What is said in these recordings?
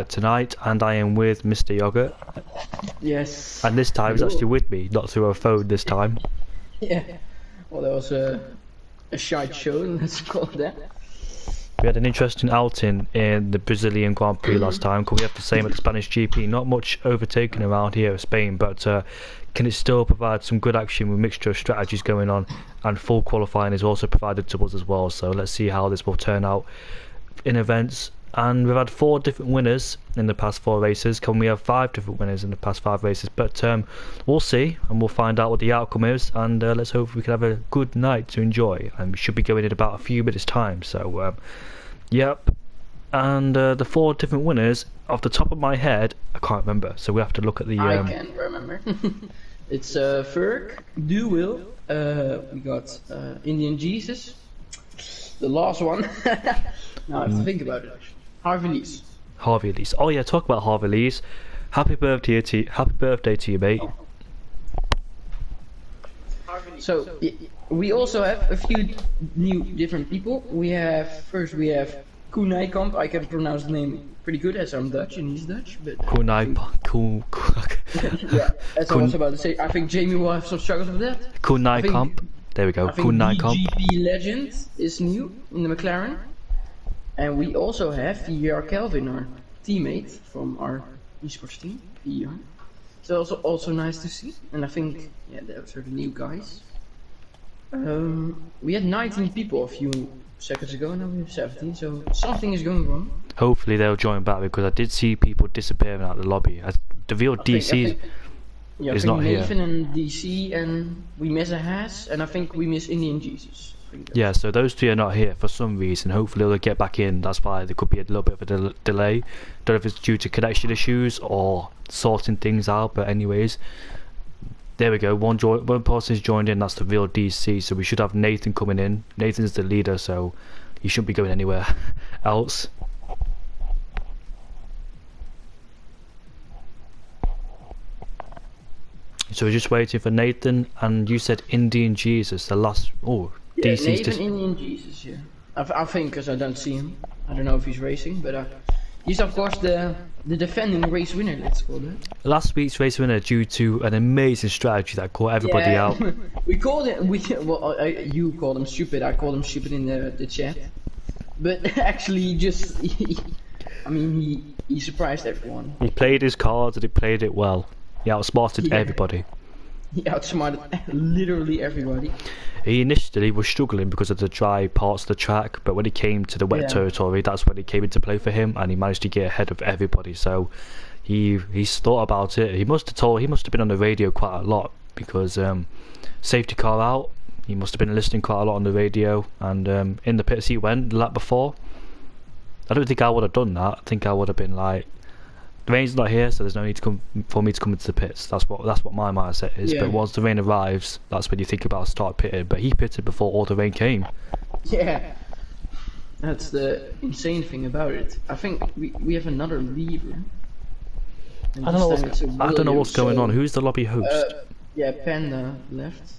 tonight, and I am with Mr. Yogurt. Yes. And this time he's actually with me, not through a phone this time. Yeah. Well, that was a shite show, let's call it that. We had an interesting outing in the Brazilian Grand Prix last time. Could we have the same at the Spanish GP? Not much overtaken around here in Spain, but can it still provide some good action with a mixture of strategies going on, and full qualifying is also provided to us as well. So let's see how this will turn out in events. And we've had 4 different winners in the past 4 races. Can we have 5 different winners in the past 5 races? But we'll see, and we'll find out what the outcome is, and let's hope we can have a good night to enjoy. And we should be going in about a few minutes time, so yep. And the 4 different winners, off the top of my head, I can't remember, so we have to look at the I can't remember. It's Ferg, Duwil, we got Indian Jesus, the last one. Now I have to think about it. Harvey Lees. Harvey Lees. Oh yeah, talk about Harvey Lees. Happy birthday to you, mate. Oh. So we also have a few new different people. We have Koen Nijkamp. I can pronounce the name pretty good as I'm Dutch and he's Dutch. But Koen Nijkamp. Yeah, as I was about to say. I think Jamie will have some struggles with that. Koen Nijkamp. There we go. Koen Nijkamp. GP Legend is new in the McLaren. And we also have VR Kelvin, our teammate from our esports team, VR. So also nice to see. And I think, yeah, those are the new guys. We had 19 people a few seconds ago, now we have 17, so something is going wrong. Hopefully they'll join back, because I did see people disappearing out of the lobby. The real DC is not here. Nathan and DC, and we miss a Haas, and I think we miss Indian Jesus. Yeah, so those 3 are not here for some reason. Hopefully they'll get back in. That's why there could be a little bit of a delay. Don't know if it's due to connection issues or sorting things out, but anyways, there we go. One person's joined in. That's the real DC. So we should have Nathan coming in. Nathan's the leader, so he shouldn't be going anywhere else. So we're just waiting for Nathan, and you said Indian Jesus, the last. Oh. Yeah, Nathan Indian Jesus, yeah. I think, because I don't see him. I don't know if he's racing, but he's of course the defending race winner, let's call it. Last week's race winner due to an amazing strategy that caught everybody out. We called it, you called him stupid, I called him stupid in the chat. But actually he surprised everyone. He played his cards and he played it well. He outsmarted everybody. He outsmarted literally everybody. He initially was struggling because of the dry parts of the track, but when he came to the wet territory, that's when it came into play for him, and he managed to get ahead of everybody. So he's thought about it. He must have been on the radio quite a lot, because safety car out. He must have been listening quite a lot on the radio, and in the pits he went the lap before. I don't think I would have done that. I think I would have been like, the rain's not here, so there's no need for me to come into the pits. That's what my mindset is. Yeah. But once the rain arrives, that's when you think about start pitting. But he pitted before all the rain came. Yeah, that's the insane thing about it. I think we have another leaver. I don't know what's going on. Who's the lobby host? Yeah, Panda left.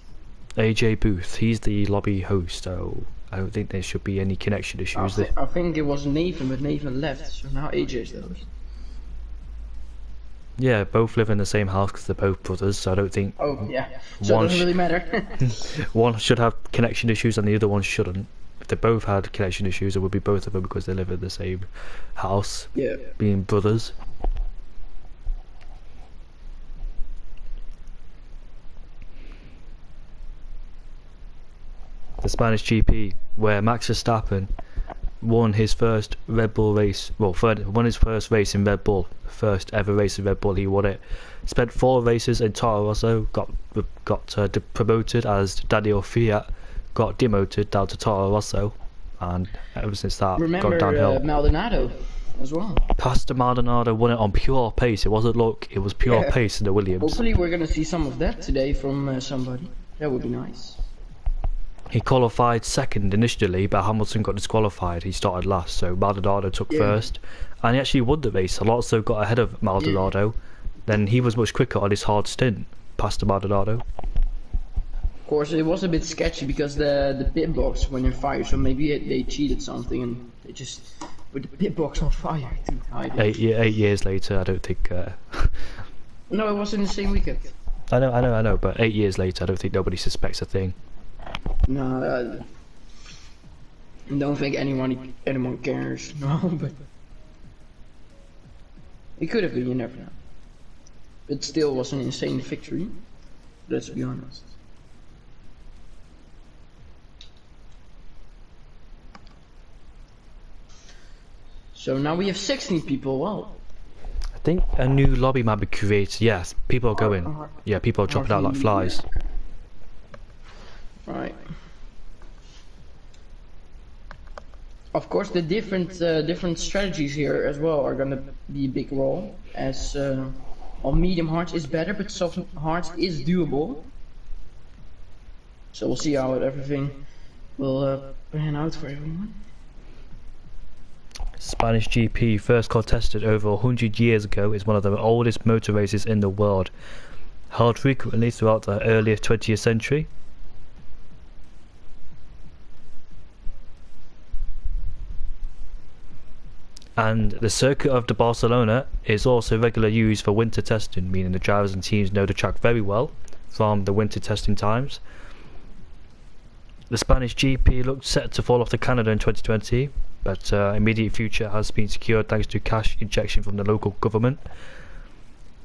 AJ Booth. He's the lobby host. So I don't think there should be any connection issues. I think it was Nathan, but Nathan left. So now AJ's the host. Yeah, both live in the same house because they're both brothers, so I don't think... Oh, yeah. So it doesn't really matter. One should have connection issues and the other one shouldn't. If they both had connection issues, it would be both of them because they live in the same house. Yeah. Being brothers. The Spanish GP, where Max Verstappen won his first Red Bull race, won his first race in Red Bull, first ever race in Red Bull, he won it. Spent 4 races in Toro Rosso, got promoted as Daniel Fiat, got demoted down to Toro Rosso, and ever since that gone downhill. Maldonado as well. Pastor Maldonado won it on pure pace. It wasn't luck, it was pure pace in the Williams. Hopefully we're going to see some of that today from somebody. That would be nice. He qualified second initially, but Hamilton got disqualified. He started last, so Maldonado took first, and he actually won the race. Alonso got ahead of Maldonado. Then he was much quicker on his hard stint, past Maldonado. Of course, it was a bit sketchy because the pit box went in fire, so maybe they cheated something and they just with the pit box on fire to hide it. 8 years later, I don't think. No, it was in the same weekend. I know. But 8 years later, I don't think nobody suspects a thing. No, I don't think anyone cares. No, but it could have been. You never know. It still was an insane victory. Let's be honest. So now we have 16 people. Wow. I think a new lobby might be created. Yes, people are going. Yeah, people are dropping out like flies. Right. Of course, the different strategies here as well are gonna be a big role. As on medium hard is better, but soft hard is doable. So we'll see how everything will pan out for everyone. Spanish GP, first contested over 100 years ago, is one of the oldest motor races in the world, held frequently throughout the earlier 20th century. And the circuit of Barcelona is also regularly used for winter testing, meaning the drivers and teams know the track very well from the winter testing times. The Spanish GP looked set to fall off to Canada in 2020, but immediate future has been secured thanks to cash injection from the local government.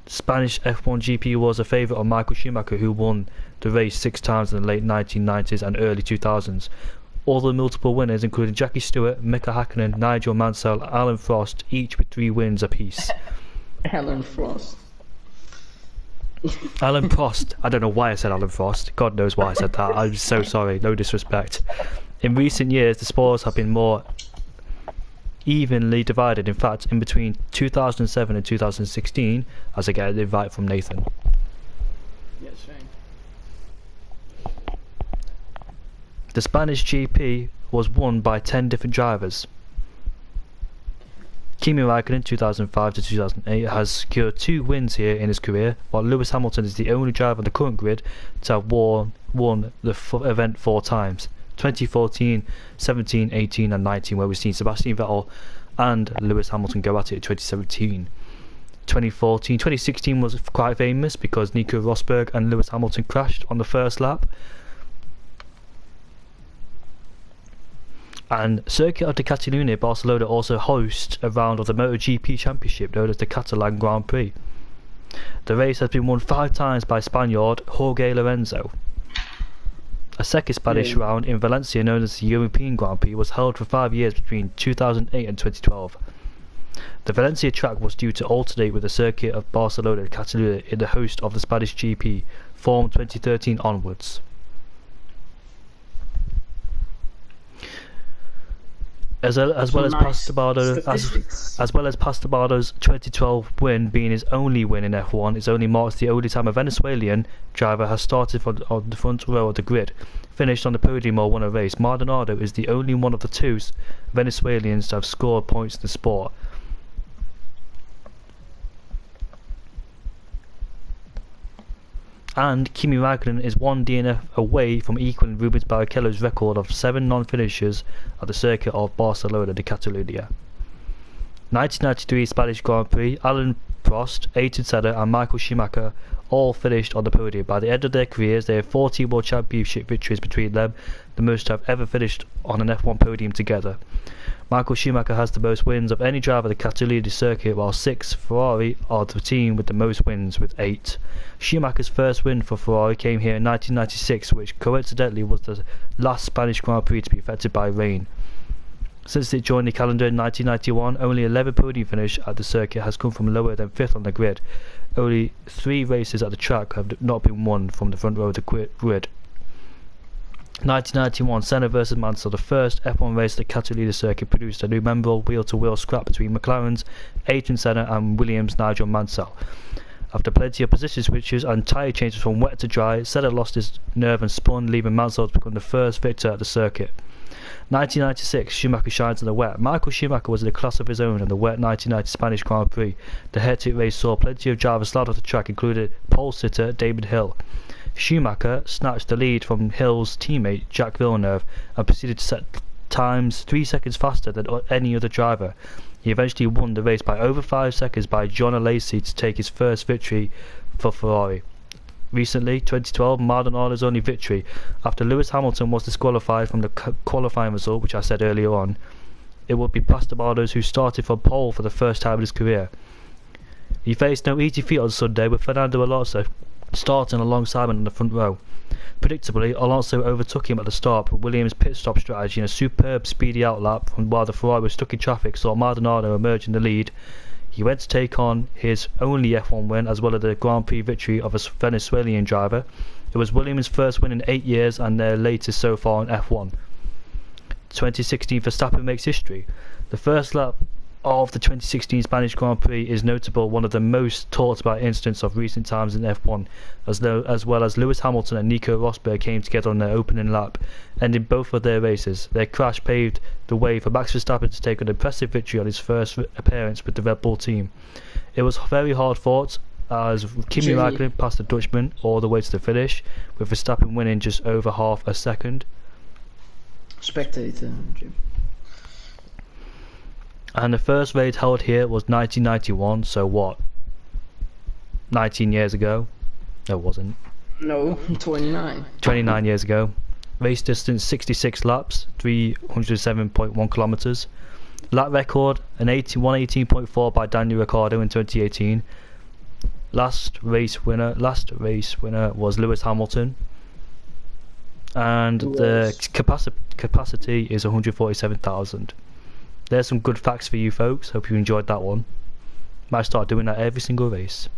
Spanish F1 GP was a favourite of Michael Schumacher, who won the race 6 times in the late 1990s and early 2000s. All the multiple winners, including Jackie Stewart, Mika Hakkinen, Nigel Mansell, Alan Frost, each with 3 wins apiece. Alan Frost. Alan Prost. I don't know why I said Alan Frost. God knows why I said that. I'm so sorry. No disrespect. In recent years, the spoils have been more evenly divided. In fact, in between 2007 and 2016, as I get an invite from Nathan. Yes, same. The Spanish GP was won by 10 different drivers. Kimi Raikkonen, 2005 to 2008, has secured 2 wins here in his career, while Lewis Hamilton is the only driver on the current grid to have won the event 4 times. 2014, 17, 18 and 19, where we've seen Sebastian Vettel and Lewis Hamilton go at it in 2017. 2016 was quite famous because Nico Rosberg and Lewis Hamilton crashed on the first lap. And Circuit de Catalunya, Barcelona also hosts a round of the MotoGP Championship known as the Catalan Grand Prix. The race has been won 5 times by Spaniard Jorge Lorenzo. A second Spanish round in Valencia, known as the European Grand Prix, was held for 5 years between 2008 and 2012. The Valencia track was due to alternate with the Circuit of Barcelona and Catalunya in the host of the Spanish GP, formed 2013 onwards. As well as Pastabardo's 2012 win being his only win in F1, it only marks the only time a Venezuelan driver has started on the front row of the grid, finished on the podium or won a race. Maldonado is the only one of the 2 Venezuelans to have scored points in the sport. And Kimi Raikkonen is 1 DNF away from equaling Rubens Barrichello's record of 7 non-finishers at the Circuit of Barcelona de Catalunya. 1993 Spanish Grand Prix, Alan Prost, Ayrton Senna and Michael Schumacher all finished on the podium. By the end of their careers, they have 14 World Championship victories between them, the most to have ever finished on an F1 podium together. Michael Schumacher has the most wins of any driver at the Catalunya circuit, while 6 Ferrari are the team with the most wins with 8. Schumacher's first win for Ferrari came here in 1996, which coincidentally was the last Spanish Grand Prix to be affected by rain. Since it joined the calendar in 1991, only 11 podium finish at the circuit has come from lower than 5th on the grid. Only 3 races at the track have not been won from the front row of the grid. 1991 Senna vs Mansell, the first F1 race at the Catalunya circuit, produced a new memorable wheel-to-wheel scrap between McLaren's Ayrton Senna and Williams' Nigel Mansell. After plenty of position switches and tyre changes from wet to dry, Senna lost his nerve and spun, leaving Mansell to become the first victor at the circuit. 1996 Schumacher shines in the wet. Michael Schumacher was in a class of his own in the wet 1990 Spanish Grand Prix. The hectic race saw plenty of drivers slide off the track, including pole sitter David Hill. Schumacher snatched the lead from Hill's teammate Jacques Villeneuve and proceeded to set 3 seconds faster than any other driver. He eventually won the race by over 5 seconds by John Alesi to take his first victory for Ferrari. Recently, 2012, Maldonado's only victory after Lewis Hamilton was disqualified from the qualifying result, which I said earlier on. It would be Pastorbados who started from pole for the first time in his career. He faced no easy feat on Sunday, with Fernando Alonso starting alongside him in the front row. Predictably, Alonso overtook him at the start, but Williams' pit stop strategy and a superb speedy outlap while the Ferrari was stuck in traffic saw Maldonado emerge in the lead. He went to take on his only F1 win as well as the Grand Prix victory of a Venezuelan driver. It was Williams' first win in 8 years and their latest so far in F1. 2016 Verstappen makes history. The first lap of the 2016 Spanish Grand Prix is notable, one of the most talked about incidents of recent times in F1, as well as Lewis Hamilton and Nico Rosberg came together on their opening lap, ending both of their races. Their crash paved the way for Max Verstappen to take an impressive victory on his first appearance with the Red Bull team. It was very hard fought, as Kimi Räikkönen passed the Dutchman all the way to the finish, with Verstappen winning just over half a second. Spectator, Jim. And the first race held here was 1991, so what? 19 years ago? No, it wasn't. No, 29. 29 years ago. Race distance 66 laps, 307.1 kilometers. Lap record an 118.4 by Daniel Ricciardo in 2018. Last race winner was Lewis Hamilton. And the capacity is 147,000. There's some good facts for you folks. Hope you enjoyed that one. Might start doing that every single race.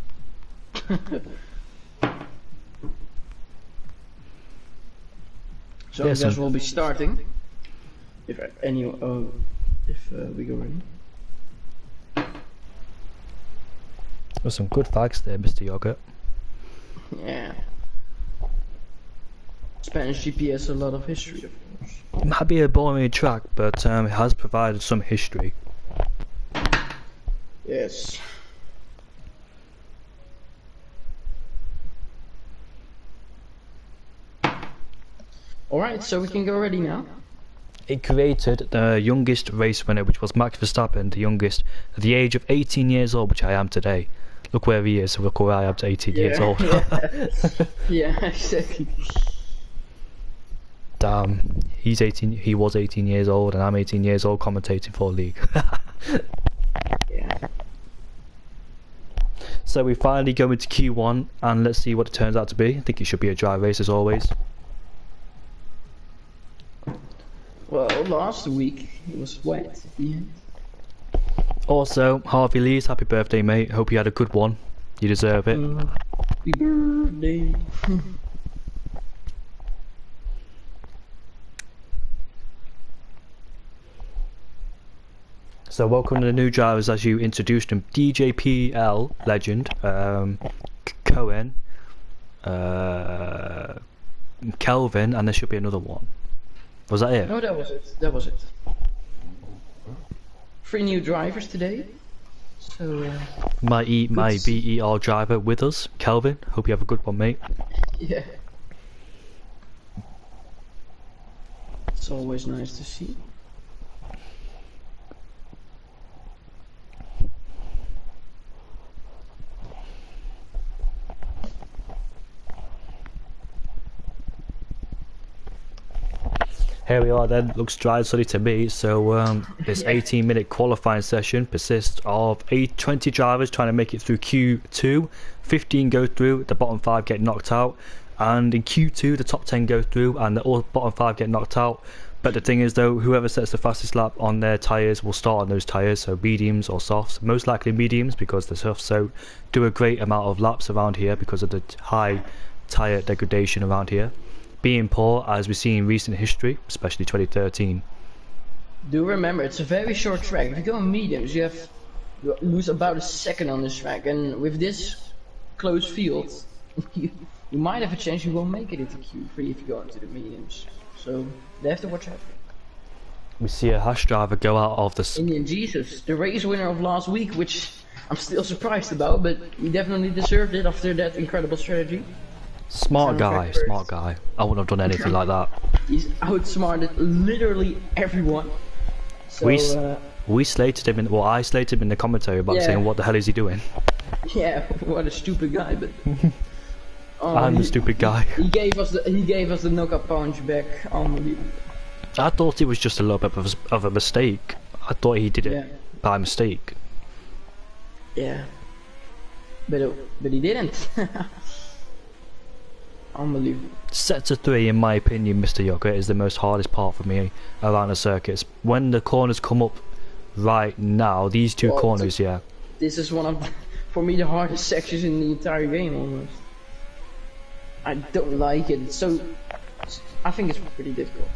So I guess we'll be starting. If we go ready. There's some good facts there, Mr. Yogurt. Yeah. Spanish GP has a lot of history, of course. It might be a boring track, but it has provided some history. Yes. Alright, so we can go ready now. It created the youngest race winner, which was Max Verstappen, the youngest, at the age of 18 years old, which I am today. Look where he is, so look where I am to 18 years old. Yeah, exactly. Damn, he was 18 years old and I'm 18 years old commentating for a league. Yeah. So we finally go into Q1 and let's see what it turns out to be. I think it should be a dry race as always. Well, last week it was wet. Yeah. Also, Harvey Lees, happy birthday mate, hope you had a good one. You deserve it. Happy birthday. So welcome to the new drivers as you introduced them. DJPL legend, Cohen, Kelvin, and there should be another one. Was that it? No, that was it. That was it. 3 new drivers today. So my BER driver with us, Kelvin. Hope you have a good one, mate. yeah. It's always nice to see. Here we are then, looks dry and sunny to me. So this 18-minute qualifying session consists of 20 drivers trying to make it through Q2, 15 go through, the bottom 5 get knocked out, and in Q2 the top 10 go through and the bottom 5 get knocked out. But the thing is though, whoever sets the fastest lap on their tyres will start on those tyres, so mediums or softs, most likely mediums because the softs do a great amount of laps around here because of the high tyre degradation around here. Being poor, as we see in recent history, especially 2013. Do remember, it's a very short track. If you go on mediums, you lose about a second on this track, and with this close field, you might have a chance you won't make it into Q3 if you go into the mediums. So they have to watch out. We see a Haas driver go out of the Indian Jesus, the race winner of last week, which I'm still surprised about, but he definitely deserved it after that incredible strategy. Smart guy. I wouldn't have done anything like that. He's outsmarted literally everyone. So, we slated him in, well, I slated him in the commentary about saying what the hell is he doing. Yeah, what a stupid guy, but I'm the stupid guy. He gave us the knockout punch back. Unbelievable. I thought it was just a little bit of a mistake. I thought he did it by mistake. Yeah, but he didn't. Unbelievable. Sector 3, in my opinion, Mr. Yoga, is the most hardest part for me around the circuits. When the corners come up right now, these two corners, This is one of, for me, the hardest sections in the entire game almost. I don't like it. So, I think it's pretty difficult.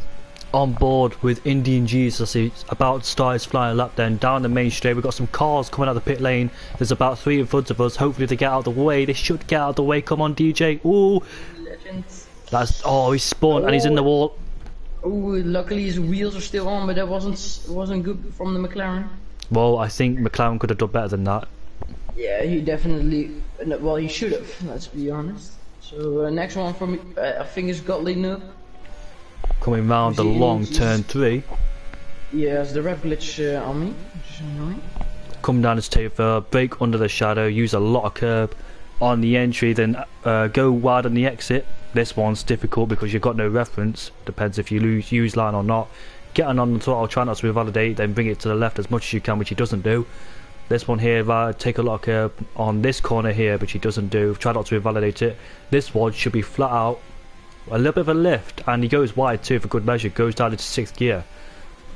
On board with Indian Jesus, he's about to start his flying lap. Then down the main straight, we've got some cars coming out of the pit lane. There's about 3 in front of us. Hopefully they get out of the way. They should get out of the way. Come on, DJ. Ooh, Legends. that's he's spawned and he's in the wall. Ooh, luckily his wheels are still on, but that wasn't good from the McLaren. Well, I think McLaren could have done better than that. Yeah, he definitely. Well, he should have. Let's be honest. So next one for me, I think is Gottlieb Noob. Coming round the long turn 3. Yeah, it's the rep glitch on me, which is annoying. Come down his taper, brake under the shadow, use a lot of curb on the entry, then go wide on the exit. This one's difficult because you've got no reference. Depends if you use line or not. Get on the throttle, try not to revalidate, then bring it to the left as much as you can, which he doesn't do. This one here, take a lot of curb on this corner here, which he doesn't do. Try not to revalidate it. This one should be flat out. A little bit of a lift, and he goes wide too for good measure, goes down into 6th gear.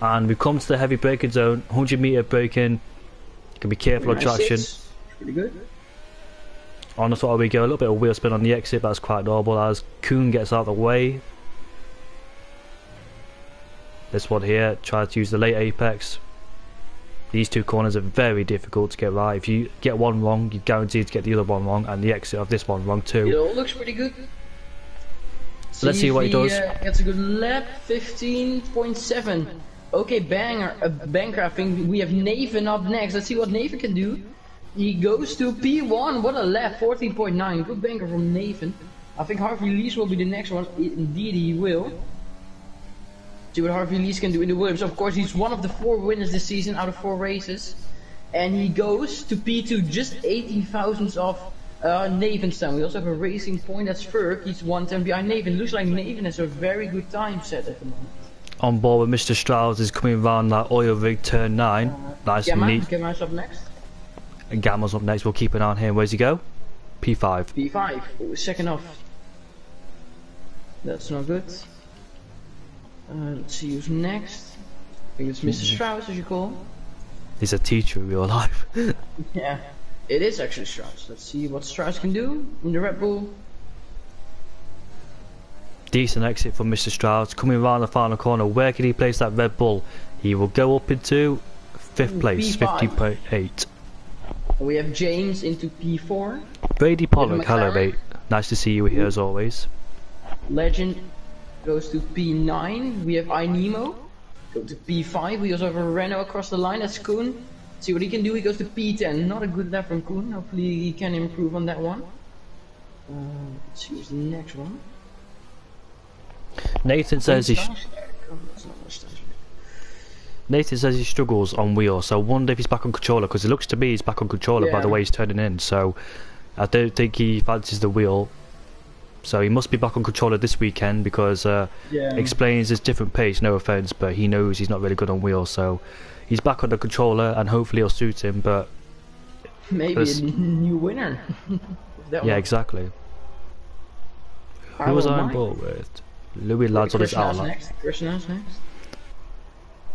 And we come to the heavy braking zone, 100 meter braking. You can be careful of traction. Pretty good. On the throttle we go, a little bit of wheel spin on the exit, but that's quite normal as Kuhn gets out of the way. This one here, try to use the late apex. These two corners are very difficult to get right. If you get one wrong, you're guaranteed to get the other one wrong, and the exit of this one wrong too. It all looks pretty good. Let's see what he does. Gets a good lap, 15.7. Okay, banker. I think we have Nathan up next. Let's see what Nathan can do. He goes to P1. What a lap, 14.9. Good banker from Nathan. I think Harvey Lees will be the next one. Indeed, he will. See what Harvey Lees can do in the Williams. Of course, he's one of the 4 winners this season out of 4 races. And he goes to P2, just 18 thousandths off Nathan's time. We also have a racing point, that's Ferg. He's 1 10 behind Nathan. Looks like Nathan has a very good time set at the moment. On board with Mr. Strauss is coming round that oil rig turn 9. Nice and neat. Gamma's up next. And Gamma's up next. We'll keep an eye on him. Where's he go? P5. P5. Ooh, second off. That's not good. Let's see who's next. I think it's Mr. Strauss, as you call him. He's a teacher in real life. Yeah. It is actually Strauss. Let's see what Strauss can do in the Red Bull. Decent exit from Mr. Strauss. Coming around the final corner. Where can he place that Red Bull? He will go up into 5th place, 50.8. We have James into P4. Brady Pollock, hello mate. Nice to see you here as always. Legend goes to P9. We have iNemo. Go to P5. We also have a Renault across the line. That's Koen. See what he can do. He goes to P10. Not a good lap from Koen. Hopefully he can improve on that one. Let's see who's the next one. Nathan says he struggles on wheels, so I wonder if he's back on controller, because it looks to me he's back on controller by the way he's turning in, so I don't think he fancies the wheel. So he must be back on controller this weekend, because explains his different pace, no offense, but he knows he's not really good on wheels, so he's back on the controller and hopefully it'll suit him, but maybe a new winner. Yeah, exactly. Who was I on board with? Louis Lads on his outlet. Krishna's next.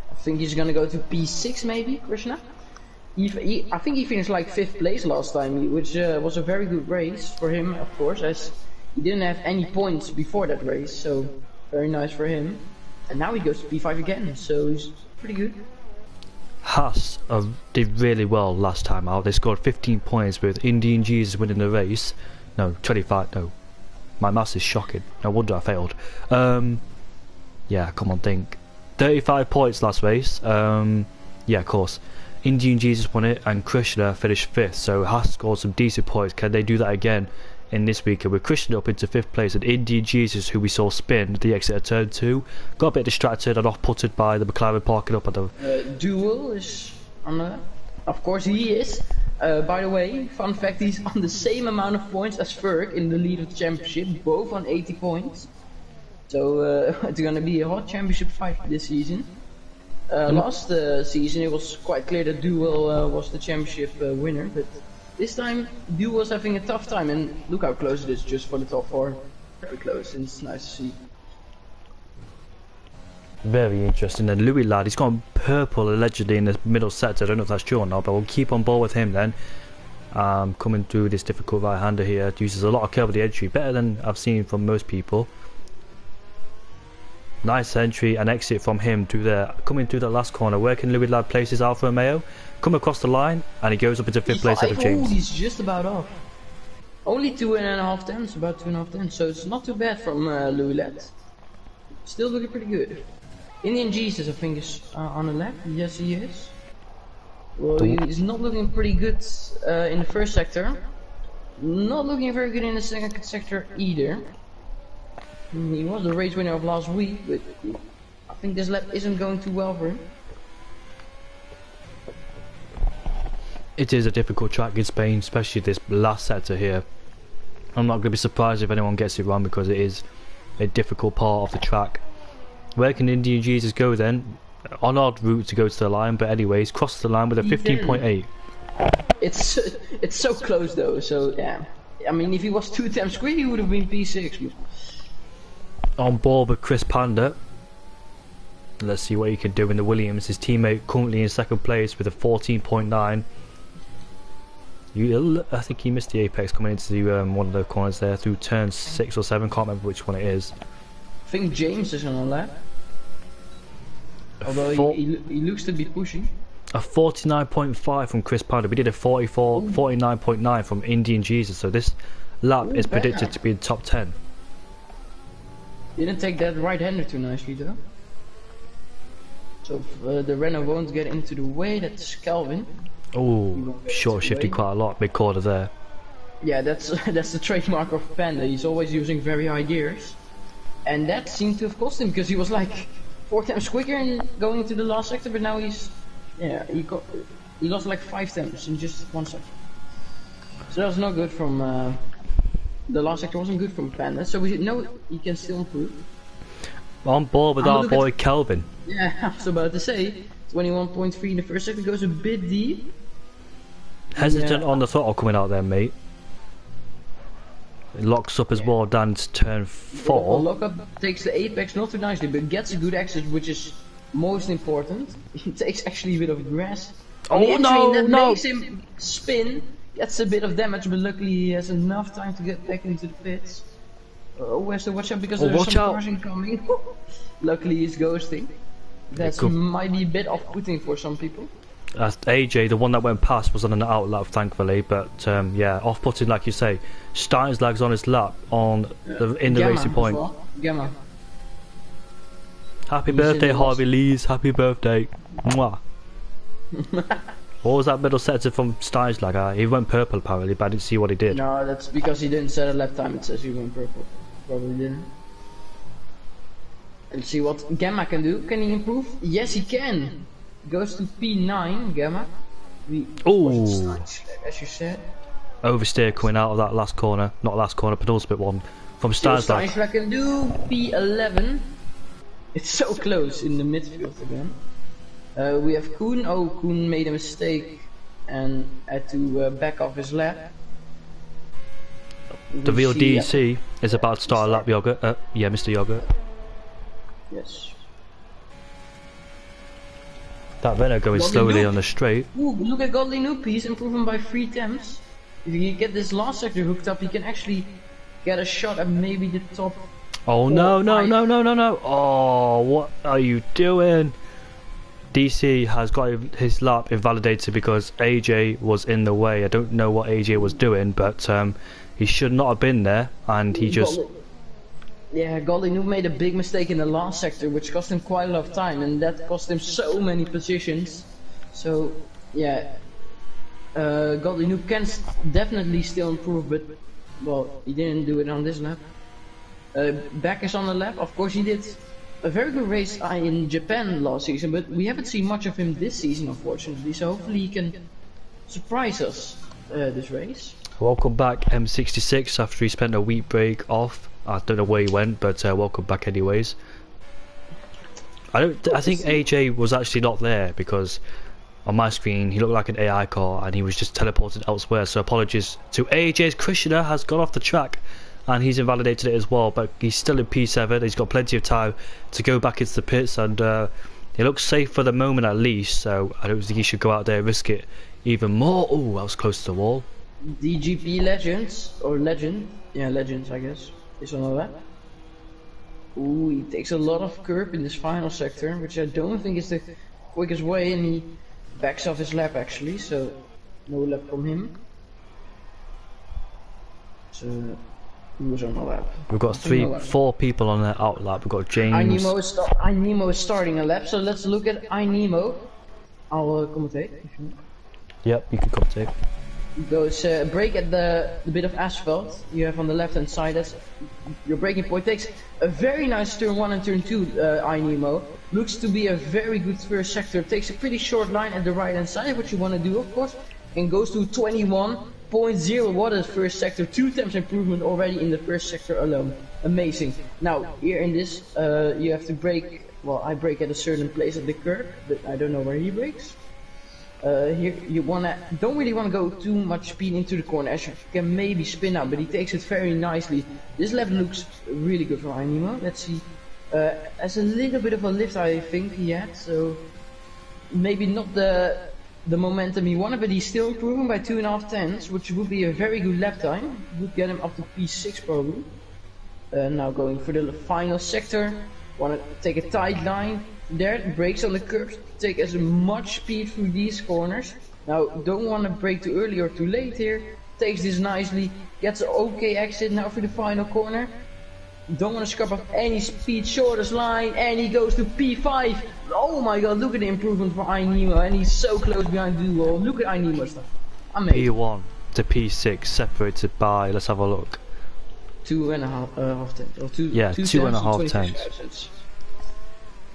I think he's gonna go to P6 maybe, Krishna. I think he finished like 5th place last time, which was a very good race for him, of course, as he didn't have any points before that race, so very nice for him. And now he goes to P5 again, so he's pretty good. Haas did really well last time out. They scored 15 points with Indian Jesus winning the race. No, 25, no. My maths is shocking. No wonder I failed. Yeah, come on, think. 35 points last race. Yeah, of course. Indian Jesus won it and Krishna finished 5th, so Haas scored some decent points. Can they do that again in this weekend with Christian up into 5th place and Indian Jesus, who we saw spin the exit at turn 2. Got a bit distracted and off-putted by the McLaren parking up at the... Duel is on the... Of course he is. By the way, fun fact, he's on the same amount of points as Ferg in the lead of the championship, both on 80 points. So it's gonna be a hot championship fight this season. Last season it was quite clear that Duel was the championship winner, but this time Duel was having a tough time, and look how close it is just for the top 4. Very close, and it's nice to see. Very interesting. And Louis lad, he's gone purple allegedly in the middle sector. I don't know if that's true or not, but we'll keep on board with him then. Coming through this difficult right-hander here, uses a lot of curve at the entry, better than I've seen from most people. Nice entry and exit from him to there, coming through that last corner. Where can Louis lad place his Alfa Romeo? Come across the line, and he goes up into 5th place out of James. Oh, he's just about off. Only 2.5 tenths, about 2.5 tenths, so it's not too bad from Louis lad. Still looking pretty good. Indian Jesus, I think, is on the left. Yes, he is. Well, he's not looking pretty good in the first sector. Not looking very good in the second sector either. He was the race winner of last week, but I think this lap isn't going too well for him. It is a difficult track in Spain, especially this last sector here. I'm not going to be surprised if anyone gets it wrong, because it is a difficult part of the track. Where can Indian Jesus go then? On odd route to go to the line, but anyways, crosses the line with a 15.8. It's so close though, so yeah. I mean, if he was 2 times quick, he would have been P6. On board with Chris Panda. Let's see what he can do in the Williams. His teammate currently in 2nd place with a 14.9. I think he missed the apex coming into one of the corners there through turn 6 or 7. Can't remember which one it is. I think James is on the lap. Although he looks to be pushing. A 49.5 from Chris Panda. We did a 49.9 from Indian Jesus. So this lap is predicted to be in top 10. Didn't take that right-hander too nicely though. So if, the Renault won't get into the way, that's Calvin. Oh, short shifted quite a lot, big quarter there. Yeah, that's the trademark of Panda. He's always using very high gears, and that seemed to have cost him, because he was like 4 times quicker in going into the last sector, but now he's he lost like 5 times in just 1 sector. So that was not good from the last sector. Wasn't good from Panda. So we know he can still improve. On board with our boy Kelvin. Yeah, I was about to say 21.3 in the first sector, goes a bit deep. Hesitant on the throttle coming out there, mate. It locks up as well down to turn 4. Lock up takes the apex not too nicely, but gets a good exit, which is most important. He takes actually a bit of grass. Oh no, that no! Makes him spin, gets a bit of damage, but luckily he has enough time to get back into the pits. Oh, has to watch out because there's some cars incoming. Luckily he's ghosting. That might be a bit off-putting for some people. AJ, the one that went past, was on an out lap, thankfully, but yeah, off-putting like you say. Stein's legs on his lap in the racing point. Well. Gamma. Happy birthday, Harvey Lees. Happy birthday. Mwah. What was that middle sector from Stein's leg? He went purple apparently, but I didn't see what he did. No, that's because he didn't set a lap time. It says he went purple. Probably didn't. Let's see what Gamma can do. Can he improve? Yes, he can. Goes to P9, Gamma. Oh, as you said. Oversteer coming out of that last corner. Not last corner, penultimate one. From Stein's leg. Can do P11. It's so close in the midfield again. We have Koen. Oh, Koen made a mistake and had to back off his lap. The real DEC is about to start a lap, Yogurt. Yeah, Mr. Yogurt. Yes. That Renault going slowly on the straight. Ooh, look at Godly Noob, he's improving by 3 temps. If you get this last sector hooked up, he can actually get a shot at maybe the top. Oh no, no, no, no, no, no. Oh, what are you doing? DC has got his lap invalidated because AJ was in the way. I don't know what AJ was doing, but he should not have been there, and he just... Yeah, Godly Noob made a big mistake in the last sector, which cost him quite a lot of time, and that cost him so many positions. So, yeah, Godly Noob can definitely still improve, but Well, he didn't do it on this lap. Beck is on the lap. Of course, he did a very good race in Japan last season, but we haven't seen much of him this season, unfortunately. So hopefully he can surprise us this race. Welcome back, M66, after he spent a week break off. I don't know where he went, but welcome back anyways. I think AJ was actually not there because on my screen he looked like an AI car and he was just teleported elsewhere. So apologies to AJ's Krishna has gone off the track and he's invalidated it as well. But he's still in P7. He's got plenty of time to go back into the pits and he looks safe for the moment at least. So I don't think he should go out there and risk it even more. Oh, I was close to the wall. DGP Legends or Legend, yeah, Legends I guess is on the lap. Ooh, he takes a lot of curb in this final sector, which I don't think is the quickest way, and he backs off his lap actually, so no lap from him. So he was on the lap. We've got four people on the out lap. We've got James. iNemo is starting a lap, so let's look at iNemo. I'll commentate. Yep, you can commentate. Goes brake at the bit of asphalt you have on the left hand side. That's your braking point. Takes a very nice turn 1 and turn 2 iNemo. Looks to be a very good first sector. Takes a pretty short line at the right hand side, what you want to do of course, and goes to 21.0. What a first sector, 2 times improvement already in the first sector alone. Amazing. Now here in this you have to brake. Well, I brake at a certain place at the curb, but I don't know where he brakes. Here you don't really want to go too much speed into the corner, as you can maybe spin out, but he takes it very nicely. This lap looks really good for iNemo. Let's see, has a little bit of a lift I think he had, so maybe not the momentum he wanted, but he's still improving by 2.5 tenths, which would be a very good lap time. Would get him up to P6 probably. Now going for the final sector, want to take a tight line. There, brakes on the curbs, take as much speed through these corners. Now, don't want to brake too early or too late here. Takes this nicely, gets an okay exit now for the final corner. Don't want to scrap up any speed, shortest line, and he goes to P5. Oh my god, look at the improvement for iNemo, and he's so close behind the wall. Look at iNemo stuff. Amazing. P1 to P6 separated by, let's have a look. 2.5 tenths. Or yeah, 2.5 tenths.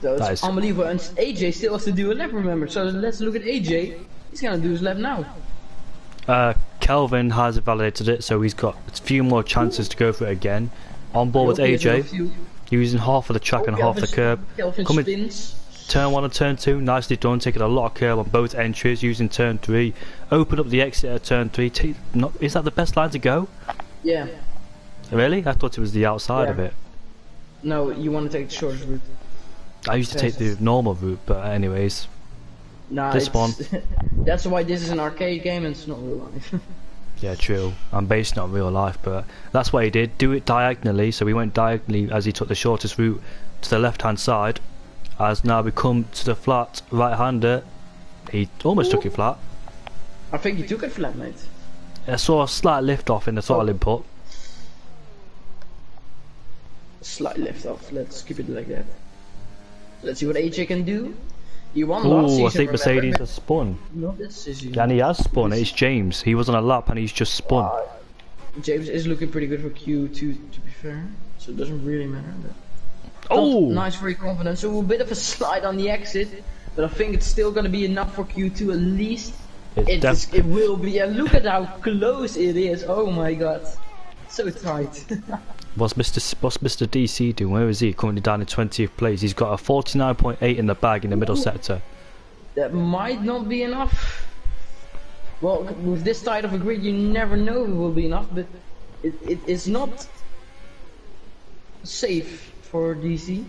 So it's unbelievable, and AJ still has to do a lap, remember, so let's look at AJ. He's gonna do his lap now. Kelvin has validated it, so he's got a few more chances to go for it again. On board with AJ, using half of the track and half the curb. Coming spins. Turn 1 and turn 2, nicely done, taking a lot of curb on both entries, using turn 3. Open up the exit at turn 3. Is that the best line to go? Yeah. Really? I thought it was the outside of it. No, you want to take the shortest route. I used to take the normal route, but anyways. Nah, this one. That's why this is an arcade game and it's not real life. Yeah, true. I'm based on real life, but that's what he did. Do it diagonally, so he went diagonally as he took the shortest route to the left-hand side. As now we come to the flat right-hander, he almost took it flat. I think he took it flat, mate. I saw a slight lift off in the throttle input. Slight lift off. Let's keep it like that. Let's see what AJ can do. You won last season. I think Mercedes has spun. Not this season. And he has spun. It's James. He was on a lap and he's just spun. James is looking pretty good for Q2, to be fair. So it doesn't really matter. Oh! Nice, very confident. So a bit of a slide on the exit, but I think it's still going to be enough for Q2 at least. It will be. And look at how close it is. Oh my god. So tight. What's Mr. DC doing? Where is he? Currently down in 20th place. He's got a 49.8 in the bag in the middle sector. That might not be enough. Well, with this side of a grid, you never know if it will be enough, but it's not safe for DC.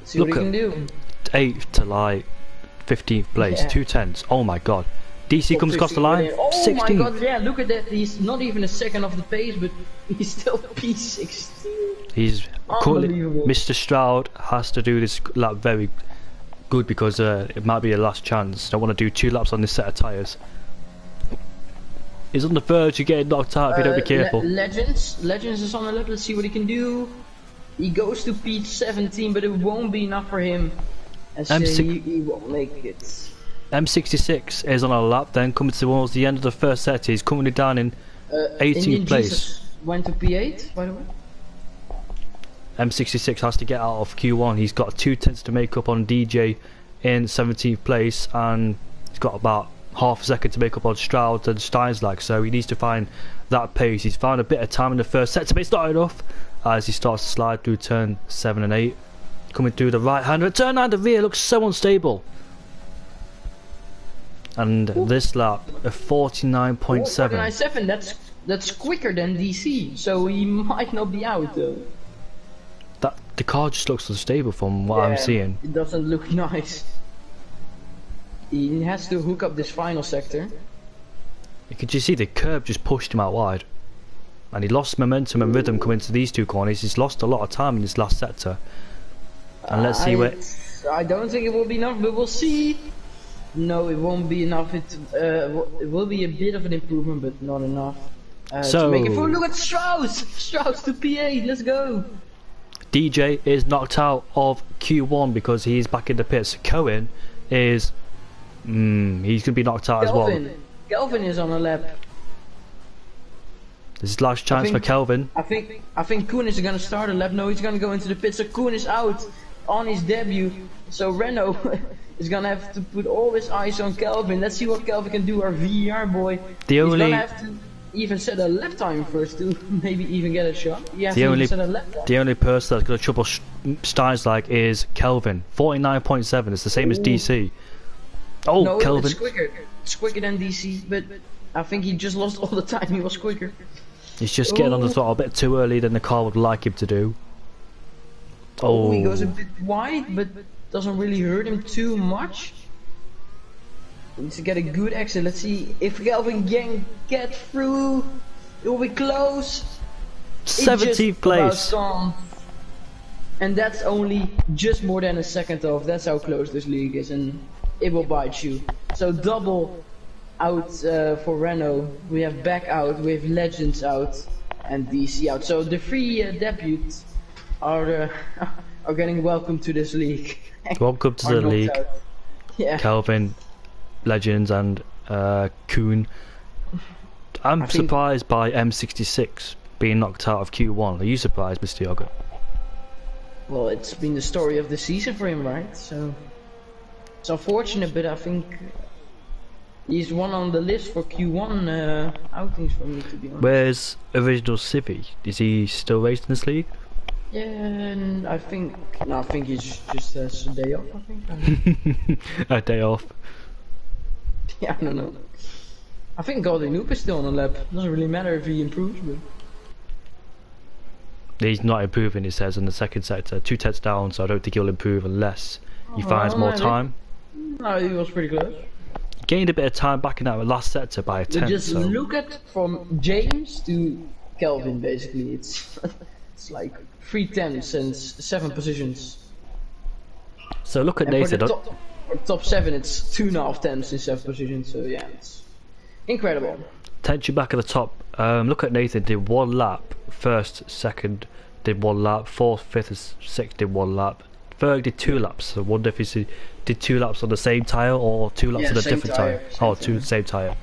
See what he can do. 8th to like 15th place, yeah. 2 tenths. Oh my god. DC comes across the line. Oh 16. my god, yeah, look at that. He's not even a second off the pace, but he's still P16. He's unbelievable. Mr. Stroud has to do this lap very good because it might be a last chance. Don't want to do 2 laps on this set of tyres. He's on the verge of getting knocked out if you don't be careful. Legends is on the lap. Let's see what he can do. He goes to P17, but it won't be enough for him. As he won't make it. M66 is on a lap then, coming towards the end of the first set. He's currently down in 18th Indian place. Jesus went to P8, by the way. M66 has to get out of Q1. He's got 2 tenths to make up on DJ in 17th place, and he's got about half a second to make up on Stroud and Steinslag, so he needs to find that pace. He's found a bit of time in the first sector, but it's not enough as he starts to slide through turn 7 and 8. Coming through the right hand, but turn 9 the rear looks so unstable. And this lap, a 49.7. 49.7, that's quicker than DC, so he might not be out though. The car just looks unstable from what I'm seeing. It doesn't look nice. He has to hook up this final sector. You can just see the curb just pushed him out wide. And he lost momentum and rhythm coming to these two corners. He's lost a lot of time in this last sector. And let's see where... I don't think it will be enough, but we'll see. No, it won't be enough. It will be a bit of an improvement, but not enough. To make it full. Look at Strauss! Strauss to P8, let's go! DJ is knocked out of Q1 because he's back in the pits. Cohen is... he's going to be knocked out as well. Kelvin is on a lap. This is last chance for Kelvin. I think Koen is going to start a lap. No, he's going to go into the pits. So Koen is out on his debut. So Renault is going to have to put all his eyes on Kelvin. Let's see what Kelvin can do, our VER boy. He's going to have to even set a lap time first to maybe even get a shot. The only person that's going to trouble Steinslag is Kelvin. 49.7. It's the same as DC. Oh, no, Kelvin. It's quicker. It's quicker than DC, but I think he just lost all the time. He was quicker. He's just getting on the throttle a bit too early than the car would like him to do. Oh, he goes a bit wide, but doesn't really hurt him too much. He needs to get a good exit. Let's see if Kelvin can get through. It will be close. 17th place. And that's only just more than a second off. That's how close this league is, and it will bite you. So double out for Renault. We have back out, we have Legends out, and DC out. So the three debuts are getting welcome to this league. Welcome to the league. Yeah. Kelvin, Legends, and Koen. I'm surprised by M66 being knocked out of Q1. Are you surprised, Mr. Yoga? Well, it's been the story of the season for him, right? So it's unfortunate, but I think he's one on the list for Q1 outings for me, to be honest. Where's original Civi? Is he still racing this league? Yeah, and I think he's just has a day off. I think. A day off. Yeah, I don't know. I think Golden Loop is still on the lap. Doesn't really matter if he improves, but he's not improving. It says in the second sector, 2 tenths down. So I don't think he'll improve unless he finds more time. No, he was pretty close. Gained a bit of time back in that last sector by a tenth. Just look at from James to Kelvin. Basically, it's it's like 3 tenths and 7 positions. So look at Nathan. For top 7, it's 2.5 tenths in 7 positions. So yeah, it's incredible. Tension back at the top. Look at Nathan. Did 1 lap. First, second, did 1 lap. Fourth, fifth, and sixth did 1 lap. Third did 2 laps. So I wonder if he did 2 laps on the same tyre or 2 laps on a different tyre. Same tyre.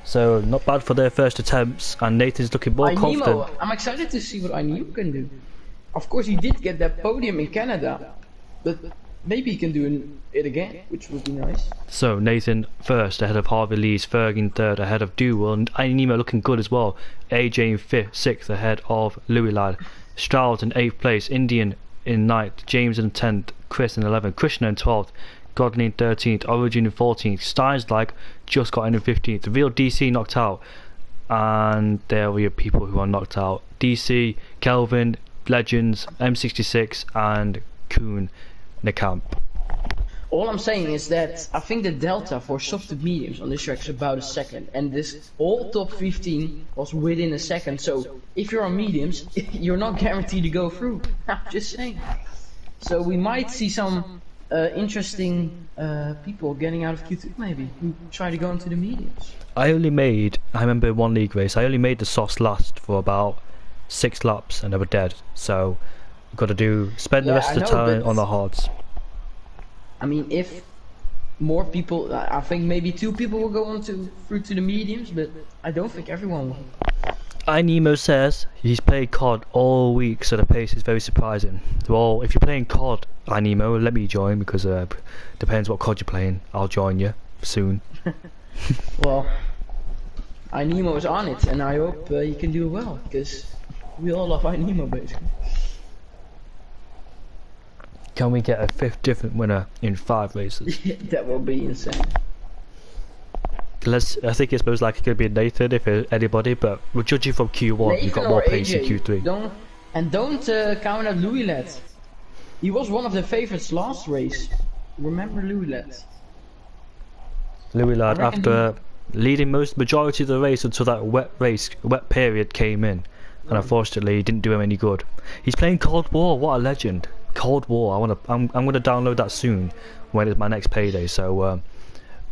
So not bad for their first attempts, and Nathan's looking more confident. I'm excited to see what Ainimo can do. Of course, he did get that podium in Canada, but maybe he can do it again, which would be nice. So Nathan first ahead of Harvey Lees, Ferg third ahead of Duel, and Ainimo looking good as well. AJ in fifth, sixth ahead of Louis Lad. Stroud in 8th place, Indian in 9th, James in 10th, Chris in 11th, Krishna in 12th, Godley in 13th, Origin in 14th, Steinslag just got in 15th, the real DC knocked out, and there were your people who are knocked out. DC, Kelvin, Legends, M66 and Koen in the camp. All I'm saying is that I think the delta for soft to mediums on this track is about a second, and this whole top 15 was within a second. So if you're on mediums, you're not guaranteed to go through. I'm just saying. So we might see some interesting people getting out of Q2 maybe, who try to go into the mediums. I remember one league race, I only made the softs last for about 6 laps and they were dead. So you've got to spend the rest of the time on the hards. I mean, if more people. I think maybe 2 people will go on through to the mediums, but I don't think everyone will. iNemo says he's played COD all week, so the pace is very surprising. Well, if you're playing COD, iNemo, let me join because depends what COD you're playing. I'll join you soon. Well, iNemo is on it, and I hope you can do well because we all love iNemo basically. Can we get a 5th different winner in 5 races? That will be insane. I think it's most likely going to be Nathan if anybody, but we're judging from Q1. Nathan You've got more pace in AJ. Q3. Don't count out Louis Led. He was one of the favorites last race. Remember Louis Led? Louis Lad, after leading majority of the race until that wet period came in, and unfortunately he didn't do him any good. He's playing Cold War. What a legend! Cold War. I'm gonna download that soon when it's my next payday. So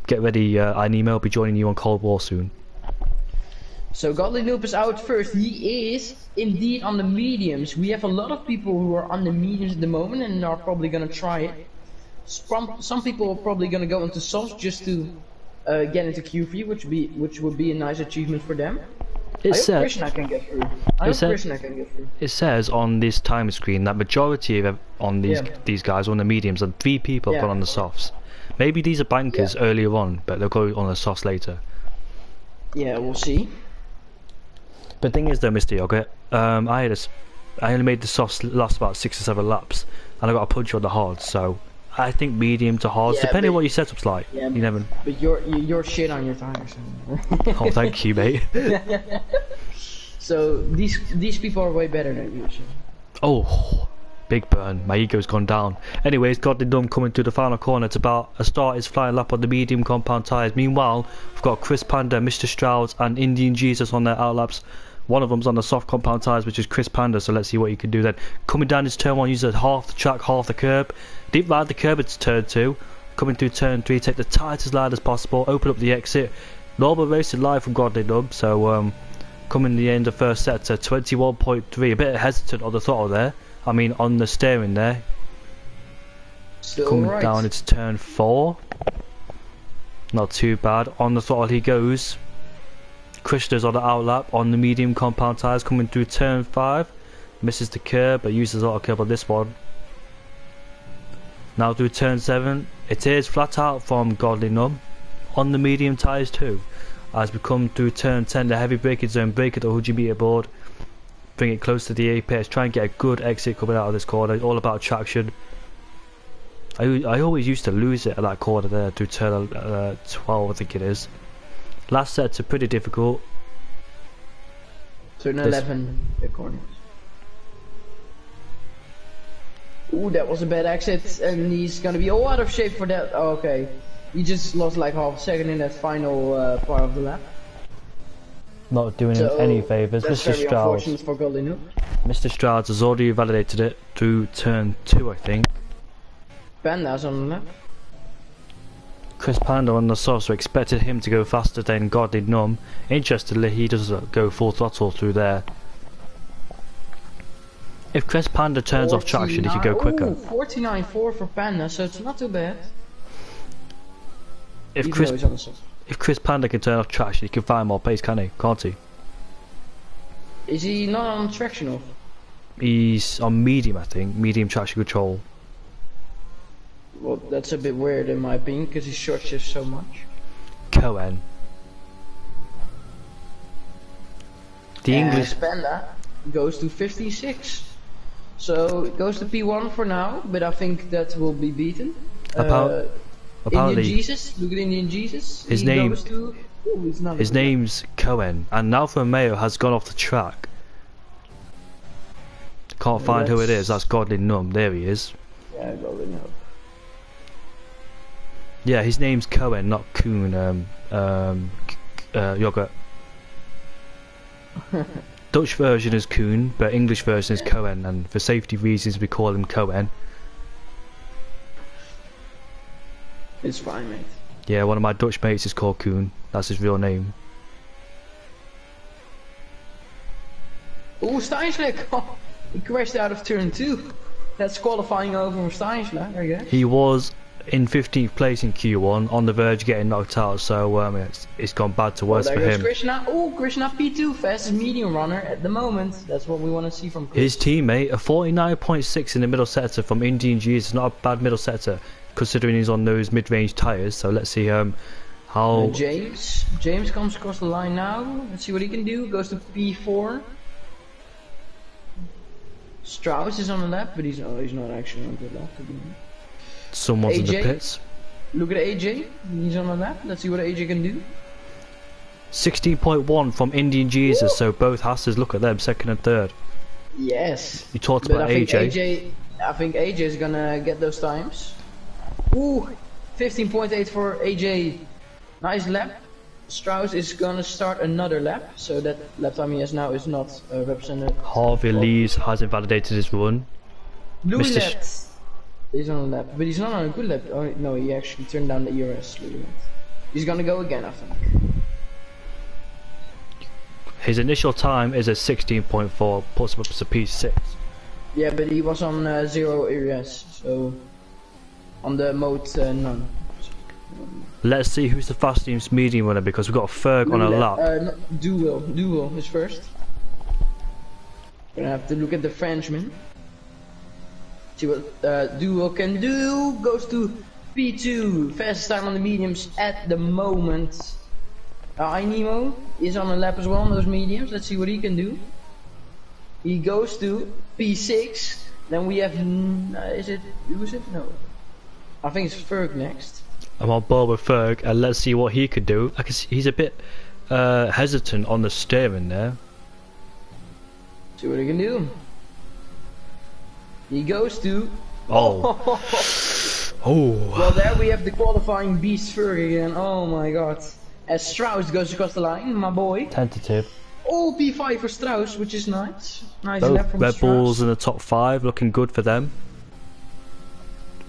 get ready. iNemo will be joining you on Cold War soon. So Godly Noob is out first. He is indeed on the mediums. We have a lot of people who are on the mediums at the moment and are probably gonna try it. Some people are probably gonna go into softs just to get into Q3, which would be a nice achievement for them. I hope Krishna can get through. It says on this time screen that majority of these guys are on the mediums and 3 people have gone on the softs. Maybe these are bankers earlier on, but they'll go on the softs later. Yeah, we'll see. But the thing is though, Mr. Yogurt, I only made the softs last about 6 or 7 laps, and I got a punch on the hard, so I think medium to hard, depending on what your setup's like. Yeah, you never. But you're shit on your tires. Oh, thank you, mate. So these people are way better than you. Oh, big burn. My ego's gone down. Anyways, Godly Dumb coming to the final corner. It's about a start is flying lap on the medium compound tyres. Meanwhile, we've got Chris Panda, Mr. Stroud, and Indian Jesus on their outlaps. One of them's on the soft compound tyres, which is Chris Panda, so let's see what he can do then. Coming down this turn 1, uses half the track, half the curb. Deep ride the curb, it's turn 2. Coming through turn 3, take the tightest line as possible, open up the exit. Normal racing live from Godly Dumb, so coming the end of first set to 21.3. A bit hesitant on the throttle there. I mean, on the steering there. Still coming right. down, it's turn 4. Not too bad. On the throttle he goes. Krishna's on the outlap on the medium compound tyres coming through turn 5. Misses the curb but uses a lot of curb on this one. Now through turn 7. It is flat out from Godly Numb on the medium tyres too. As we come through turn 10, the heavy braking zone, brake at the 100 meter board. Bring it close to the apex, try and get a good exit coming out of this corner. All about traction. I always used to lose it at that corner there through turn 12 I think it is. Last sets are pretty difficult. Turn 11, the corners. Ooh, that was a bad exit, and he's gonna be all out of shape for that. Oh, okay, he just lost like half a second in that final part of the lap. Not doing him any favours. Mr. Stroud. Mr. Stroud has already validated it through turn 2 I think. Panda's on the lap. Chris Panda on the sauce, so expected him to go faster than Godly Numb. Interestingly, he doesn't go full throttle through there. If Chris Panda turns off traction, he can go quicker. 49.4 for Panda, so it's not too bad. If Chris Panda can turn off traction, he can find more pace, can't he? Is he not on traction off? He's on medium, I think. Medium traction control. Well, that's a bit weird in my opinion, because he short shifts so much. Cohen. The English Panda goes to 56. So it goes to P1 for now, but I think that will be beaten. Apparently, Indian Jesus, look at Indian Jesus. His name's Cohen, and Alfa Romeo has gone off the track. Can't find who it is. That's Godly Numb. There he is. Yeah, Godly Numb. Yeah, his name's Cohen, not Kuhn. Yogurt. Dutch version is Kuhn, but English version is Cohen, and for safety reasons we call him Cohen. It's fine, mate. Yeah, one of my Dutch mates is called Kuhn. That's his real name. Ooh, Steinschlag! Oh, he crashed out of turn 2. That's qualifying over from Steinschlag, there you go. He was in 15th place in Q1, on the verge of getting knocked out. So it's gone bad to worse there for goes him. Krishna. Oh, Krishna P2, fastest medium runner at the moment. That's what we want to see from Chris. His teammate, a 49.6 in the middle sector from Indian G's, is not a bad middle sector considering he's on those mid-range tyres. So let's see how. James comes across the line now. Let's see what he can do. Goes to P4. Strauss is on the lap, but he's not actually on the lap. To be honest. Someone's in the pits. Look at AJ. He's on the lap. Let's see what AJ can do. 16.1 from Indian Jesus. Woo! So both Hasses, look at them, second and third. Yes. You talked about AJ. I think AJ is gonna get those times. Ooh, 15.8 for AJ. Nice lap. Strauss is gonna start another lap, so that lap time he has now is not represented. Harvey Lees has invalidated his run. Louis left. He's on a lap, but he's not on a good lap. Oh no, he actually turned down the ERS. He's gonna go again, I think. His initial time is a 16.4, puts him up as a P6. Yeah, but he was on 0 ERS, so on the mode none. Let's see who's the fastest medium runner, because we've got a Ferg on a lap. No, Duel is first. Gonna have to look at the Frenchman. See what Duel can do. Goes to P2, fastest time on the mediums at the moment. Nemo is on a lap as well on those mediums. Let's see what he can do. He goes to P6. Then we have who is it? No, I think it's Ferg next. I'm on board with Ferg, and let's see what he could do. I can see he's a bit hesitant on the steering there. See what he can do. He goes to. Oh. Well, there we have the qualifying beast Ferg again. Oh my god. As Strauss goes across the line, my boy. Tentative. Oh, P5 for Strauss, which is nice. Nice Both lap from Red Strauss. Bulls in the top 5, looking good for them.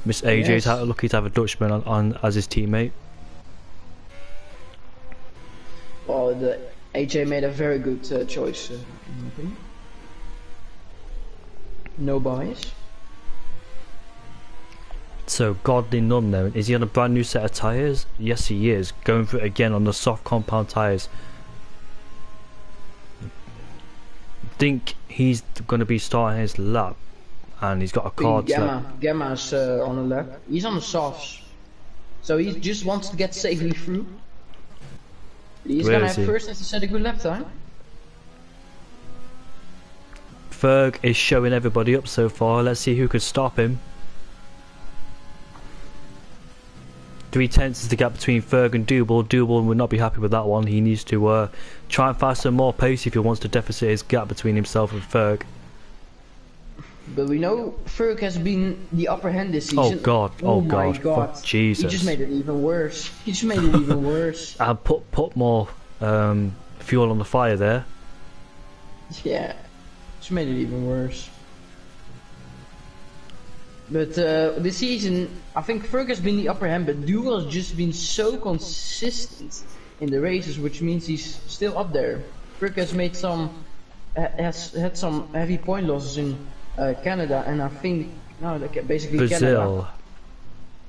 Miss AJ's lucky to have a Dutchman on as his teammate. Well, the AJ made a very good choice, in my opinion. No bias. So, Godly None though, is he on a brand new set of tyres? Yes he is, going for it again on the soft compound tyres. Think he's going to be starting his lap, and he's got a card. Gamma's on the lap. He's on the softs, so he just wants to get safely through. He's gonna have first has to set a good lap time. Ferg is showing everybody up so far. Let's see who could stop him. 3/10 is the gap between Ferg and Double. Double would not be happy with that one. He needs to try and find some more pace if he wants to deficit his gap between himself and Ferg. But we know Ferg has been the upper hand this season. Oh god. Fuck, Jesus. He just made it even worse. And put more fuel on the fire there. Yeah, just made it even worse. But this season, I think Ferg has been the upper hand, but Duel has just been so consistent in the races, which means he's still up there. Ferg has made has had some heavy point losses in Canada, and I think basically Brazil. Canada.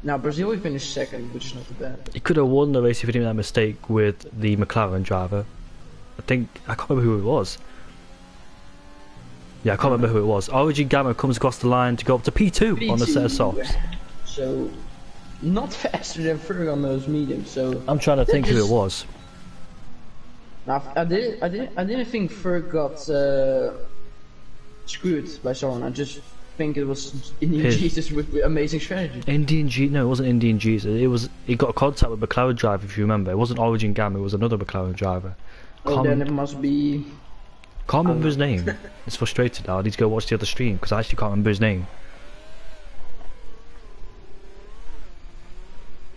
Now Brazil he finished second, which is not too bad. He could have won the race if he didn't make that mistake with the McLaren driver. I can't remember who it was. Yeah, I can't remember who it was. Origin Gamma comes across the line to go up to P2 on the set of softs. So, not faster than Ferg on those mediums. So I'm trying to think who it was. Now, I didn't think Ferg got screwed by someone. I just think it was Indian Jesus with amazing strategy. No, it wasn't Indian Jesus. He got contact with McLaren driver, if you remember. It wasn't Origin Gamma. It was another McLaren driver. Oh, then it must be. Can't remember his name. It's frustrated now. I need to go watch the other stream because I actually can't remember his name.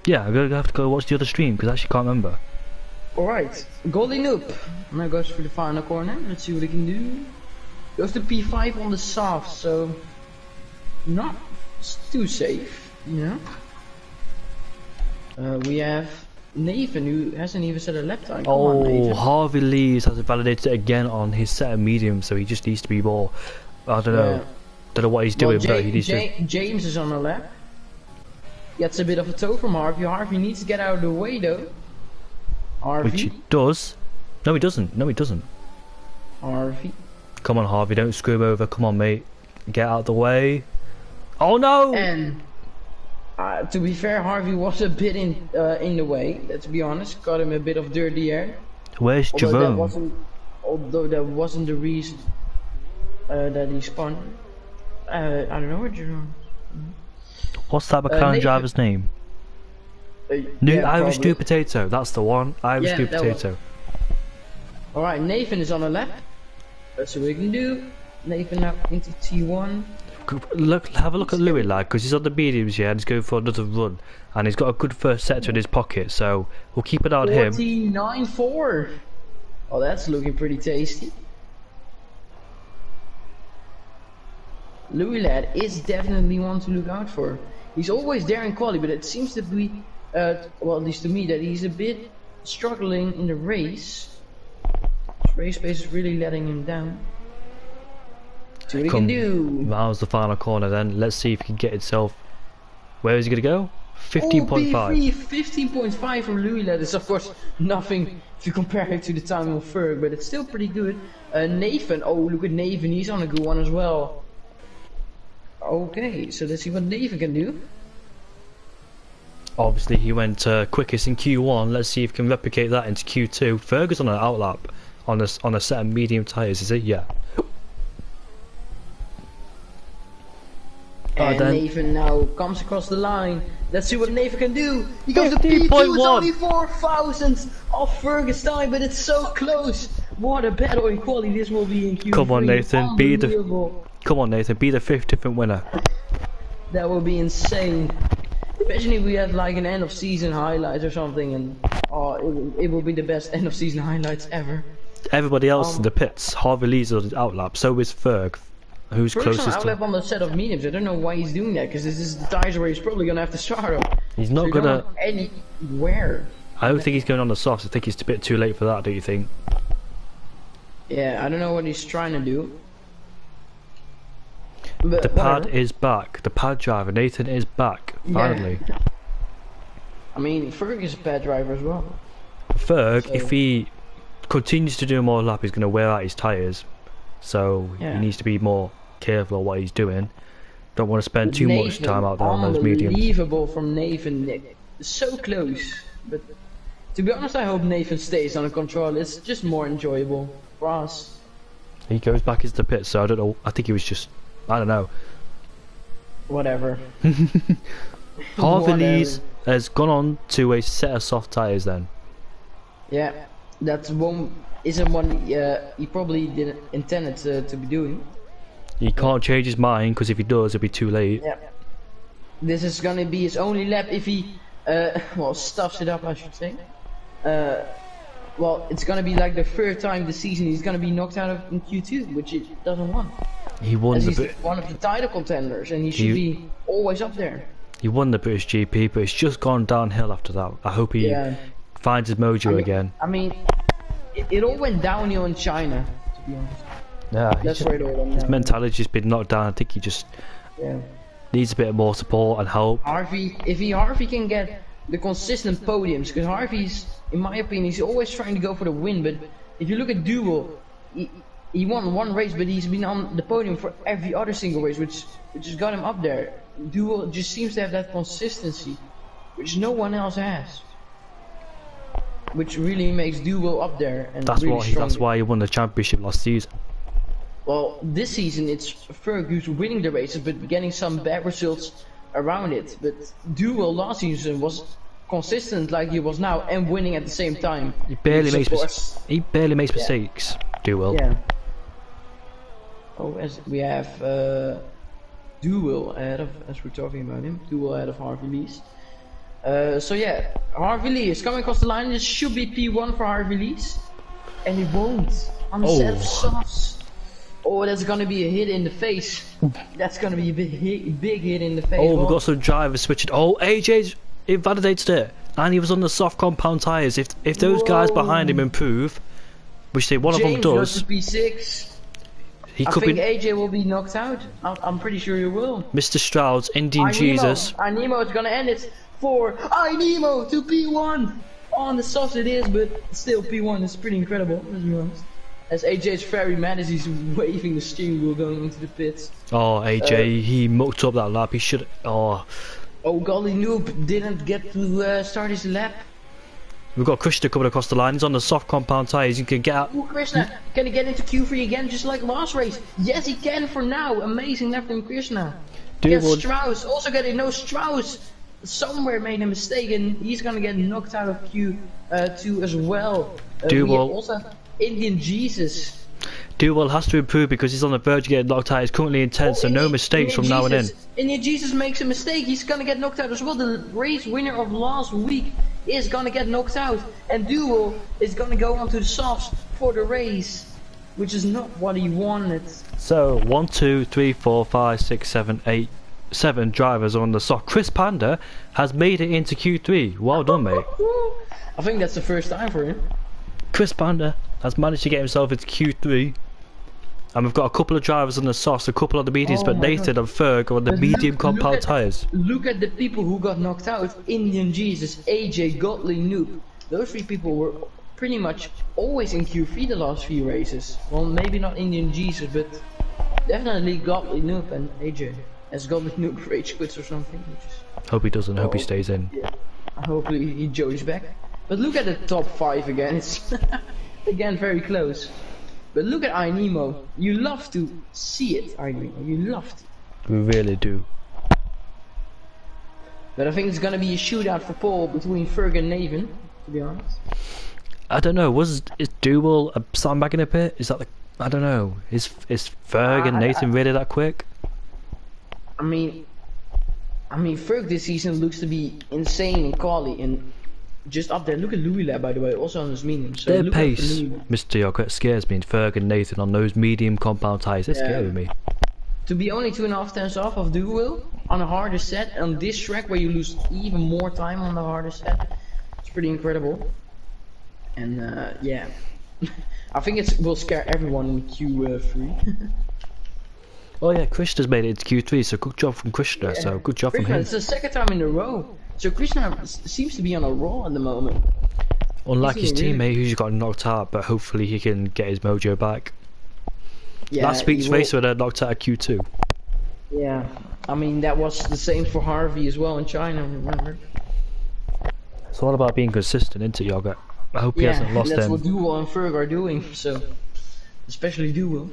Yeah, I'm gonna have to go watch the other stream because I actually can't remember. Alright, Goldie Noop. Now goes for the final corner. Let's see what he can do. Goes to P5 on the soft, so not too safe, you know. We have Nathan, who hasn't even set a lap time. Come on, Nathan. Harvey Lees has validated it again on his set of medium, so he just needs to be more. I don't know. Don't know what he's doing, but he needs to. James is on a lap. Gets a bit of a toe from Harvey. Harvey needs to get out of the way though. Harvey. Which he does. No, he doesn't. No, he doesn't. Harvey. Come on, Harvey, don't screw him over. Come on, mate. Get out of the way. Oh no! And to be fair, Harvey was a bit in the way. Let's be honest. Got him a bit of dirty air. Where's Jerome? Although that wasn't the reason that he spun. I don't know what Jerome. What's that McLaren driver's name? Irish New Potato. That's the one. Irish New Potato. Alright, Nathan is on a lap. That's what we can do. Nathan now into T1. Look, have a look at Louis, lad, because he's on the mediums here and he's going for another run, and he's got a good first sector in his pocket, so we'll keep it on him. 49.4. Oh, that's looking pretty tasty. Louis lad is definitely one to look out for. He's always there in quali, but it seems to be, well, at least to me, that he's a bit struggling in the race. His race pace is really letting him down. See what he can do. That was the final corner then. Let's see if he can get himself. Where is he going to go? 15.5. 15.5 from Louis lad is of course nothing if you compare it to the time of Ferg, but it's still pretty good. Nathan, oh look at Nathan, he's on a good one as well. Okay, so let's see what Nathan can do. Obviously he went quickest in Q1. Let's see if he can replicate that into Q2. Ferg is on an outlap on a set of medium tyres, is he? Yeah. And Nathan now comes across the line. Let's see what Nathan can do. He goes to P2. It's only 4,000 off Fergus time, but it's so close. What a battle in quality this will be in Q3. Come on, Nathan. Be the 5th different winner. That will be insane. Especially if we had like an end of season highlights or something, and it will be the best end of season highlights ever. Everybody else in the pits. Harvey Lee's on the outlap. So is Ferg. Who's closest to... on the set of mediums. I don't know why he's doing that, because this is the tires where he's probably gonna have to start on. He's not gonna anywhere. I don't think he's going on the softs. I think it's a bit too late for that, do you think? Yeah, I don't know what he's trying to do. But the pad is back. The pad driver, Nathan, is back. Finally. Yeah. I mean, Ferg is a pad driver as well. Ferg, if he continues to do more lap, he's going to wear out his tyres. So he needs to be more careful of what he's doing. Don't want to spend too much time out there on those mediums. Unbelievable from Nathan. So close. But to be honest, I hope Nathan stays on the control. It's just more enjoyable for us. He goes back into the pit, so I don't know. I think he was just... I don't know. Whatever. Harvey Lees has gone on to a set of soft tyres then. Yeah, that's one... Isn't one he probably didn't intend it to be doing. He can't change his mind, because if he does, it'll be too late. Yeah. This is gonna be his only lap if he well, stuffs it up, I should say. Well, it's gonna be like the third time this season he's gonna be knocked out of in Q2, which he doesn't want. He won he's one of the title contenders, and he should be always up there. He won the British GP, but it's just gone downhill after that. I hope he finds his mojo again. I mean, it all went downhill in China, to be honest. Yeah, that's where it all went down. His mentality's just been knocked down. I think he just needs a bit more support and help. Harvey can get the consistent podiums, because Harvey's, in my opinion, he's always trying to go for the win. But if you look at Duel, he won one race, but he's been on the podium for every other single race, which has got him up there. Duel just seems to have that consistency, which no one else has. Which really makes Duel up there, and that's really why he won the championship last season. Well, this season it's Ferg who's winning the races, but getting some bad results around it. But Duel last season was consistent like he was now, and winning at the same time. He barely makes mistakes. Duel. Yeah. Oh, as we have Duel ahead of, as we're talking about him, Duel ahead of Harvey Lees. So yeah, Harvey Lees coming across the line. This should be P1 for Harvey Lees, and he won't on the set of softs. Oh, that's gonna be a hit in the face. That's gonna be a big hit in the face. Oh, we've got some drivers switching. Oh, AJ's invalidated it, and he was on the soft compound tyres. If those guys behind him improve, which one of them does. P6. He I could think be AJ will be knocked out. I'm pretty sure he will. Mr. Stroud's Indian Jesus. Nemo is gonna end it for Nemo to P1. On the soft it is, but still P1 is pretty incredible. Let's be honest. As AJ is very mad as he's waving the steering wheel going into the pits. Oh, AJ, he mucked up that lap. He should. Oh, golly, noob didn't get to start his lap. we've got Krishna coming across the line. He's on the soft compound tyres. He can get out. Ooh, Krishna, can he get into Q3 again, just like last race? Yes, he can for now. Amazing lap from Krishna. Yes, Strauss, also getting no Strauss. Somewhere made a mistake, and he's gonna get knocked out of Q2 as well. We also have Indian Jesus. Duel has to improve because he's on the verge of getting knocked out. He's currently in 10th, so no mistakes from now on in. Indian Jesus makes a mistake. He's gonna get knocked out as well. The race winner of last week is gonna get knocked out, and Duel is gonna go onto the softs for the race, which is not what he wanted. So 1, 2, 3, 4, 5, 6, 7, 8, 7 drivers on the soft. Chris Panda has made it into Q3. Well done, mate. I think that's the first time for him. Chris Panda has managed to get himself into Q3. And we've got a couple of drivers on the softs, a couple on the mediums, but Nathan and Ferg are on the medium compound tyres. Look at the people who got knocked out. Indian Jesus, AJ, Godly, Noob. Those three people were pretty much always in Q3 the last few races. Well, maybe not Indian Jesus, but definitely Godly, Noob and AJ. As Godly Noob rage quits or something. Hope he doesn't, hope he stays in. Yeah. Hopefully he joins back. But look at the top 5 again. It's again very close. But look at Nemo. You love to see it, Nemo. You love to. We really do. But I think it's gonna be a shootout for pole between Ferg and Nathan, to be honest. I don't know. Is Duel a sandbag in a pit? Is that the? I don't know. Is Ferg and Nathan really that quick? I mean, Ferg this season looks to be insane in quali and just up there. Look at Louis Lab, by the way, also on his medium. So their pace, Mr. Yoghurt, scares me. Ferg and Nathan on those medium compound tyres, they're scaring me. To be only 2.5 tenths off of Duel on a harder set on this track where you lose even more time on the harder set, it's pretty incredible. And yeah, I think it will scare everyone in Q3. Well, yeah, Krishna's made it into Q3, so good job from Krishna. Yeah. So good job from him. It's the second time in a row. So Krishna seems to be on a roll at the moment. Unlike his teammate who's got knocked out, but hopefully he can get his mojo back. Yeah, last week's race where they knocked out at Q2. Yeah, I mean that was the same for Harvey as well in China, remember? It's all about being consistent, isn't it, Yoga? I hope he hasn't lost them. That's what Duel and Ferg are doing, so especially Duel.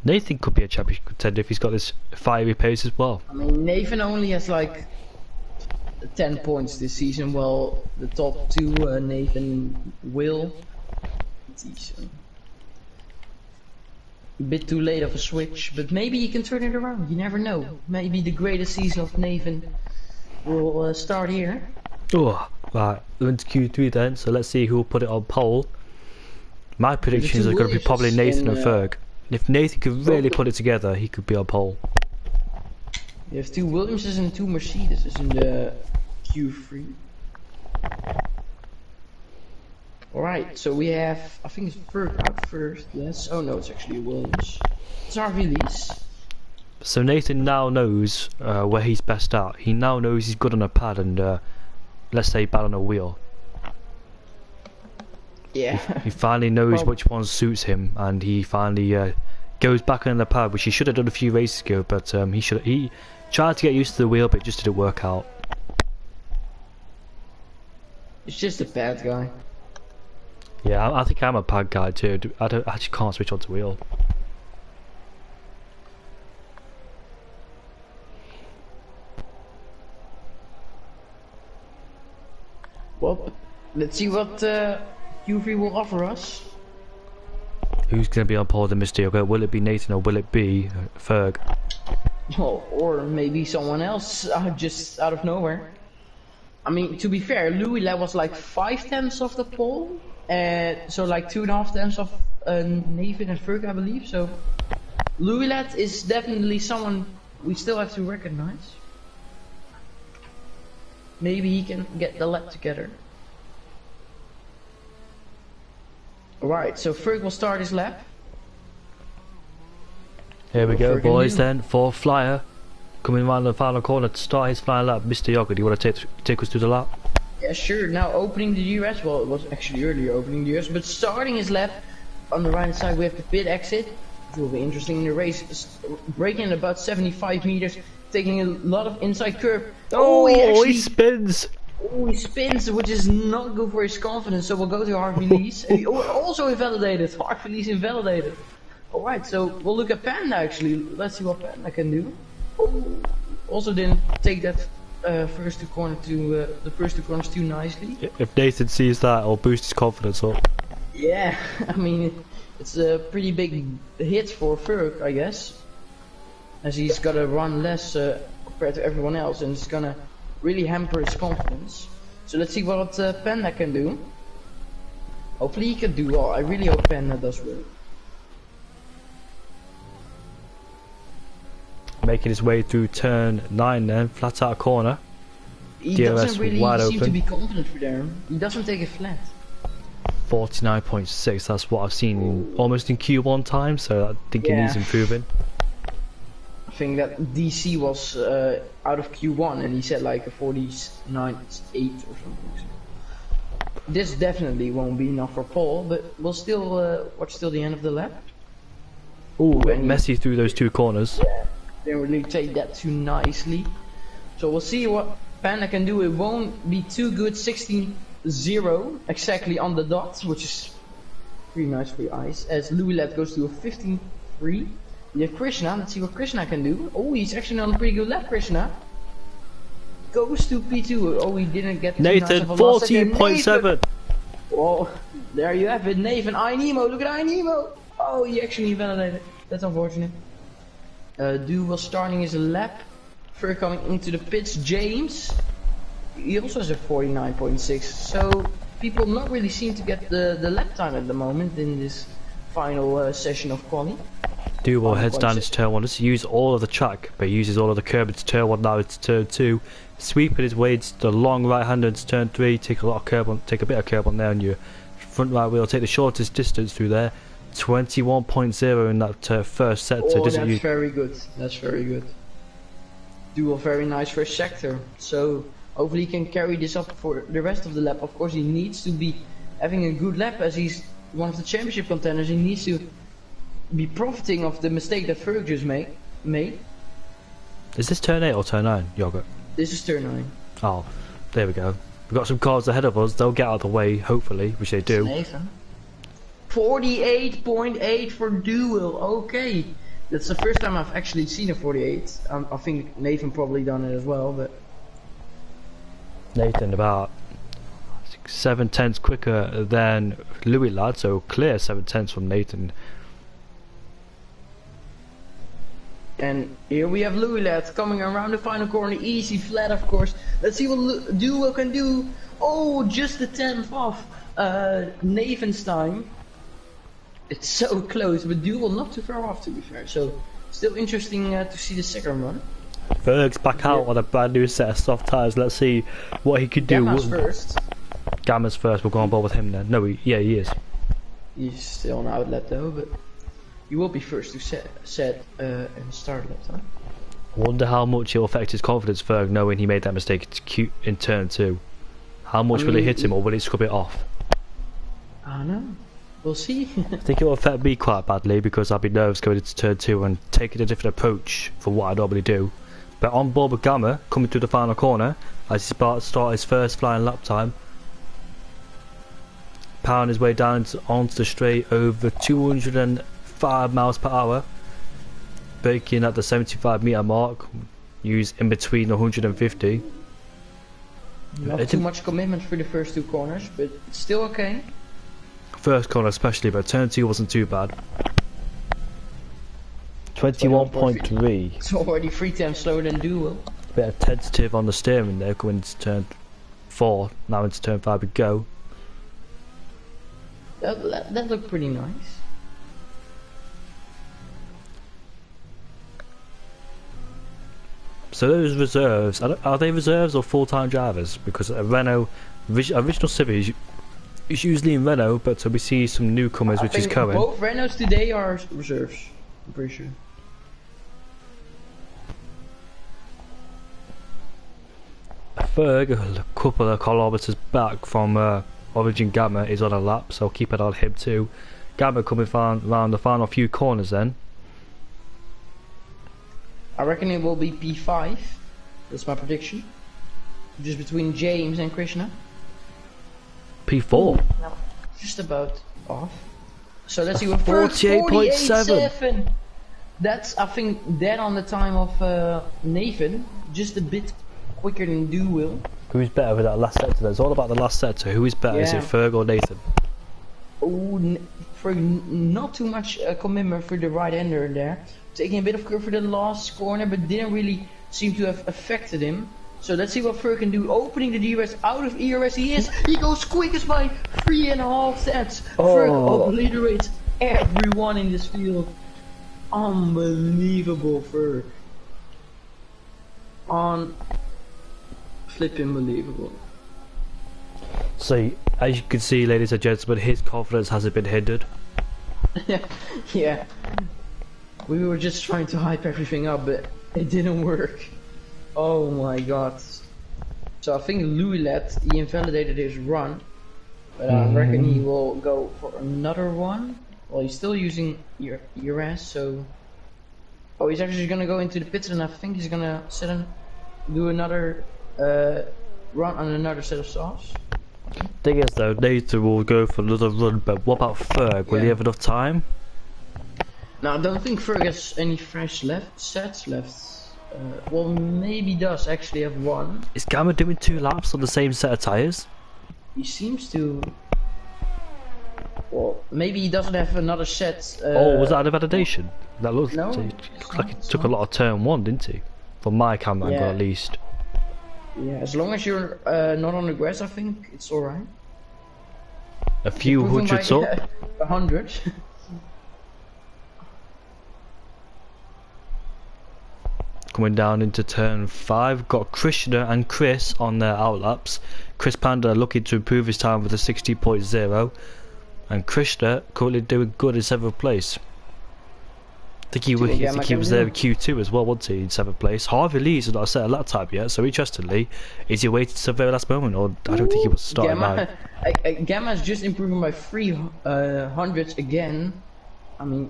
Nathan could be a championship contender if he's got this fiery pace as well. I mean, Nathan only has like 10 points this season, while the top 2, Nathan will. A bit too late of a switch, but maybe he can turn it around. You never know. Maybe the greatest season of Nathan will start here. Oh, right. We're into Q3 then, so let's see who will put it on pole. My predictions are going to be probably Nathan and Ferg. If Nathan could really put it together, he could be on pole. You have 2 Williamses and 2 Mercedes in the Q3. Alright, so we have, I think it's Ferg out first, yes. Oh no, it's actually a Williams. It's our release. So Nathan now knows where he's best at. He now knows he's good on a pad and, let's say, bad on a wheel. Yeah. He finally knows which one suits him, and he finally goes back on the pad, which he should have done a few races ago. But he tried to get used to the wheel, but it just didn't work out. It's just a pad guy. Yeah, I think I'm a pad guy too. I just can't switch onto wheel. Well, let's see what Q3 will offer us. Who's going to be on pole the Mysterio? Will it be Nathan or will it be Ferg? Well, or maybe someone else just out of nowhere. I mean, to be fair, Louis Lab was like 5 tenths of the pole. So like 2.5 tenths of Nathan and Ferg, I believe. So Louis Lab is definitely someone we still have to recognize. Maybe he can get the lap together. Alright, so Ferg will start his lap. Here we go, Ferg boys. and Then for Flyer coming around the final corner to start his final lap. Mr. Yoga, do you want to take us through the lap? Yeah, sure. Now opening the US. Well, it was actually earlier opening the US, but starting his lap on the right side, we have the pit exit. It will be interesting in the race. Braking at about 75 meters, taking a lot of inside curve. Oh, he spins. Oh, he spins, which is not good for his confidence. So we'll go to hard release. And he also invalidated. Hard release invalidated. Alright, so we'll look at Panda actually. Let's see what Panda can do. Oh, also didn't take that the first two corners too nicely. If Nathan sees that, it'll boost his confidence up. Yeah, I mean, it's a pretty big hit for Ferg, I guess. As he's got to run less compared to everyone else, and it's gonna really hamper his confidence. So let's see what Panda can do. Hopefully he can do well. I really hope Panda does well. Making his way through turn 9 then, flat out corner. He DRS doesn't really wide seem open. to be confident for there. He doesn't take it flat. 49.6, that's what I've seen almost in Q1 time, so I think he needs improving. I think that DC was out of Q1 and he said like a 49.8 or something. This definitely won't be enough for Paul, but we'll still watch till the end of the lap. Ooh, messy through those two corners. Yeah, didn't really take that too nicely. So we'll see what Panda can do. It won't be too good. 16-0 exactly on the dot, which is pretty nice for your eyes. As Louilet goes to a 15-3. We have Krishna. Let's see what Krishna can do. Oh, he's actually on a pretty good lap. Krishna goes to P2. Oh, he didn't get too Nathan, nice of a last second. 14.7. Well, there you have it. Nathan, Nemo. Look at Nemo. Oh, he actually invalidated. That's unfortunate. Du was starting his lap. Ferg coming into the pits. James, he also has a 49.6. So people not really seem to get the lap time at the moment in this final session of quali. Duval heads down into turn 1. Just use all of the track, but uses all of the curb into turn 1. Now it's turn 2. Sweeping his way to the long right hander into turn 3. Take a bit of curb on there on your front right wheel. Take the shortest distance through there. 21.0 in that first set. Oh, that's very good. That's very good. Dual very nice first sector. So hopefully he can carry this up for the rest of the lap. Of course he needs to be having a good lap as he's one of the championship contenders. He needs to be profiting of the mistake that Ferg just made. Is this turn 8 or turn 9, Yogurt? This is turn 9. Oh, there we go. We've got some cars ahead of us. They'll get out of the way, hopefully, which they do. Nathan. 48.8 for Dual. Okay. That's the first time I've actually seen a 48. I think Nathan probably done it as well, but Nathan about 7/10 quicker than Louis lad, so clear 7/10 from Nathan. And here we have Louilet coming around the final corner, easy flat of course. Let's see what Duo can do. Oh, just a 10th off Nathan's time. It's so close, but Duo not too far off to be fair. So still interesting to see the second run. Ferg's back out on a brand new set of soft tyres. Let's see what he could do. Gamma's first. Gamma's first. We'll go on board with him then. No, he is. He's still on outlet though, but he will be first to set and start lap time. I wonder how much it will affect his confidence, Ferg, knowing he made that mistake in turn 2. How much will it hit him, or will it scrub it off? I don't know. We'll see. I think it will affect me quite badly because I'll be nervous going into turn 2 and taking a different approach from what I normally do. But on board with Gamma, coming through the final corner, as he start his first flying lap time. Powering his way down onto the straight over 205 miles per hour. Braking at the 75 meter mark. Use in between 150. Not too much commitment for the first two corners, but it's still okay. First corner especially, but turn 2 wasn't too bad. 21.3. It's already 3 times slower than Duo. Bit of tentative on the steering there, going into turn 4. Now into turn 5 we go. That looked pretty nice. So those reserves, are they reserves or full-time drivers? Because a Renault, original Civic is usually in Renault, but we see some newcomers which is Cohen. Both Renaults today are reserves, I'm pretty sure. Ferg, a couple of kilometres back from Origin Gamma, is on a lap, so keep an eye on him too. Gamma coming round the final few corners then. I reckon it will be P5. That's my prediction. Just between James and Krishna. P4. No, just about off. So let's see what 48.7. That's, I think, dead on the time of Nathan. Just a bit quicker than Will. Who's better with that last sector? It's all about the last sector. Who is better? Yeah. Is it Ferg or Nathan? Oh, for not too much commitment for the right-hander there. Taking a bit of curve for the last corner, but didn't really seem to have affected him. So let's see what Ferg can do. Opening the DRS out of ERS. He goes quickest by 3.5 sets. Ferg obliterates everyone in this field. Unbelievable, Ferg. Flipping believable. So, as you can see, ladies and gentlemen, his confidence hasn't been hindered. Yeah. We were just trying to hype everything up, but it didn't work. Oh my god. So I think Louis he invalidated his run. But I reckon he will go for another one. Well, he's still using ERS, so... Oh, he's actually gonna go into the pits, and I think he's gonna do another run on another set of softs. Thing is though, Nathan will go for another run, but what about Ferg? Will he have enough time? No, I don't think Ferg has any fresh sets left. Well, maybe he does actually have one. Is Gamma doing 2 laps on the same set of tyres? He seems to... Well, maybe he doesn't have another set. Was that an validation? That looks no, like he took a lot of turn 1, didn't he? From my camera angle at least. Yeah, as long as you're not on the grass, I think it's alright. A few hundreds up. 100. Coming down into turn 5, got Krishna and Chris on their outlaps. Chris Panda looking to improve his time with a 60.0, and Krishna currently doing good in 7th place. I think he was there in Q2 as well, wasn't he, in 7th place. Harvey Lee's not set a lap time yet, so interestingly, is he waiting to the very last moment, or I don't think he was starting now. Gamma's just improving by 300s again. I mean,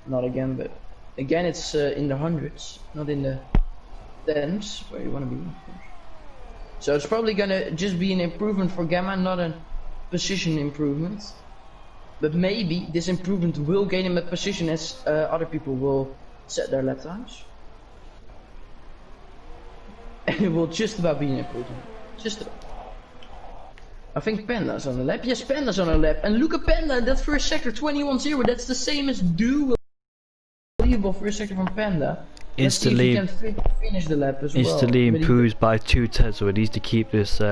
not again, but again it's in the hundreds, not in the tens, where you want to be. So it's probably gonna just be an improvement for Gamma, not a position improvement. But maybe this improvement will gain him a position as other people will set their lap times. And it will just about be an improvement. Just about. I think Panda's on the lap. Yes, Panda's on the lap. And look at Panda, that first sector, 21-0. That's the same as Unbelievable first sector from Panda. Instantly, let's see if he can finish the lap as well. Instantly improves by 2/10, so it needs to keep this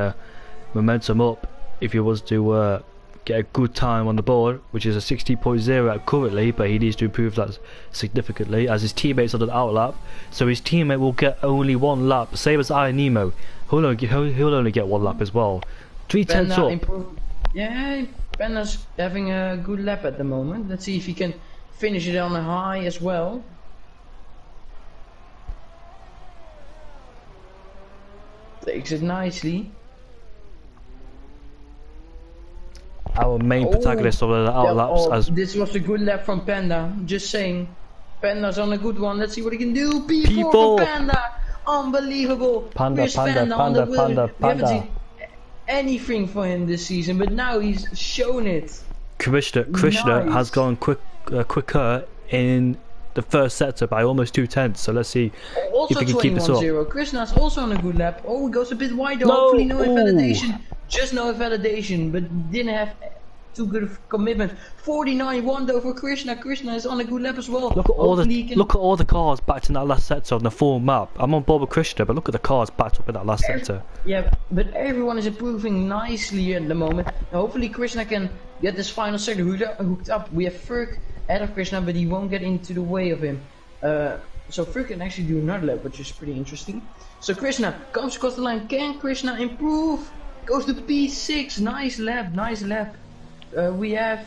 momentum up if he wants to get a good time on the board, which is a 60.0 currently, but he needs to improve that significantly as his teammates on an outlap. So his teammate will get only 1 lap, same as I Nemo. He'll only get 1 lap as well. 3/10 up. Yeah, Panda's having a good lap at the moment. Let's see if he can finish it on a high as well. Takes it nicely. Our main protagonist of the outlaps. This was a good lap from Panda. Just saying, Panda's on a good one. Let's see what he can do. P4 for Panda. Unbelievable. Panda. We haven't seen anything for him this season, but now he's shown it. Krishna has gone quicker in the first sector by almost 2/10. So let's see if he can keep this up. 21-0. Krishna's also on a good lap. Oh, he goes a bit wider. Hopefully no invalidation. Just no invalidation, but didn't have too good of commitment. 49-1 though for Krishna. Krishna is on a good lap as well. Look at all the cars backed in that last sector on the full map. I'm on board with Krishna, but look at the cars backed up in that last sector. Yeah, but everyone is improving nicely at the moment. Hopefully Krishna can get this final sector hooked up. We have Ferg ahead of Krishna, but he won't get into the way of him. So Ferg can actually do another lap, which is pretty interesting. So Krishna comes across the line. Can Krishna improve? Goes to P6. Nice lap, nice lap. We have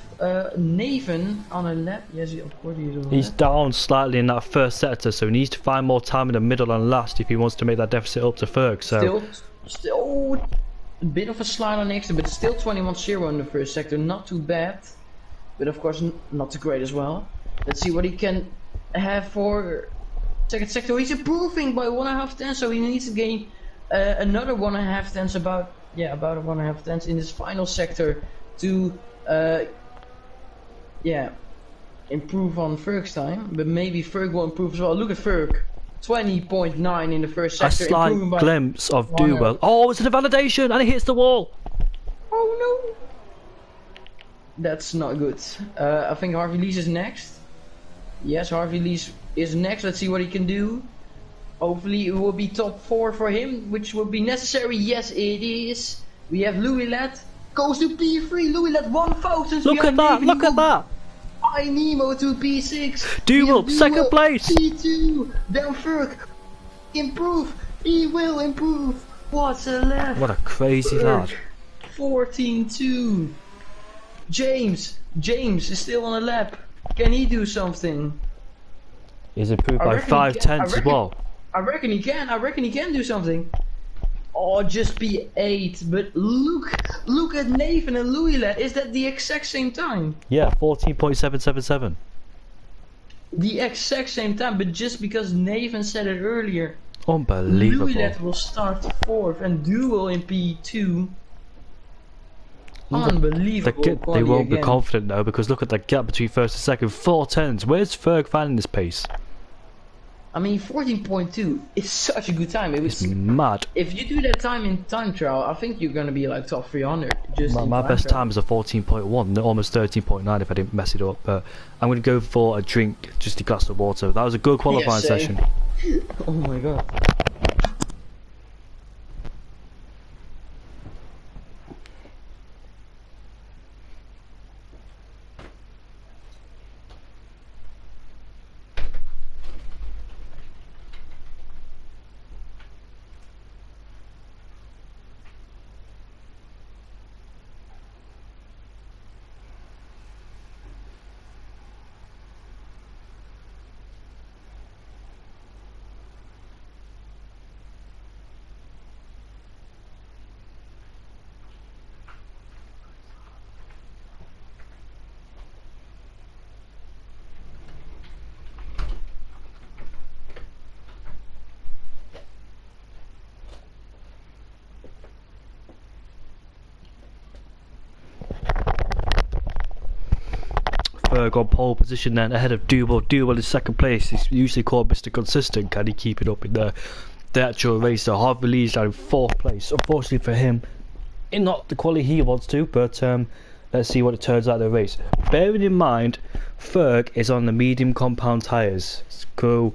Nathan on a lap. Yes, of course he's on a He's lap. down slightly in that first sector, so he needs to find more time in the middle and last if he wants to make that deficit up to Ferg. So Still Still, a bit of a slide on exit, but still 21-0 in the first sector. Not too bad, but of course not too great as well. Let's see what he can have for second sector. He's improving by 1.5 tenths, so he needs to gain another 1.5 tenths, about 1.5 tenths in this final sector to improve on Ferg's time. But maybe Ferg will improve as well. Look at Ferg, 20.9 in the first sector. A slight glimpse of Duwell. Oh, it's a validation and it hits the wall. Oh no! That's not good. I think Harvey Lees is next. Yes, Harvey Lees is next. Let's see what he can do. Hopefully it will be top 4 for him, which will be necessary. Yes, it is. We have Louis Lett. Goes to P3. Louis Lett 1000. Look at that, look at that. By Nemo to P6. Duwell, second place. P2. Down Ferg. Improve. He will improve. What's a left? What a crazy lad. 14-2. James is still on a lap. Can he do something? He's improved by 5 tenths as well. I reckon he can do something. Oh, just P8. But look at Nathan and Louis Lett. Is that the exact same time? Yeah, 14.777. The exact same time, but just because Nathan said it earlier. Unbelievable. Louis Lett will start 4th and Duel in P2. Unbelievable. They won't be confident though, because look at the gap between first and second. 4 tenths. Where's Ferg finding this pace? I mean, 14.2 is such a good time. It's mad. If you do that time in time trial, I think you're gonna be like top 300. My best time is a 14.1, almost 13.9 if I didn't mess it up. But I'm gonna go for a drink, just a glass of water. That was a good qualifying session. Oh my god. Ferg on pole position then, ahead of Duwell. Duwell is second place. He's usually called Mr. Consistent. Can he keep it up in the actual race? So Harvey Lee's down in 4th place. Unfortunately for him, in not the quality he wants to, but let's see what it turns out in the race. Bearing in mind, Ferg is on the medium compound tyres. So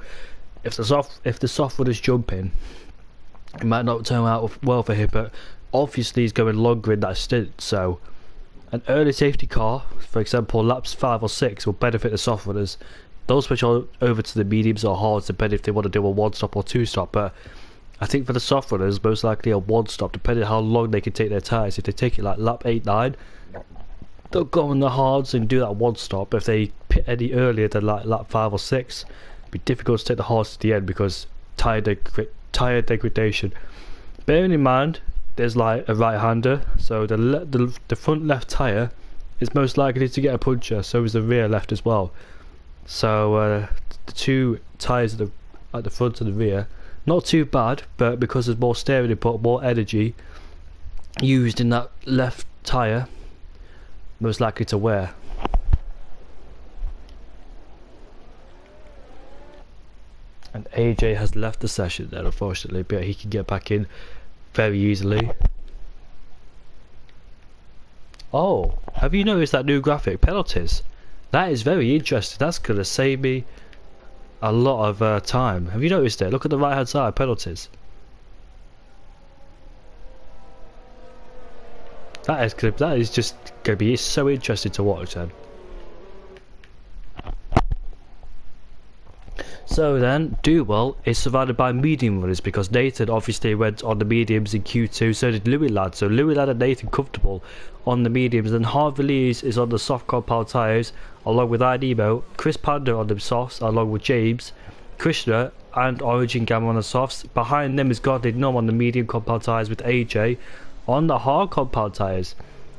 if the soft wood is jumping, it might not turn out well for him, but obviously he's going longer in that stint, so an early safety car, for example laps 5 or 6, will benefit the soft runners. Those switch over to the mediums or hards depending if they want to do a 1-stop or 2-stop, but I think for the soft runners, most likely a 1-stop, depending on how long they can take their tyres. If they take it like lap 8, 9, they'll go on the hards and do that 1-stop. If they pit any earlier than like lap 5 or 6, it'd be difficult to take the hards to the end because tyre degradation. Bearing in mind, there's like a right-hander, so the front left tyre is most likely to get a puncture, so is the rear left as well. So the two tyres at the front and the rear, not too bad, but because there's more steering input, more energy used in that left tyre, most likely to wear. And AJ has left the session there, unfortunately, but he can get back in very easily. Oh, have you noticed that new graphic, penalties? That is very interesting. That's going to save me a lot of time. Have you noticed it? Look at the right hand side, penalties. That is just going to be so interesting to watch then. So then, Duwell is surrounded by medium runners because Nathan obviously went on the mediums in Q2, so did Louis Ladd. So Louis Ladd and Nathan comfortable on the mediums, and Harvey Lees is on the soft compound tyres along with iNemo, Chris Panda on the softs along with James, Krishna and Origin Gamma on the softs. Behind them is Godly Gnome on the medium compound tyres with AJ on the hard compound tyres.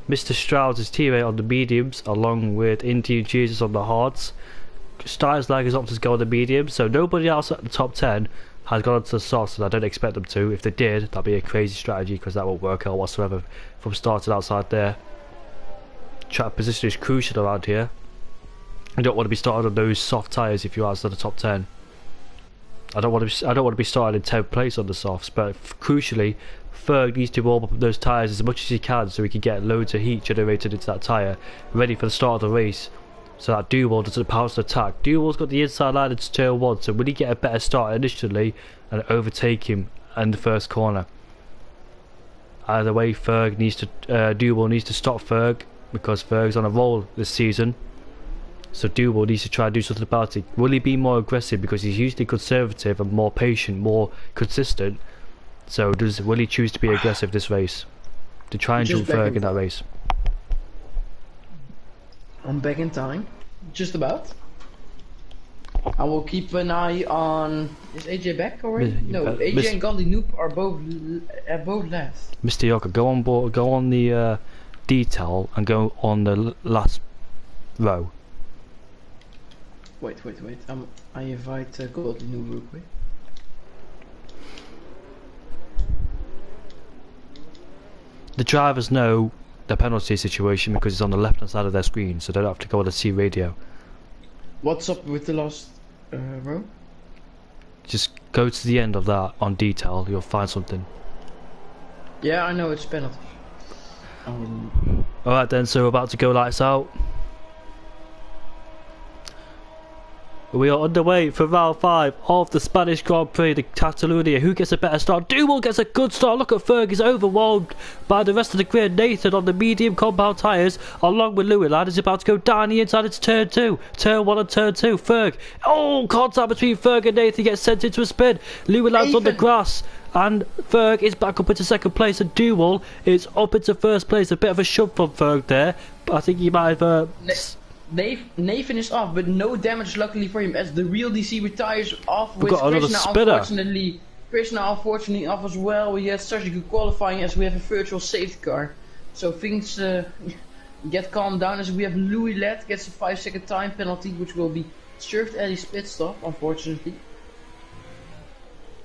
Mr. Stroud's teammate on the mediums along with Indian Jesus on the hards. Styles like his options go on the medium, so nobody else at the top 10 has gone onto the softs, and I don't expect them to. If they did, that'd be a crazy strategy because that won't work out whatsoever from starting outside there. Track position is crucial around here. You don't want to be starting on those soft tyres if you are to the top 10. I don't want to be starting in 10th place on the softs, but crucially, Ferg needs to warm up those tyres as much as he can so he can get loads of heat generated into that tyre, ready for the start of the race. So that Dual doesn't pounce and attack. Dual's got the inside line into turn 1, so will he get a better start initially and overtake him in the first corner? Either way, Ferg needs to Dual needs to stop Ferg because Ferg's on a roll this season. So Dual needs to try and do something about it. Will he be more aggressive because he's usually conservative and more patient, more consistent? So will he choose to be aggressive this race to try and jump Ferg in that race? I'm back in time, just about. I will keep an eye on. Is AJ back already? No, AJ and Godly Noob are both last. Mr. Yoka, go on board. Go on the detail and go on the last row. Wait. I invite Godly Noob real quick. The drivers know the penalty situation because it's on the left hand side of their screen, so they don't have to go on the C radio. What's up with the last row? Just go to the end of that on detail, you'll find something. Yeah, I know it's penalty. Alright then, so we're about to go lights out. We are underway for round 5 of the Spanish Grand Prix, the Catalunya. Who gets a better start? Dual gets a good start. Look at Ferg, he's overwhelmed by the rest of the grid. Nathan on the medium compound tyres, along with Louis Lad, is about to go down the inside. It's turn 2. Turn 1 and turn 2. Ferg. Oh, contact between Ferg and Nathan gets sent into a spin. Louis Lad's on the grass. And Ferg is back up into second place, and Dual is up into first place. A bit of a shove from Ferg there, but I think he might have... Nathan is off, but no damage luckily for him, as the real DC retires off with Krishna unfortunately off as well. We had such a good qualifying as we have a virtual safety car. So things get calmed down as we have Louis Led gets a 5-second time penalty, which will be served at his pit stop, unfortunately.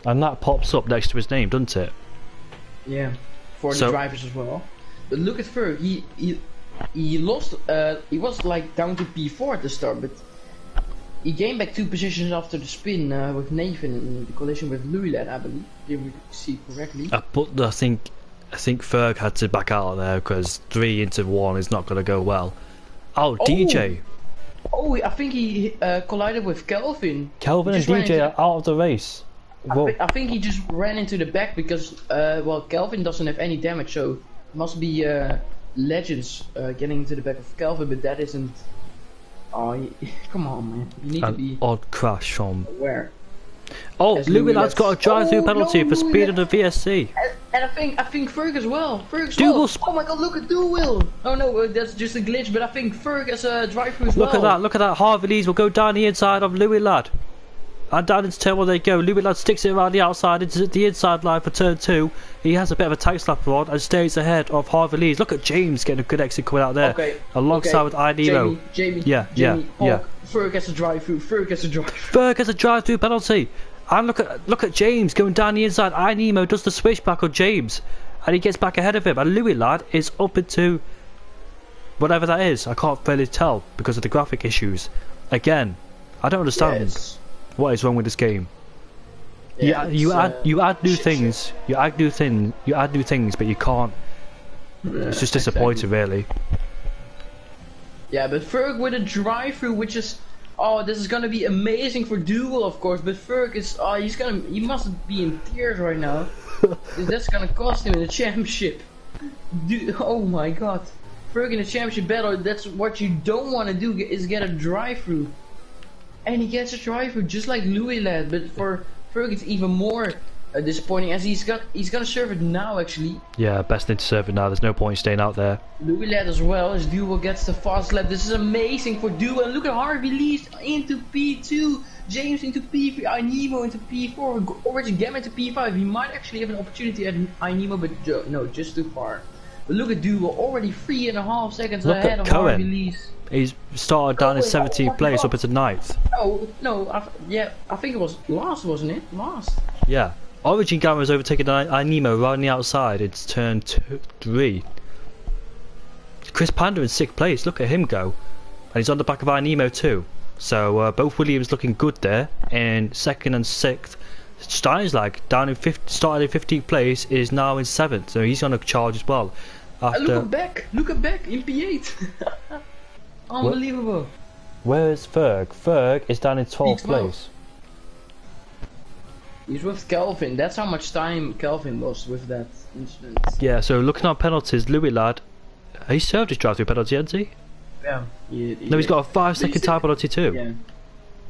And that pops up next to his name, doesn't it? Yeah, for the drivers as well. But look at Ferg, he lost, he was like down to P4 at the start, but he gained back 2 positions after the spin with Nathan in the collision with Louis Led, I believe, if we see correctly. But I think Ferg had to back out of there because 3 into 1 is not going to go well. Oh, DJ! Oh, I think he collided with Kelvin. Kelvin and DJ are out of the race. I think he just ran into the back because, well, Kelvin doesn't have any damage, so it must be Legends getting into the back of Kelvin, but that isn't. Oh, come on, man! You need to be odd crash from where. Oh, Louis Lad's got a drive-through penalty for speed on the VSC. And I think Ferg as well. Oh my God! Look at Dual. Oh no, that's just a glitch. But I think Ferg has a drive-through as well. Look at that! Harvey Lees will go down the inside of Louis Lad. And down into turn 1 they go. Louis Lad sticks it around the outside into the inside line for turn 2. He has a bit of a tank slapper on and stays ahead of Harvey Lees. Look at James getting a good exit coming out there. Alongside with Nemo. Jamie. Ferg gets a drive-through. Ferg gets a drive-through penalty. And look at James going down the inside. Nemo does the switchback on James. And he gets back ahead of him. And Louis Lad is up into whatever that is. I can't really tell because of the graphic issues. Again, I don't understand. What is wrong with this game? Yeah, you add new things. You add new things, but you can't. It's just disappointing, really. Yeah, but Ferg with a drive-through, which is, this is gonna be amazing for Dual, of course. But Ferg is, he must be in tears right now. That's gonna cost him in the championship. Oh my God, Ferg in a championship battle. That's what you don't want to do, is get a drive-through. And he gets a drive-through just like Louis Lad, but for Ferg it's even more disappointing as he's gonna serve it now actually. Yeah, best thing to serve it now. There's no point staying out there. Louis led as well as Duel gets the fast lap. This is amazing for Duel. And look at Harvey leads into P2. James into P3. Inemo into P4. Origin Gamma into P5. He might actually have an opportunity at Inemo, but no, just too far. But look at Duel, already 3.5 seconds ahead of Harvey leads. He's started down in 17th place up into 9th. No, I think it was last, wasn't it? Last. Yeah. Origin Gamma has overtaken Inemo right on the outside. It's turn 3. Chris Panda in 6th place. Look at him go. And he's on the back of Inemo too. So both Williams looking good there. And 2nd and 6th. Steinslag down in started in 15th place is now in 7th. So he's on a charge as well. Look at Beck in P8. Unbelievable. Where's Ferg? Ferg is down in 12th place. He's with Kelvin. That's how much time Kelvin lost with that incident. Yeah, so looking at penalties, Louis lad, he served his drive-through penalty, hasn't he? Yeah. No, he's got a 5-second time penalty too. Yeah.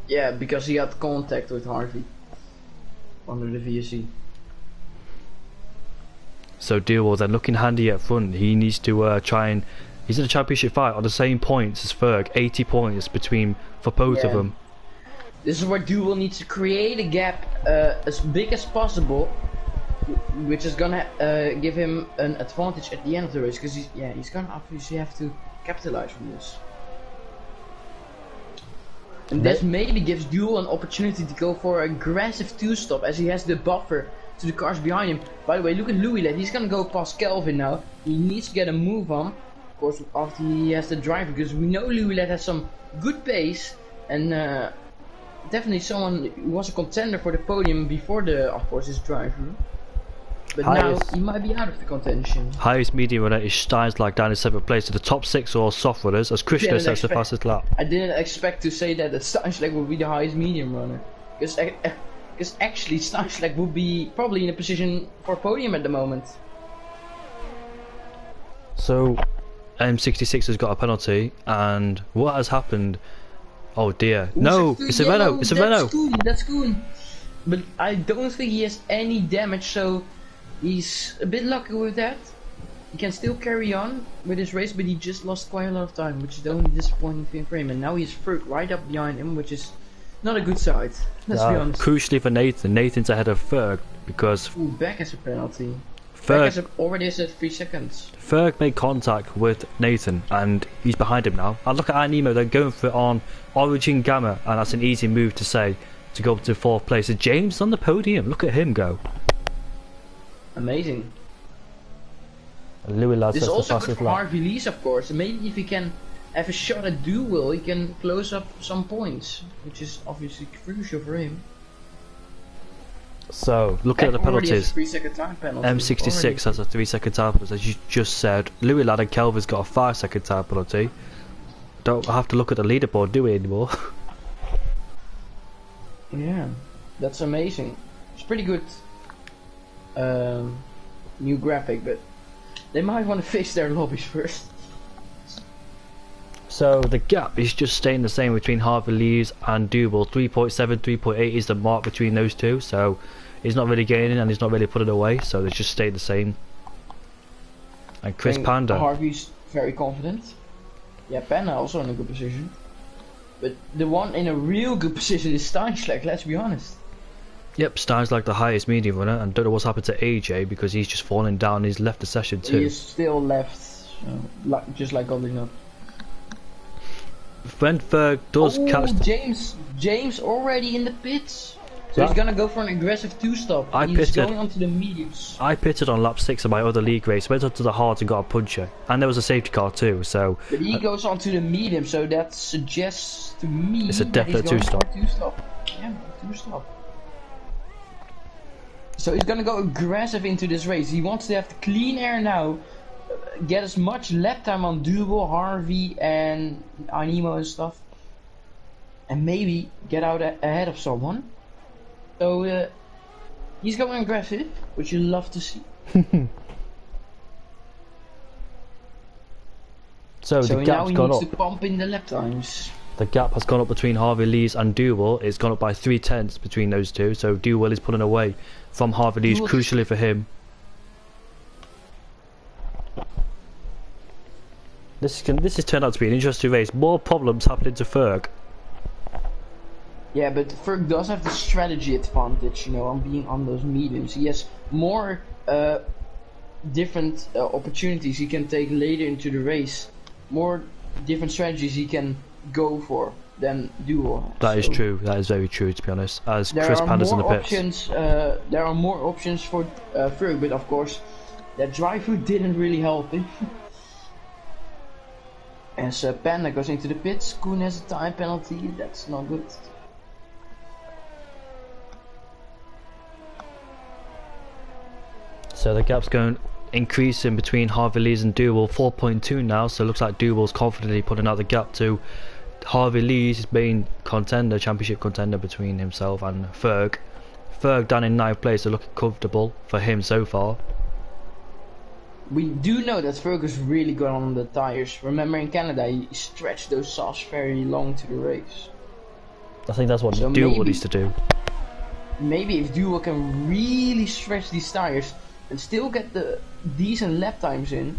Yeah, because he had contact with Harvey under the VSC. So Duel then looking handy at front. He needs to try and he's in a championship fight on the same points as Ferg, 80 points between for both of them. This is where Duel needs to create a gap as big as possible, which is gonna give him an advantage at the end of the race, because he's gonna obviously have to capitalize from this. And this maybe gives Duel an opportunity to go for an aggressive 2-stop, as he has the buffer to the cars behind him. By the way, look at Louis Led. He's gonna go past Kelvin now. He needs to get a move on, of course, after he has the driver, because we know Louis Led has some good pace and definitely someone who was a contender for the podium before of course, his driver. But now he might be out of the contention. Highest medium runner is Steinslag down in 7th place. So the top 6 are all soft runners, as Krishna sets the fastest lap. I didn't expect to say that Steinslag would be the highest medium runner, because actually Steinslag would be probably in a position for podium at the moment. So M66 has got a penalty, and what has happened? Oh dear! No, it's a Renault. It's a Renault. That's cool. But I don't think he has any damage, so he's a bit lucky with that. He can still carry on with his race, but he just lost quite a lot of time, which is the only disappointing thing for him. And now he's right up behind him, which is not a good side. Let's be honest. Crucially for Nathan, Nathan's ahead of Ferg because Beck has a penalty. Beck already has 3 seconds. Ferg made contact with Nathan, and he's behind him now. And look at Inemo, they're going for it on Origin Gamma, and that's an easy move to say to go up to 4th place. And James on the podium. Look at him go. Amazing. Louis Ladd this is the also good fastest for lap. Harvey Lees, of course. Maybe if he can have a shot at Duel, he can close up some points, which is obviously crucial for him. So, looking at the penalties, 3-second time penalty. M66 has a 3-second time penalty, as you just said. Louis Ladd and Kelvin's got a 5-second time penalty. Don't have to look at the leaderboard, do we, anymore? Yeah, that's amazing. It's pretty good new graphic, but they might want to fix their lobbies first. So the gap is just staying the same between Harvey Lees and Duel. 3.7, 3.8 is the mark between those two, so he's not really gaining and he's not really putting away, so they just stay the same. And Chris Panda. Harvey's very confident. Yeah, Panda also in a good position. But the one in a real good position is Steinschlag, let's be honest. Yep, Stein's like the highest medium runner, and don't know what's happened to AJ because he's just fallen down. He's left the session too. He is still left, just like Golding. When Ferg does catch James already in the pits. So he's gonna go for an aggressive 2-stop. He's going onto the mediums. I pitted on lap 6 of my other league race, went onto the hards and got a puncher. And there was a safety car too, so... But he goes onto the medium, so that suggests to me it's a definite 2-stop. Yeah, 2-stop. So he's gonna go aggressive into this race. He wants to have the clean air now. Get as much lap time on Duel, Harvey and Inemo and stuff. And maybe get out ahead of someone. So he's going aggressive, which you love to see. So the now gap's he gone needs up. to pump in the lap times. The gap has gone up between Harvey Lees and Duel. It's gone up by 3/10 between those two. So Duel is pulling away from Harvey Lees, crucially for him. This has turned out to be an interesting race. More problems happening to Ferg. Yeah, but Ferg does have the strategy advantage, you know, on being on those mediums. He has more different opportunities he can take later into the race. More different strategies he can go for than Duel has. That is true. That is very true, to be honest. As Chris Panda's in the pits. There are more options for Ferg, but of course, that dry food didn't really help him. As Panda goes into the pits, Koen has a time penalty. That's not good. So the gap's going increasing between Harvey Lees and Duel, 4.2 now. So it looks like Duel's confidently putting out the gap to Harvey Lees, being contender, championship contender between himself and Ferg. Ferg down in 9th place, so looking comfortable for him so far. We do know that Ferg is really good on the tires. Remember in Canada, he stretched those softs very long to the race. I think that's what Duel needs to do. Maybe if Duel can really stretch these tires and still get the decent lap times in,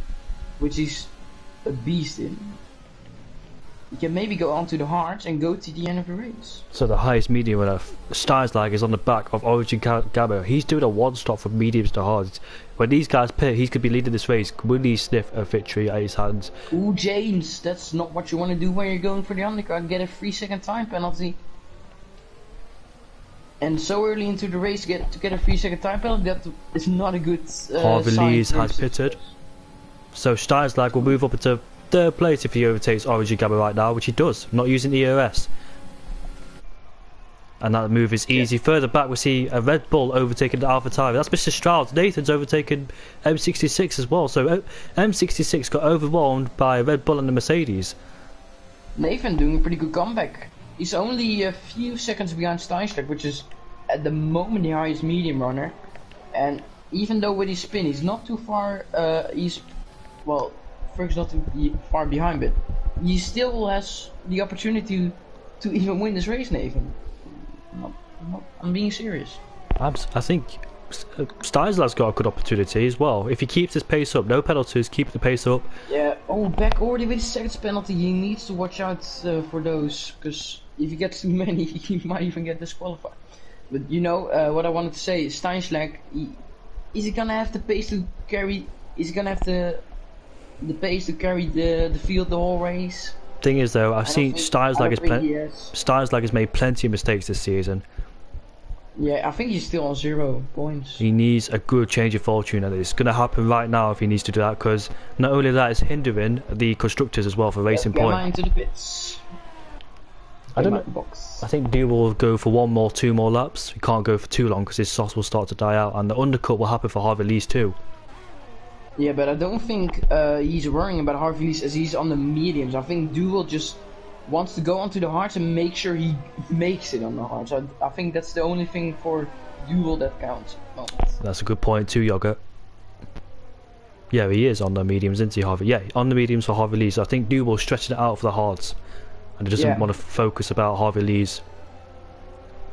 which he's a beast in, he can maybe go on to the hards and go to the end of the race. So the highest medium winner, Steinslag, is on the back of Origin Gabo. He's doing a one-stop from mediums to hards. When these guys pit, he could be leading this race. Will he sniff a victory at his hands? Ooh, James, that's not what you want to do when you're going for the undercut. Get a 3-second time penalty. And so early into the race to get a 3-second time penalty, that is not a good Harvey Lees has success. pitted. So Steinslag will move up into 3rd place if he overtakes Origin Gabo right now, which he does, not using the ERS. And that move is easy. Yeah. Further back we see a Red Bull overtaking the Alpha Tauri. That's Mr. Stroud. Nathan's overtaken M66 as well. So M66 got overwhelmed by a Red Bull and the Mercedes. Nathan doing a pretty good comeback. He's only a few seconds behind Steinschlag, which is at the moment the highest medium runner. And even though with his spin he's not too far, well, Ferg's not too far behind, but he still has the opportunity to even win this race, Nathan. I'm being serious. I think Steinslag's got a good opportunity as well. If he keeps his pace up, no penalties, keep the pace up. Yeah, back already with his 2nd penalty, he needs to watch out for those, because if he gets too many, he might even get disqualified. But you know, what I wanted to say, Steinschlag, is he gonna have the pace to carry, is he gonna have the pace to carry the field the whole race? Thing is though, I've seen Steinslag has made plenty of mistakes this season. Yeah, I think he's still on 0 points. He needs a good change of fortune, and it's going to happen right now if he needs to do that, because not only that, it's hindering the constructors as well for racing point. Into the pits. I don't know. I think Duel will go for 2 more laps. He can't go for too long because his sauce will start to die out, and the undercut will happen for Harvey Lees too. Yeah, but I don't think he's worrying about Harvey Lees as he's on the mediums. I think Duel just wants to go onto the hards and make sure he makes it on the hards. I think that's the only thing for Duel that counts. Oh. That's a good point too, Yogurt. Yeah, he is on the mediums, isn't he, Harvey? Yeah, on the mediums for Harvey Lees. So I think Duel's stretching it out for the hards, and he doesn't want to focus about Harvey Lees.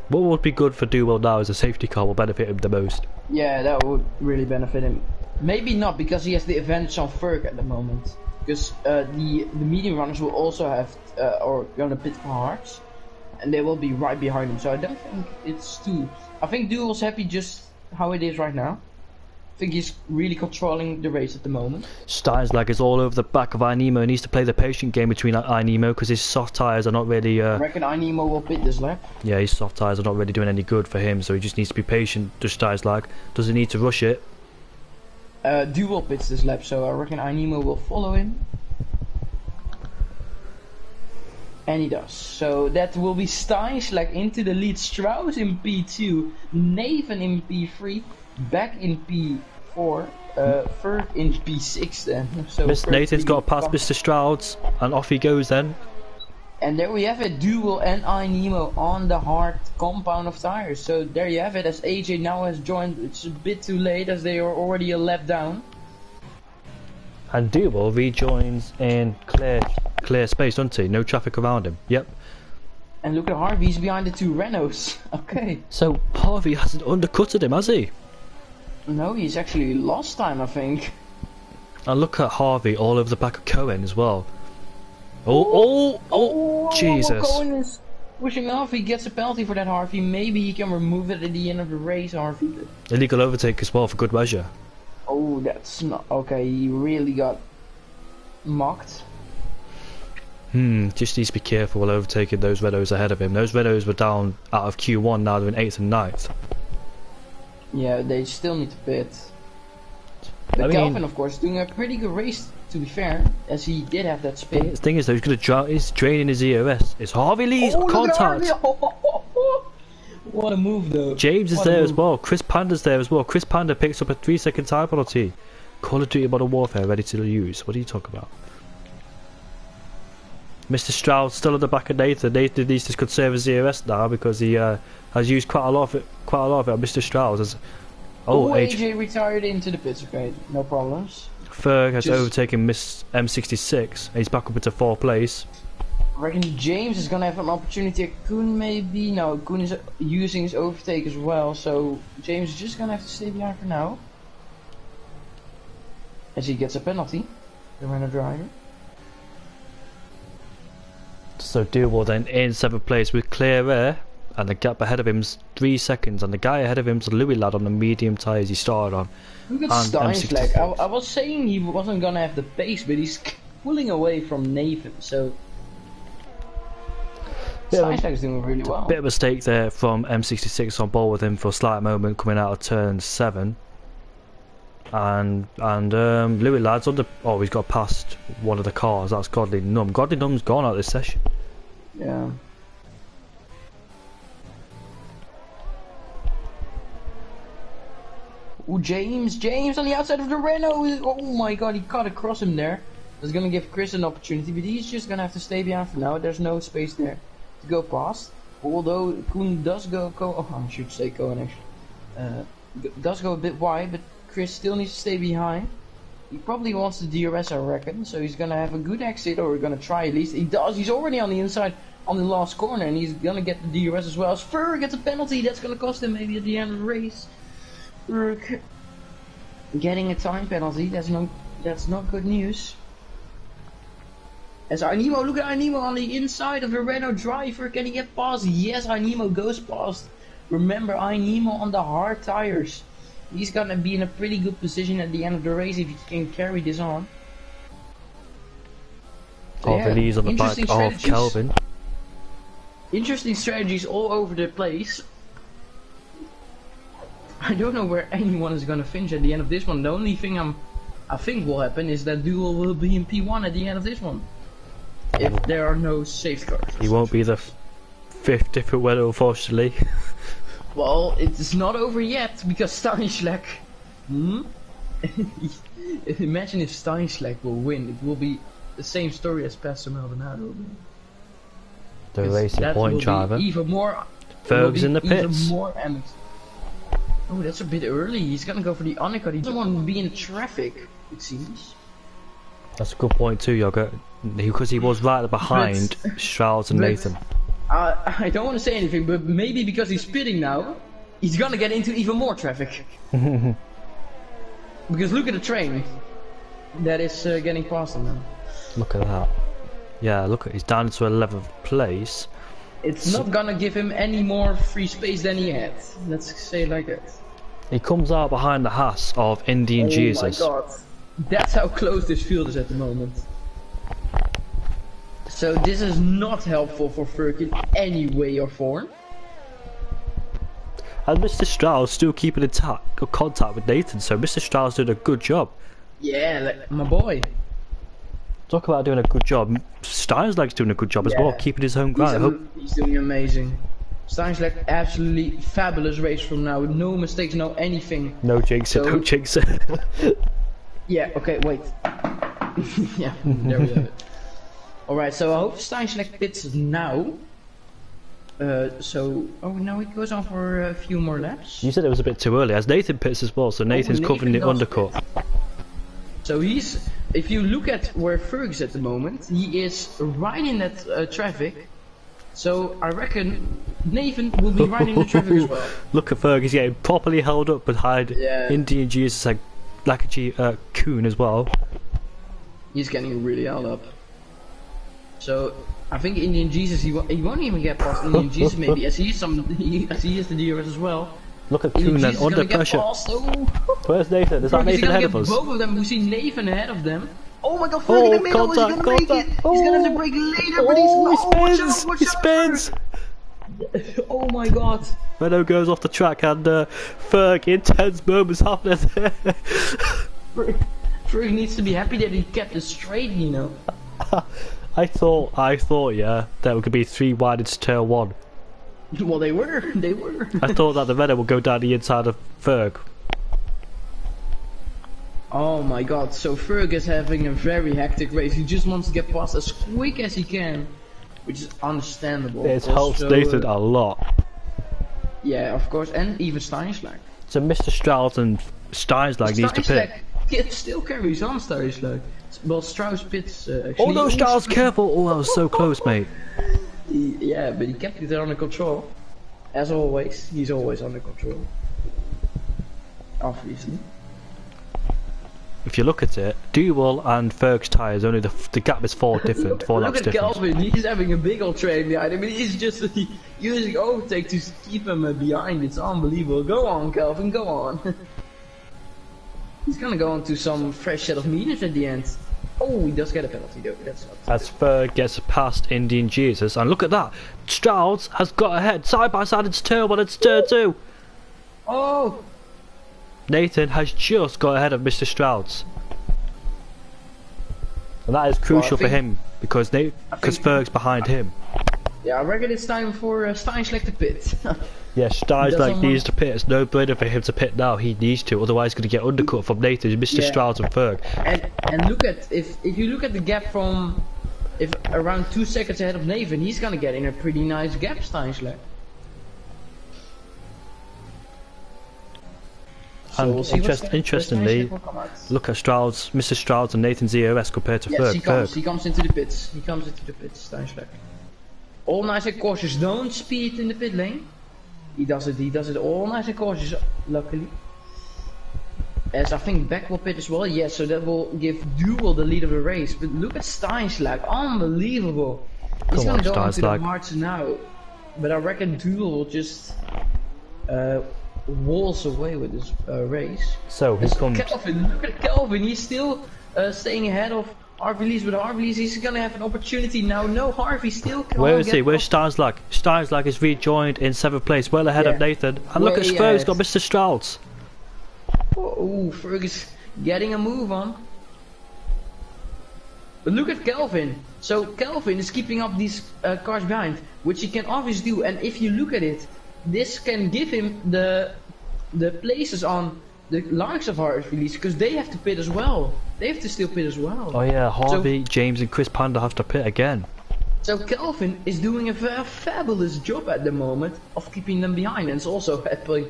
What would be good for Duel now is a safety car will benefit him the most. Yeah, that would really benefit him. Maybe not, because he has the advantage on Ferg at the moment. Because the medium runners will also have or gonna pit for hards, and they will be right behind him. So I don't think it's too. I think Duel's happy just how it is right now. I think he's really controlling the race at the moment. Steinslag is all over the back of Inemo and needs to play the patient game between Inemo because his soft tyres are not really... I reckon Inemo will pit this lap. Yeah, his soft tyres are not really doing any good for him, so he just needs to be patient to Steinslag. Doesn't need to rush it. Duel pits this lap, so I reckon Inemo will follow him. And he does. So that will be Steinslag into the lead. Strauss in P2, Nathan in P3, back in P4, Ferg in P6 then. So Nathan's got to pass Mr. Strouds, and off he goes then. And there we have it, Duel and Inemo on the hard compound of tires. So there you have it, as AJ now has joined. It's a bit too late as they are already a lap down. And Duel rejoins in clear space, doesn't he? No traffic around him. Yep. And look at Harvey, he's behind the two Renaults. Okay. So Harvey hasn't undercutted him, has he? No, he's actually lost time, I think. And look at Harvey all over the back of Cohen as well. Oh, Jesus. Cohen is pushing off. He gets a penalty for that, Harvey. Maybe he can remove it at the end of the race, Harvey. Illegal overtake as well for good measure. Oh, that's not... Okay, he really got mocked. Just needs to be careful while overtaking those Renaults ahead of him. Those Renaults were down out of Q1, now they're in 8th and 9th. Yeah, they still need to pit. But Calvin, of course, doing a pretty good race, to be fair, as he did have that spin. The thing is, though, he's draining his EOS. It's Harvey Lee's contact. What a move, though. James is there as well. Chris Panda's there as well. Chris Panda picks up a 3-second time penalty. Call of Duty Modern Warfare ready to use. What are you talking about? Mr. Stroud still at the back of Nathan. Nathan needs to conserve his EOS now because he has used quite a lot of it on Mr. Stroud. AJ retired into the pits. Okay, no problems. Ferg has overtaken Miss M66 and he's back up into 4th place. I reckon James is gonna have an opportunity at Koen maybe. No, Koen is using his overtake as well, so James is just gonna have to stay behind for now. As he gets a penalty, the Renault driver. So doable then in 7th place with clear air, and the gap ahead of him's 3 seconds, and the guy ahead of him's Louis lad on the medium tyres he started on. Look at Steinfleck. I was saying he wasn't gonna have the pace, but he's pulling away from Nathan, so Steinfleck is doing really well. Bit of a mistake there from M66 on ball with him for a slight moment coming out of turn 7. And Louis lad's under. Oh, he's got past one of the cars. That's Godly Num. Godly Num's gone out of this session. Yeah. Ooh, James on the outside of the Renault. Oh my God, he cut across him there. That's gonna give Chris an opportunity, but he's just gonna have to stay behind for now. There's no space there to go past. Although Koen does go. Oh, I should say Cohen actually. Does go a bit wide, but Chris still needs to stay behind. He probably wants the DRS, I reckon, so he's gonna have a good exit, or we're gonna try at least. He does. He's already on the inside on the last corner, and he's gonna get the DRS as well. As Ferg gets a penalty, that's gonna cost him maybe at the end of the race. Ferg getting a time penalty. That's not good news. As Arnimo, look at Arnimo on the inside of the Renault driver. Can he get past? Yes, Arnimo goes past. Remember, Arnimo on the hard tires. He's gonna be in a pretty good position at the end of the race if he can carry this on. Release on the back of Kelvin. Interesting strategies all over the place. I don't know where anyone is gonna finish at the end of this one. The only thing I think will happen is that Duel will be in P1 at the end of this one. If there are no safeguards. He won't be the 5th different winner, unfortunately. Well, it's not over yet because Steinschleck. Imagine if Steinschleck will win. It will be the same story as Pastor Maldonado. The racing point driver. Even more. Ferg's in the pits. Oh, that's a bit early. He's gonna go for the undercut. He doesn't want to be in traffic, it seems. That's a good point too, Yoga. Because he was right behind Strauss and Nathan. I don't want to say anything, but maybe because he's pitting now, he's gonna get into even more traffic. Because look at the train that is getting past him now. Look at that. Yeah, look at he's down to 11th place. It's not gonna give him any more free space than he had. Let's say it like that. He comes out behind the Haas of Indian Jesus. Oh my God. That's how close this field is at the moment. So this is not helpful for Ferg in any way or form. And Mr. Strauss still keeping in contact with Nathan, so Mr. Strauss doing a good job. Yeah, like, my boy. Talk about doing a good job. Steinschleck's doing a good job as well, keeping his home ground. He's doing amazing. Steinschleck, absolutely fabulous race from now, with no mistakes, no anything. No jinx it, no jinx it. Yeah, okay, wait. Yeah, there we have it. Alright, so I hope Steinschleck pits now. Oh no, it goes on for a few more laps. You said it was a bit too early, as Nathan pits as well, so Nathan's covering the undercut. So if you look at where Ferg's at the moment, he is right in that traffic. So I reckon Nathan will be right in the traffic as well. Look at Ferg, he's getting properly held up behind Yeah. Indian Jesus, like a Coon as well. He's getting really held up. So I think Indian Jesus, he won't even get past Indian Jesus maybe, as he is the DRS as well. Look at Indian Coon then, Jesus is under gonna get pressure. past. Oh. Where's Nathan? Is that Ferg, is he Nathan gonna ahead get of us? both of them? We see Nathan ahead of them. Oh my god, Ferg in the middle, is he gonna make it? He's gonna have to brake later, but he's he spins! Oh my god. Renault goes off the track and Ferg, intense moments happening there. Ferg needs to be happy that he kept it straight, you know. I thought, yeah, that could be 3 wide into turn 1. Well, they were. I thought that the Renault would go down the inside of Ferg. Oh my god, so Ferg is having a very hectic race. He just wants to get past as quick as he can, which is understandable. It helps Nathan a lot. Yeah, of course, and even Steinschlag. So Mr. Strauss and Steinschlag needs to pit. It still carries on Steinschlag. Well, Strauss pits actually. Oh no, Strauss, careful! Oh, that was so close, mate. Yeah, but he kept it under control. As always, he's always under control. Obviously. If you look at it, Duval and Ferg's tyres, only the gap is 4 different. 4 laps Look at different. Kelvin, he's having a big old train behind him. He's just using overtake to keep him behind. It's unbelievable. Go on, Kelvin, go on. He's gonna go on to some fresh set of meters at the end. Oh, he does get a penalty though. That's not As Ferg gets past Indian Jesus, and look at that! Strauss has got ahead, side by side into turn 1 and turn 2! Oh! Nathan has just got ahead of Mr. Strauss. And that is crucial for him, because Ferg's behind him. Yeah, I reckon it's time for Steinschlag to pit. Yeah, Steinschlag needs to pit. It's no brainer for him to pit now. He needs to, otherwise he's going to get undercut from Nathan, Mr. Strauss and Ferg. And look at, if you look at the gap from, if around 2 seconds ahead of Nathan, he's going to get in a pretty nice gap, Steinschlag. And interestingly, look at Strauss, Mr. Strauss and Nathan's EOS compared to Ferg. He comes into the pits. He comes into the pits, Steinschlag. All nice and cautious. Don't speed in the pit lane. He does it all nice and cautious, luckily. As I think Beck will pit as well, yes, so that will give Duel the lead of the race. But look at Steinschlag, unbelievable. He's gonna go into the march now. But I reckon Duel will just waltz away with this race. So he comes. Kelvin, look at Kelvin, he's still staying ahead of Harvey Lees, but Harvey Lees, he's gonna have an opportunity now. No, Harvey still can't. Where is he? Where's Steinschlag? Steinschlag is rejoined in 7th place, well ahead of Nathan. And look at Ferg's got Mr. Strauss. Oh, Ferg is getting a move on. But look at Kelvin. So Kelvin is keeping up these cars behind, which he can obviously do. And if you look at it, this can give him the places on the likes of Harvey Lees, because they have to pit as well. They have to still pit as well. Oh yeah, Harvey, James and Chris Panda have to pit again. So Kelvin is doing a fabulous job at the moment of keeping them behind, and it's also helping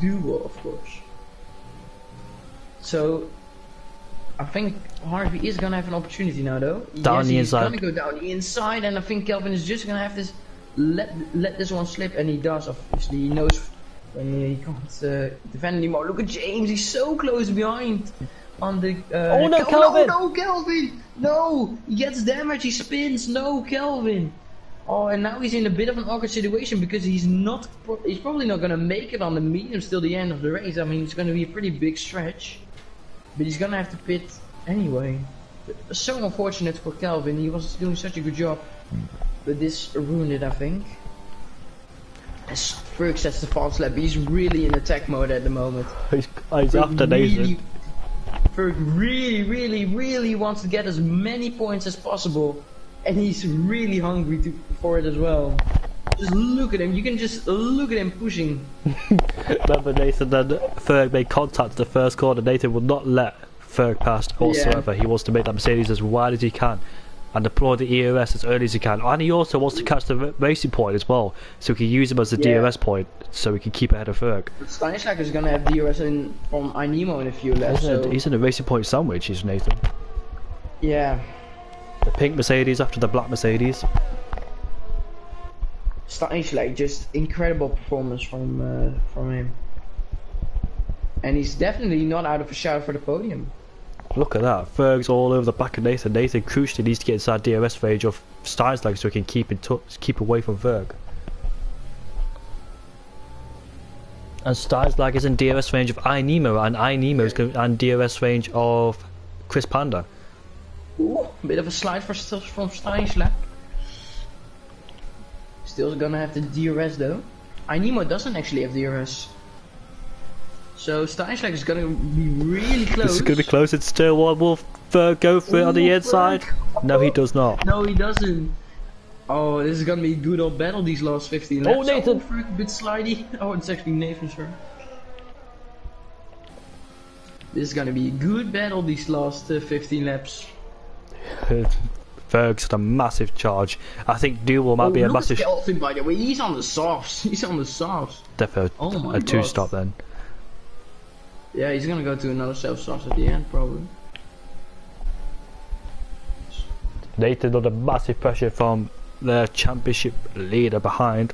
Duo, of course. So I think Harvey is gonna have an opportunity now, though. Down the inside. He's gonna go down the inside, and I think Kelvin is just gonna have this let this one slip, and he does. Obviously, he knows when he can't defend anymore. Look at James; he's so close behind on the. Oh no, Kelvin! No, Kelvin! No, he gets damage. He spins. No, Kelvin. Oh, and now he's in a bit of an awkward situation because he's not. He's probably not gonna make it on the mediums till the end of the race. I mean, it's gonna be a pretty big stretch, but he's gonna have to pit anyway. But so unfortunate for Kelvin. He was doing such a good job, but this ruined it, I think. As Ferg sets the fast lap, he's really in attack mode at the moment. He's after Nathan. Ferg really wants to get as many points as possible, and he's really hungry for it as well. Just look at him, you can just look at him pushing. Remember Nathan then Ferg made contact at the first corner. Nathan will not let Ferg pass whatsoever. He wants to make that Mercedes as wide as he can and deploy the EOS as early as he can, and he also wants to catch the racing point as well, so he can use him as a DRS point, so he can keep ahead of Ferg. But Steinschlag is gonna have DRS in from iNemo in a few laps. He's in a racing point sandwich, is Nathan. Yeah. The pink Mercedes after the black Mercedes. Steinschlag, just incredible performance from him. And he's definitely not out of a shout for the podium. Look at that. Ferg's all over the back of Nathan. Nathan crucially needs to get inside DRS range of Steinslag so he can keep away from Ferg. And Steinslag is in DRS range of iNemo, and iNemo is in DRS range of Chris Panda. Ooh, a bit of a slide from Steinschlag. Still gonna have the DRS though. iNemo doesn't actually have DRS. So Steinschlag is gonna be really close. This is gonna be close. It's still one. Will Ferg go for it on the inside? No, he does not. No, he doesn't. Oh, this is gonna be a good old battle these last 15 laps. Oh, Nathan! Oh, Ferg, a bit slidey. Oh, it's actually Nathan's turn. This is gonna be a good battle these last 15 laps. Ferg's had a massive charge. I think Duel might be a massive. Skeleton, by the way, he's on the softs. He's on the softs. Definitely a two-stop then. Yeah, he's gonna go to another self-soft at the end, probably. Nathan under massive pressure from the championship leader behind.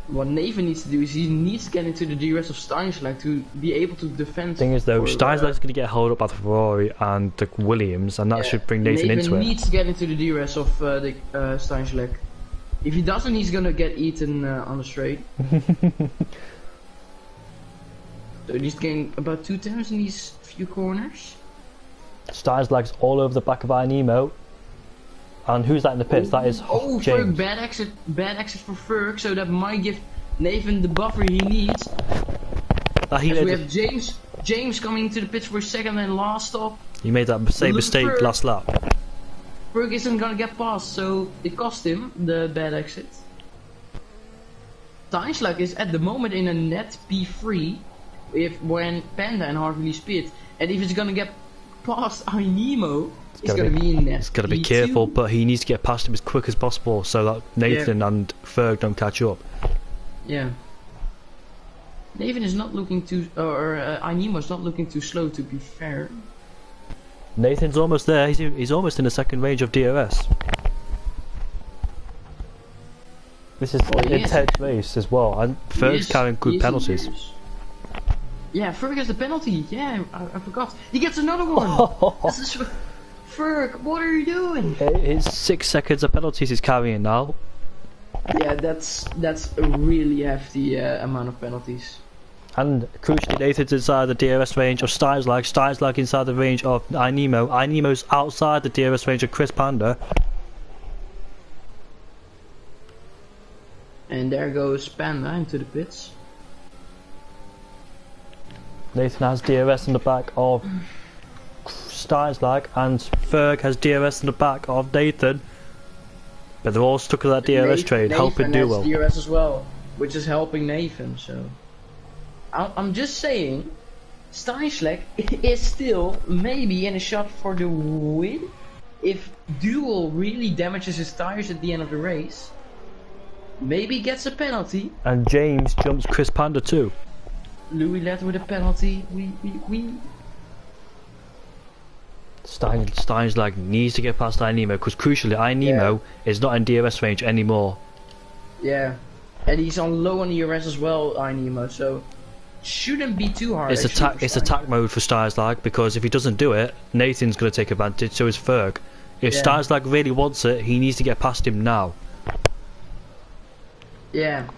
What Nathan needs to do is he needs to get into the DRS of Steinschlag to be able to defend. Thing is though, Steinschlag's going to get held up by the Ferrari and the Williams, and that should bring Nathan into it. Nathan needs to get into the DRS of the Steinschlag. If he doesn't, he's gonna get eaten on the straight. So he's getting about 2 turns in these few corners. Steinschlag's all over the back of iNemo. And who's that in the pits? That is James. Ferg, bad exit for Ferg, so that might give Nathan the buffer he needs. We have James coming into the pits for his second and last stop. He made that same mistake Ferg. Last lap. Ferg isn't gonna get past, so it cost him the bad exit. Steinschlag is at the moment in a net P3 when Panda and Harvey Lee split, and if it's gonna get past iNemo, it's gonna be in net. He's gotta be careful, but he needs to get past him as quick as possible so that Nathan and Ferg don't catch up. Yeah. Nathan is not looking too, or iNemo is not looking too slow, to be fair. Nathan's almost there. He's almost in the second range of DRS. This is an intense race as well, and Ferg's carrying good penalties. Yeah, Ferg has the penalty. Yeah, I forgot. He gets another one. This is Ferg. What are you doing? It's 6 seconds of penalties he's carrying now. Yeah, that's a really hefty amount of penalties. And crucially, Nathan's inside the DRS range of Steinschlag. Steinschlag inside the range of iNemo. iNemo's outside the DRS range of Chris Panda. And there goes Panda into the pits. Nathan has DRS in the back of Steinschlag, and Ferg has DRS in the back of Nathan. But they're all stuck at that DRS trade, helping Duo. Nathan has DRS as well, which is helping Nathan, so... I'm just saying, Steinschlag is still maybe in a shot for the win. If Duel really damages his tires at the end of the race, maybe gets a penalty. And James jumps Chris Panda too. Louis led with a penalty. We. Steinschlag needs to get past iNemo, because crucially iNemo is not in DRS range anymore. Yeah, and he's on low on DRS as well, iNemo, so shouldn't be too hard. It's attack mode for Steinschlag, because if he doesn't do it, Nathan's going to take advantage, so is Ferg. If Steinschlag really wants it, he needs to get past him now. Yeah,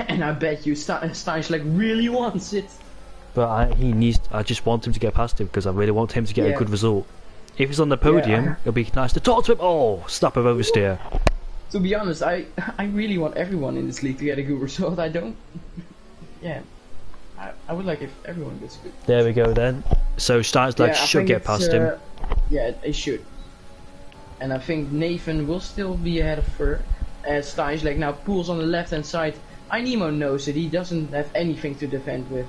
and I bet you Steinschlag really wants it. But I just want him to get past him, because I really want him to get a good result. If he's on the podium, it'll be nice to talk to him. Oh, snap of oversteer. To be honest, I really want everyone in this league to get a good result. I don't. Yeah. I would like if everyone gets good. There we go then. So Steinschlag should get past him. Yeah, it should. And I think Nathan will still be ahead of Ferg. As Steinschlag now pulls on the left hand side. iNemo knows that he doesn't have anything to defend with.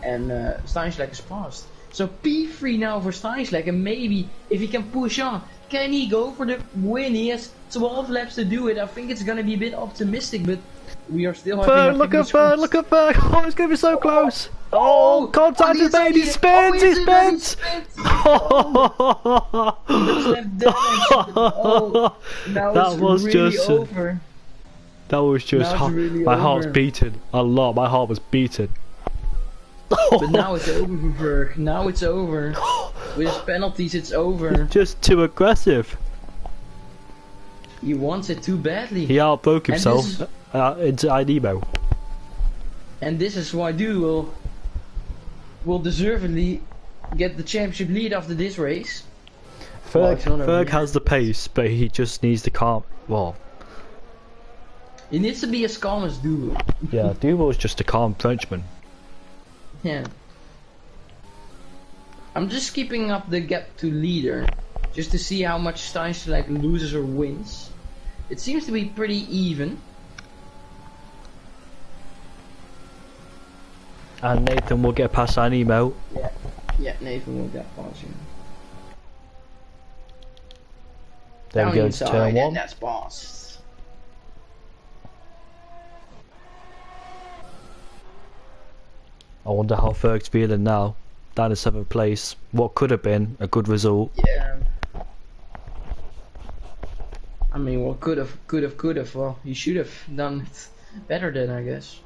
And Steinschlag is passed. So P3 now for Steinschlag, and maybe if he can push on, can he go for the win? He has 12 laps to do it. I think it's gonna be a bit optimistic, but we are still having look at Ferg! Oh, it's gonna be so close! Oh, contact is made, he spins! He doesn't have damage. Oh, now That it's was really just over. That was just Now it's really my heart's over. beating a lot. My heart was beating. But now it's over for Berg. Now it's over. With his penalties, it's over. Just too aggressive. He wants it too badly. He outbroke And himself this is- into Inemo. And this is why Duo will deservedly get the championship lead after this race. it's not over Ferg yet. has the pace, but he just needs to calm. Well, He needs to be as calm as Duo. yeah, Duvo is just a calm Frenchman. Yeah. I'm just keeping up the gap to leader, just to see how much Steinschlag loses or wins. It seems to be pretty even. And Nathan will get past Inemo. Yeah, Nathan will get past you. There we go, inside, turn and one. that's boss. I wonder how Ferg's feeling now. Down in 7th place. What could have been a good result. Yeah. I mean, well, could have. Well, he should have done it better then, I guess.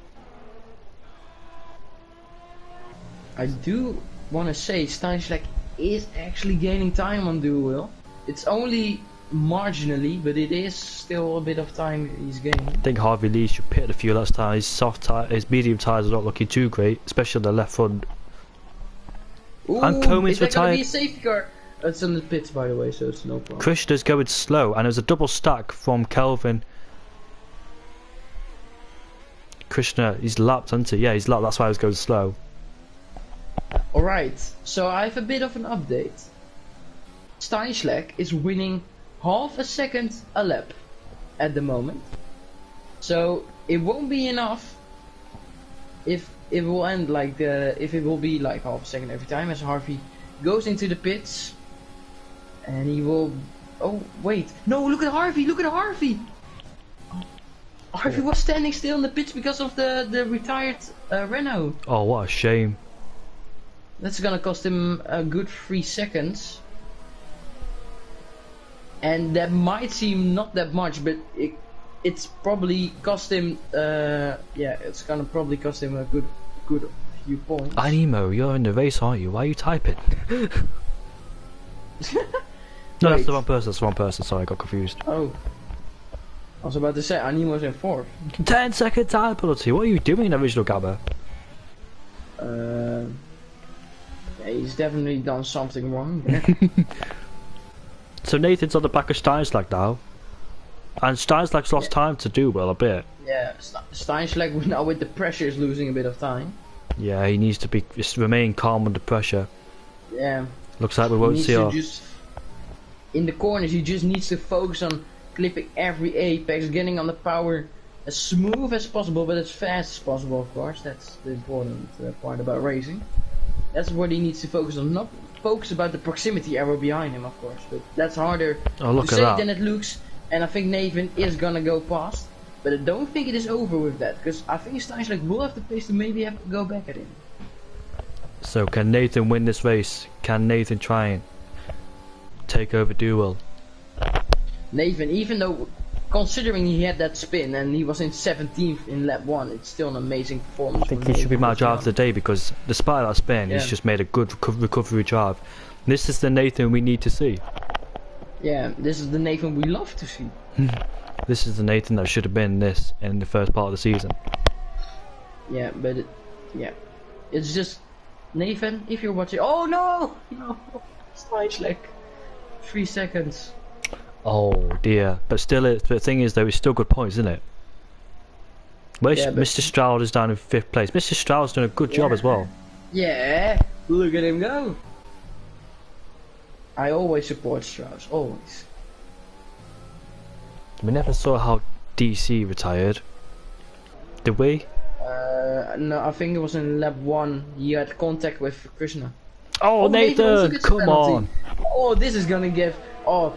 I do want to say Steinschlag is actually gaining time on Duel. It's only marginally, but it is still a bit of time he's gaining. I think Harvey Lee should pit a few last time. His medium tyres are not looking too great, especially on the left front. Ooh, And Coleman's is that gonna retired. be a safety car? It's on the pits, by the way, so it's no problem. Krishna's going slow, and there's a double stack from Kelvin. Krishna, he's lapped, hasn't he? Yeah, he's lapped, that's why I was going slow. Alright, so I have a bit of an update. Steinschlag is winning half a second a lap at the moment. So it won't be enough if it will end like if it will be like half a second every time as Harvey goes into the pits. And he will... Oh, wait. No, look at Harvey! Look at Harvey! Harvey was standing still in the pits because of the retired Renault. Oh, what a shame. That's gonna cost him a good 3 seconds. And that might seem not that much, but it's probably cost him... yeah, it's gonna probably cost him a good few points. Inemo, you're in the race, aren't you? Why are you typing? No, that's Wait. the wrong person, that's the wrong person, sorry, I got confused. Oh. I was about to say, Animo's in 4th. 10-second time penalty, what are you doing, original Gabba? Yeah, he's definitely done something wrong. So Nathan's on the back of Steinschlag now. And Steinschlag's lost time to do well a bit. Yeah, Steinschlag now with the pressure is losing a bit of time. Yeah, he needs to just remain calm under pressure. Yeah. Looks like we He won't needs see to our... just... In the corners, he just needs to focus on clipping every apex, getting on the power as smooth as possible, but as fast as possible, of course. That's the important part about racing. That's what he needs to focus on. Not focus about the proximity arrow behind him, of course, but that's harder Oh, look to at say that. than it looks. And I think Nathan is gonna go past, but I don't think it is over with that, because I think Steinschlag will have the pace to maybe have to go back at him. So can Nathan win this race? Can Nathan try and take over Duel? Nathan, even though considering he had that spin and he was in 17th in lap 1, it's still an amazing performance. I think he should be my driver of the day because despite that spin, he's Yeah. just made a good recovery drive. This is the Nathan we need to see. Yeah, this is the Nathan we love to see. This is the Nathan that should have been this in the first part of the season. Yeah, but yeah, it's just Nathan. If you're watching, oh no, no, Steinschlag, 3 seconds. Oh dear. But still, the thing is though, it's still good points, isn't it? Where's Yeah, but- Mr. Stroud is down in 5th place. Mr. Stroud's doing a good job as well. Yeah, look at him go. I always support Strauss, always. We never saw how DC retired. Did we? No, I think it was in lap 1. He had contact with Krishna. Oh, also Nathan, gets a come penalty. on. Oh, this is gonna give. Oh,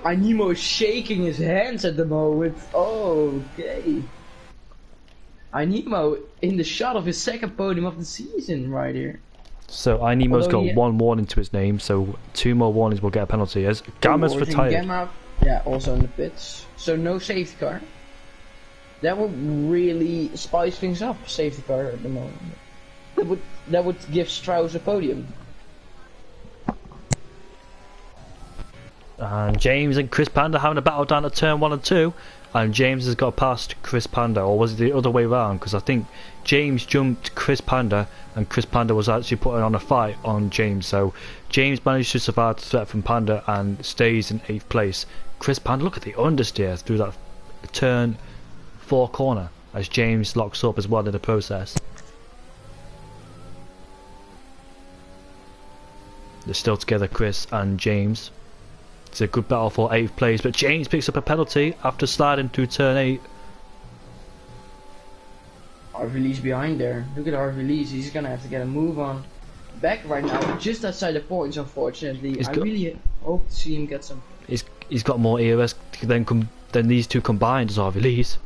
Animo is shaking his hands at the moment. Oh, okay. Animo in the shot of his second podium of the season right here. So Ainemo's Although got one warning to his name, so 2 more warnings will get a penalty. As Gamma's retired. Gamma, yeah, also in the pits. So no safety car. That would really spice things up. Safety car at the moment. That would give Strauss a podium. And James and Chris Panda having a battle down at turn 1 and 2, and James has got past Chris Panda, or was it the other way around? Because I think James jumped Chris Panda and Chris Panda was actually putting on a fight on James, so James managed to survive the threat from Panda and stays in 8th place. Chris Panda, look at the understeer through that turn 4 corner as James locks up as well in the process. They're still together, Chris and James. It's a good battle for 8th place, but James picks up a penalty after sliding through turn 8. Harvey Lee's behind there. Look at Harvey Lee. He's gonna have to get a move on. Back right now, just outside the points, unfortunately. I really hope to see him get some. He's got more EOS than these two combined as Harvey Lee's.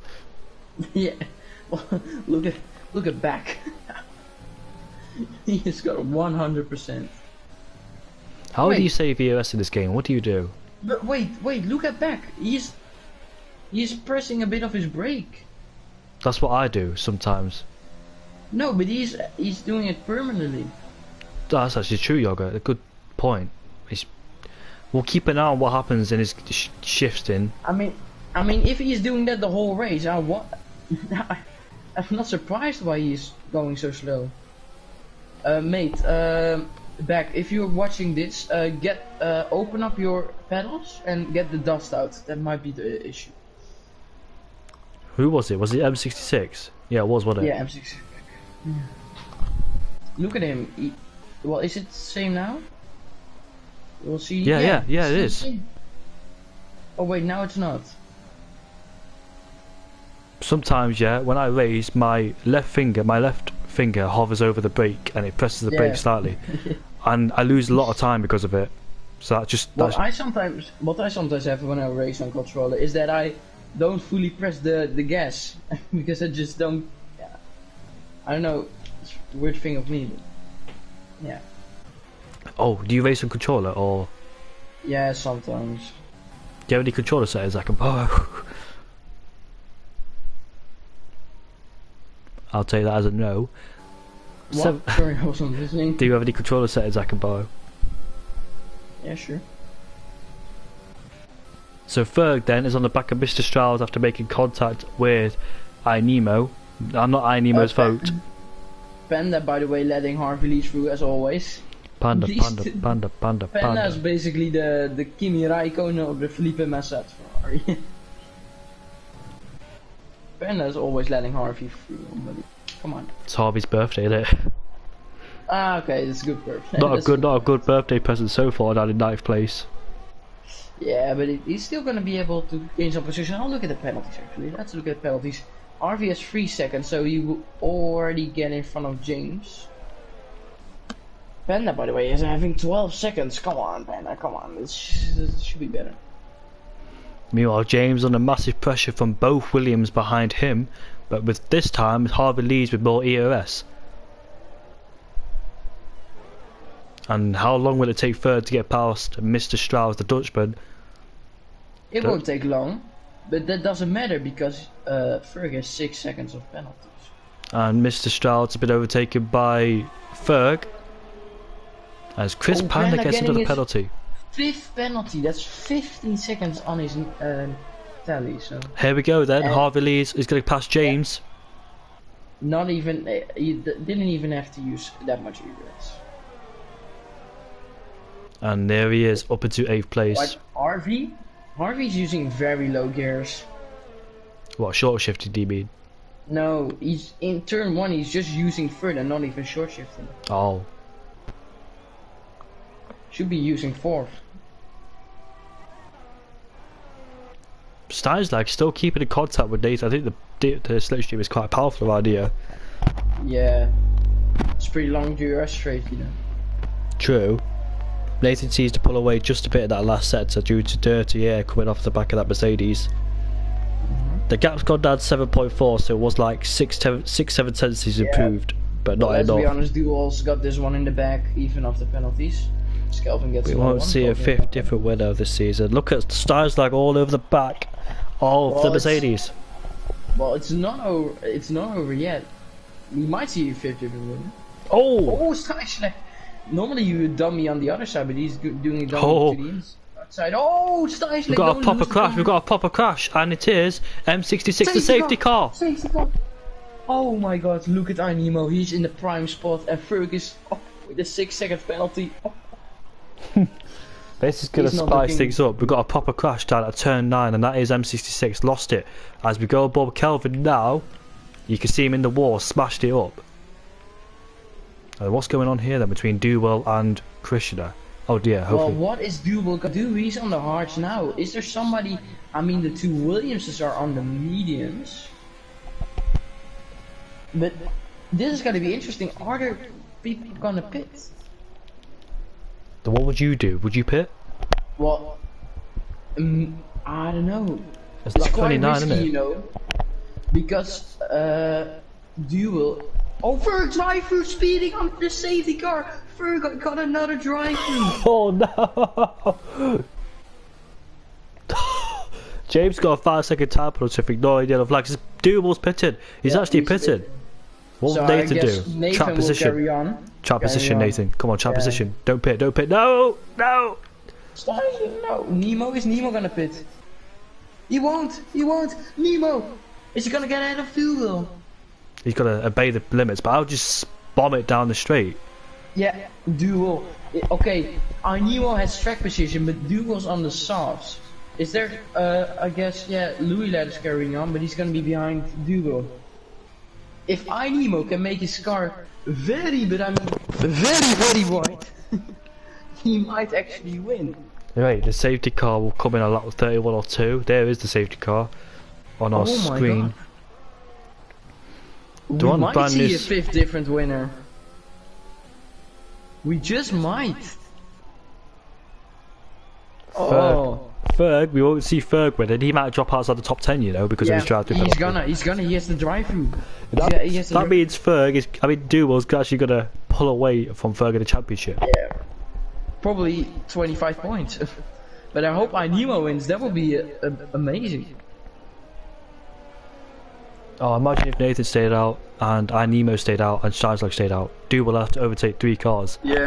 Yeah. Well, look at back. He has got 100%. How do you save EOS in this game? What do you do? But wait, look at back. He's pressing a bit of his brake. That's what I do sometimes. No, but he's doing it permanently. That's actually true, Yoga. A good point. We'll keep an eye on what happens in his shifts in. I mean, if he's doing that the whole race, I'm not surprised why he's going so slow. Mate, back. If you're watching this, open up your pedals and get the dust out. That might be the issue. Who was it? Was it M66? Yeah, it was, wasn't it? Yeah, M66. Yeah. Look at him. Well, is it the same now? We'll see. Yeah, it is. Oh wait, now it's not. Sometimes, yeah, when I race, my left finger hovers over the brake and it presses the brake slightly, and I lose a lot of time because of it. So what I sometimes have when I race on controller is that I don't fully press the gas because I just don't. Yeah, I don't know. It's a weird thing of me. But yeah. Oh, do you race on controller or? Yeah, sometimes. Do you have any controller settings I can borrow? I'll take that as a no. What? Sorry, I wasn't listening. Do you have any controller settings I can borrow? Yeah, sure. So Ferg then is on the back of Mr. Strauss after making contact with Ainemo. I'm not Ainemo's fault. Panda, by the way, letting Harvey Lee through as always. Panda. Panda is basically the Kimi Raikkonen of the Felipe Massa. Panda is always letting Harvey through. Buddy. Come on. It's Harvey's birthday, isn't it? Ah, okay, it's a good birthday. Not a good birthday present so far. Down in 9th place. Yeah, but he's still gonna be able to gain some position. I'll look at the penalties actually. Let's look at penalties. Harvey has 3 seconds, so he will already get in front of James. Panda, by the way, is having 12 seconds. Come on, Panda, come on. This should be better. Meanwhile, James under massive pressure from both Williams behind him, but with this time Harvey leads with more EOS. And how long will it take Ferg to get past Mr. Strauss, the Dutchman? It won't take long, but that doesn't matter because Ferg has 6 seconds of penalties. And Mr. Strauss has been overtaken by Ferg as Chris Panda gets another penalty. 5th penalty, that's 15 seconds on his tally. So here we go then, Harvey Lee is going to pass James. Not even, he didn't even have to use that much EOS. And there he is, up into 8th place. What, Harvey's using very low gears. What, short shifting do you mean? No, he's in turn 1, he's just using third and not even short shifting. Oh. Should be using 4th. Steinslag still keeping in contact with Nathan. I think the slipstream is quite a powerful idea. Yeah. It's pretty long DRS straight, you know. True. Nathan seems to pull away just a bit of that last sector due to dirty air coming off the back of that Mercedes. The gap's gone down 7.4, so it was like 6-7 tenths improved. but But not let's be enough. honest, Duel's got this one in the bag, even after penalties. Kelvin gets We another won't one, see a Kelvin. fifth different winner this season. Look at stars like all over the back of the Well, Mercedes. Well, it's not over. It's not over yet. We might see a fifth different winner. Oh! Oh, Steichler. Normally you would dummy on the other side, but he's doing a dummy Oh. to the inside. Oh, Steichler. We've got a don't proper lose the crash, corner. we've got a proper crash, and it is M66, the safety car. Safety car. Oh my god, look at Nemo. He's in the prime spot, and Fergus with a 6-second penalty. This is going to He's not spice looking- things up. We've got a proper crash down at turn 9, and that is M66, lost it. As we go above Kelvin now, you can see him in the wall, smashed it up. What's going on here then between Duwell and Krishna? Oh dear, Well, hopefully. what is Duel gonna do? He's on the hards now. Is there somebody? I mean, the two Williamses are on the mediums. But this is gonna be interesting. Are there people gonna pit? Then what would you do? Would you pit? Well, I don't know. It's It's like quite 29, risky, isn't it? you know, because Duel. Oh, Ferg drive-through speeding on the safety car. Ferg got another drive-through. Oh no! James got a 5-second time penalty for ignoring yellow flags. Duwell's pitted. He's Yeah, actually he's pitted. What So will I Nathan guess do? Nathan Trap will position. carry on. Trap Carry position, on. Nathan. Come on, trap Yeah. position. Don't pit, don't pit. No! No! No, Nemo, is Nemo gonna pit? He won't, Nemo! Is he gonna get ahead of Duel? He's got to obey the limits, but I'll just bomb it down the straight. Yeah, Duel. Okay, Nemo has track position, but Duel's on the softs. Is there, I guess, yeah, Louis Lad is carrying on, but he's gonna be behind Duel. If Nemo can make his car very, but I mean very wide, he might actually win. Right, the safety car will come in a lap 31 or 2. There is the safety car on our Oh my screen. God. Do We you want might brand see new a fifth different winner. We just might. Oh, Ferg, we won't see Ferg win, and he might drop outside the top 10, you know, because of his drive through he's penalty. gonna, he has the drive-through. That, he has the that means Ferg is, Duwell's actually gonna pull away from Ferg in the championship. yeah, probably 25 points. But I hope Nemo wins. That would be amazing. Oh, imagine if Nathan stayed out, and Nemo stayed out, and Steinslag stayed out. Duwell have to overtake 3 cars. Yeah.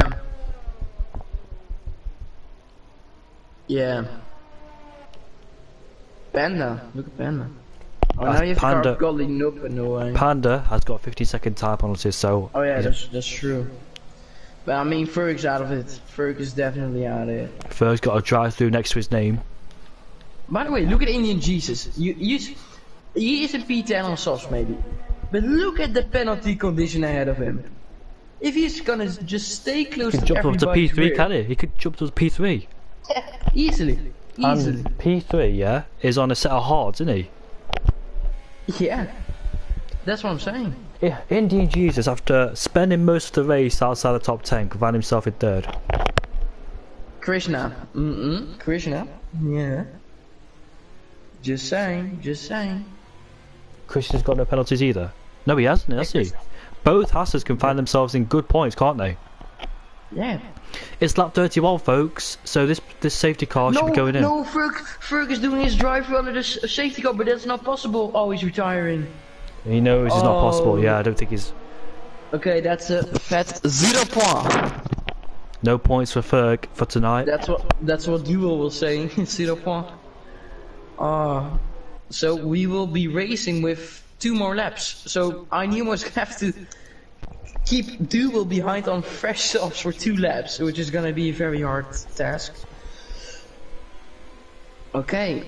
Yeah. Panda, look at Panda. Oh, now you have Panda. Panda. Golly, nope, no way. Panda has got 15-second time penalties, so Oh yeah, that's true. But I mean, Ferg's out of it. Ferg is definitely out of it. Ferg's got a drive-through next to his name. By the way, look at Indian Jesus. He is a P10 on softs maybe, but look at the penalty condition ahead of him. If he's gonna just stay close He to could jump up to everybody's P3, rear, can he? He could jump to P3. easily. And P3, yeah, is on a set of hards, isn't he? Yeah, that's what I'm saying. Yeah, Indian Jesus, after spending most of the race outside the top 10, could find himself in 3rd. Krishna. Krishna. Yeah. Just saying, just saying. Christian's got no penalties either. No, he hasn't, has he? Both Hassers can find themselves in good points, can't they? Yeah. It's lap 31, folks, so this safety car should be going in. No, Ferg is doing his drive under the safety car, but that's not possible. Oh, he's retiring. He knows it's not possible, Oh. yeah, I don't think he's... Okay, that's a fat 0 point. No points for Ferg for tonight. That's what Duel was saying. 0 point. So we will be racing with 2 more laps. So I almost have to keep Duel behind on fresh softs for 2 laps, which is gonna be a very hard task. Okay.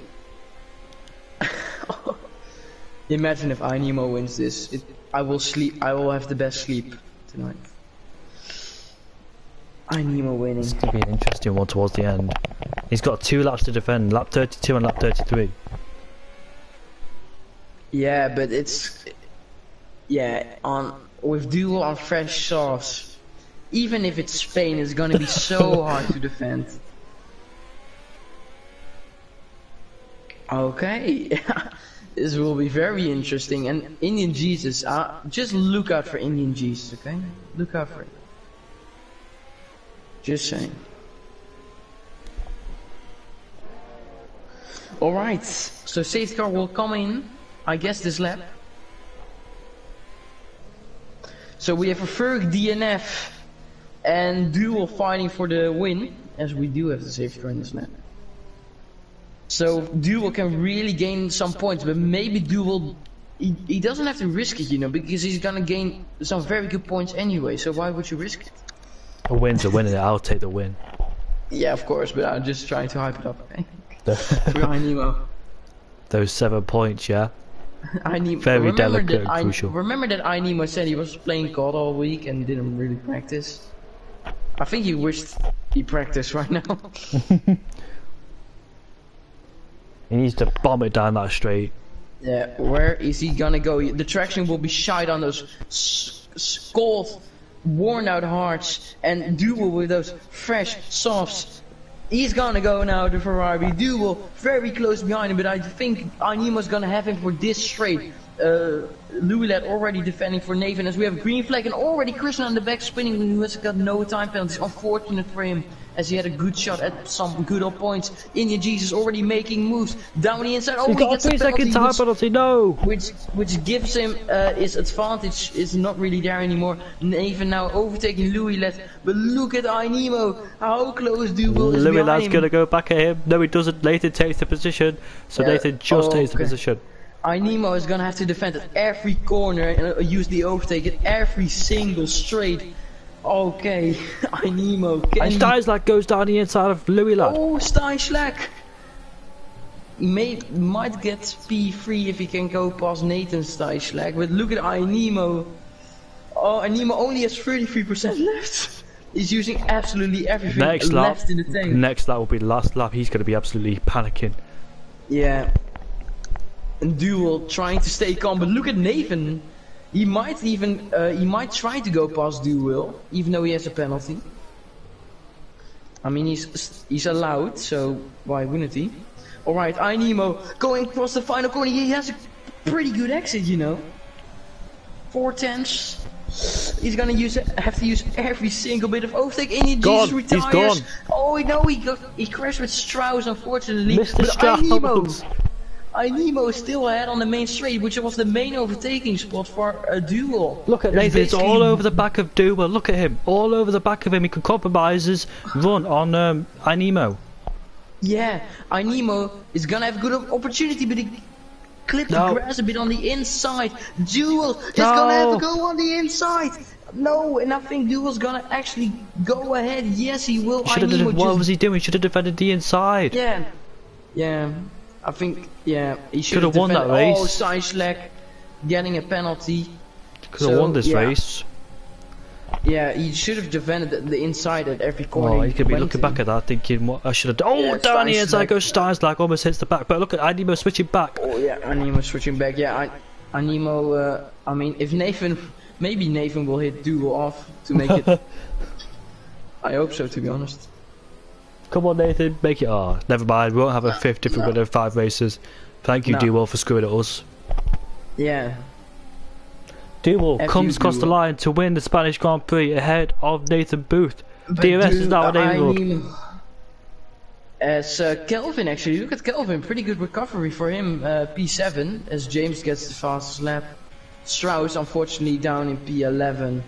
Imagine if Nemo wins this. I will sleep. I will have the best sleep tonight. Nemo winning. It's going to be an interesting one towards the end. He's got 2 laps to defend, lap 32 and lap 33. Yeah, but it's with Duel on fresh sauce. Even if it's Spain, it's gonna be so hard to defend. Okay, This will be very interesting. And Indian Jesus, just look out for Indian Jesus, okay? Look out for it. Just saying. Alright, so safety car will come in, I guess this lap. So we have a Ferg DNF and Duel fighting for the win, as we do have the safety car in this lap. So Duel can really gain some points, but maybe Duel, he doesn't have to risk it, you know, because he's gonna gain some very good points anyway, so why would you risk it? A win's a win and I'll take the win. Yeah, of course, but I'm just trying to hype it up, okay? For Nemo. Those 7 points, yeah? Very delicate and crucial. Remember that Nemo said he was playing COD all week and didn't really practice? I think he wished he practiced right now. He needs to bomb it down that straight. Yeah, where is he gonna go? The traction will be shite on those scold, worn out hearts, and Duel with those fresh softs. He's gonna go now to Ferrari. Duel very close behind him, but I think Nemo's gonna have him for this straight. Louis already defending for Nathan as we have green flag and already Christian on the back spinning, who has got no time penalties. Unfortunate for him as he had a good shot at some good old points. Indian Jesus already making moves down the inside. Oh, he got a 3-second time penalty, no! Which gives him his advantage is not really there anymore. Nathan now overtaking Louis but look at Nemo, how close Duel is Louis behind him. gonna go back at him. No, he doesn't. Nathan takes the position, so Nathan just takes the position. Nemo is gonna have to defend at every corner and use the overtake at every single straight. Okay, Nemo. And Steinschlag goes down the inside of Louis lad. Oh, Steinschlag might get P3 if he can go past Nathan Steinschlag, but look at Nemo. Oh, Nemo only has 33% left. He's using absolutely everything left in the tank. Next lap will be the last lap. He's gonna be absolutely panicking. Yeah. And Duel trying to stay calm, but look at Nathan. He might even he might try to go past Duel, even though he has a penalty. I mean, he's allowed, so why wouldn't he? All right, Nemo going across the final corner. He has a pretty good exit, you know. 4/10. He's gonna have to use every single bit of overtake. Indian Jesus retires. He's gone. Oh no, he crashed with Strauss, unfortunately. Mr. Strauss. Nemo is still ahead on the main straight, which was the main overtaking spot for a Duel. Look at Nathan, it's all over the back of Duel. Look at him, all over the back of him. He can compromise his run on Nemo. Yeah, Nemo is gonna have a good opportunity, but he clipped the grass a bit on the inside. Duel is gonna have to go on the inside. No, and I think Duel's gonna actually go ahead. Yes, he will. What was he doing? Should have defended the inside. Yeah. I think, he should have won that race. Oh, Steinschlag getting a penalty. Could have won this race. Yeah, he should have defended the inside at every corner. Oh, he could be looking back at that, thinking what I should have done. Oh, down the inside goes Steinschlag, almost hits the back. But look at Nemo switching back. Oh yeah, Nemo switching back. Yeah, Nemo. I mean, if maybe Nathan will hit Duel off to make it. I hope so, to be honest. Come on, Nathan, make it. Oh, never mind. We won't have a fifth if we win 5 races. Thank you, Duel, for screwing at us. Yeah. Duel comes across the line to win the Spanish Grand Prix ahead of Nathan Booth. DRS is now enabled. As Kelvin, actually, look at Kelvin. Pretty good recovery for him. P7 as James gets the fastest lap. Strauss, unfortunately, down in P11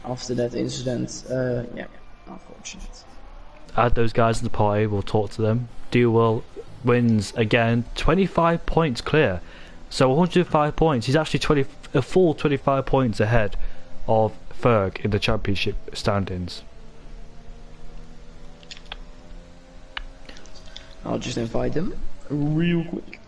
after that incident. Yeah, unfortunate. Add those guys in the party, we'll talk to them. Duel wins again, 25 points clear. So 105 points, he's actually a full 25 points ahead of Ferg in the championship standings. I'll just invite them real quick.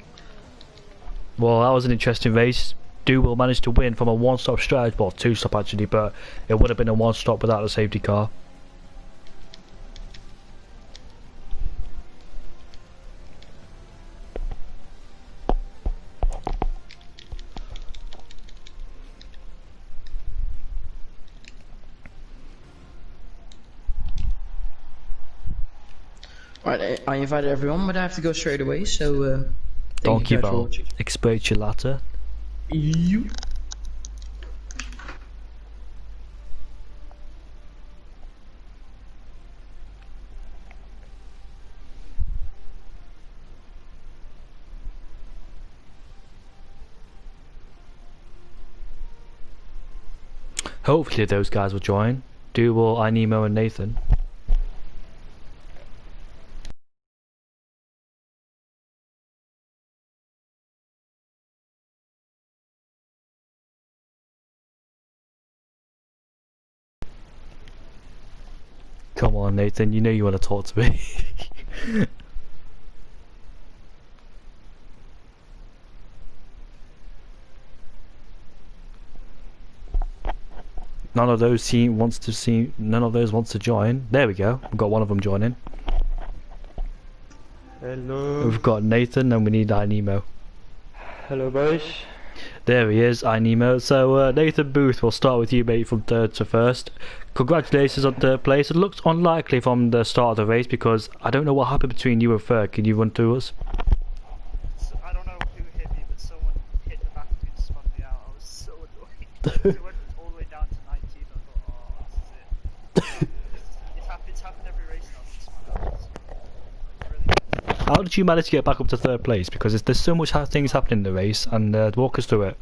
Well, that was an interesting race. Duel managed to win from a one-stop strategy, well, two-stop actually, but it would have been a one-stop without the safety car. Right, I invited everyone, but I have to go straight away, so Thank you guys for Dankjewel. watching. Ik spreek je later. You. Hopefully those guys will join. Duel, Nemo and Nathan. Come on, Nathan, you know you want to talk to me. None of those wants to join. There we go. We've got one of them joining. Hello. We've got Nathan and we need Nemo. Hello, boys. There he is, Nemo. So Nathan Booth, we'll start with you, mate, from third to first. Congratulations on third place. It looks unlikely from the start of the race because I don't know what happened between you and Ferg. Can you run through us? So, I don't know who hit me, but someone hit the back of me and spun me out. I was so annoyed. It went all the way down to 19. I thought, oh, this is it. It's happened every race now. It's spun out. It's really good. How did you manage to get back up to third place? Because there's so much things happening in the race, and walk us through it.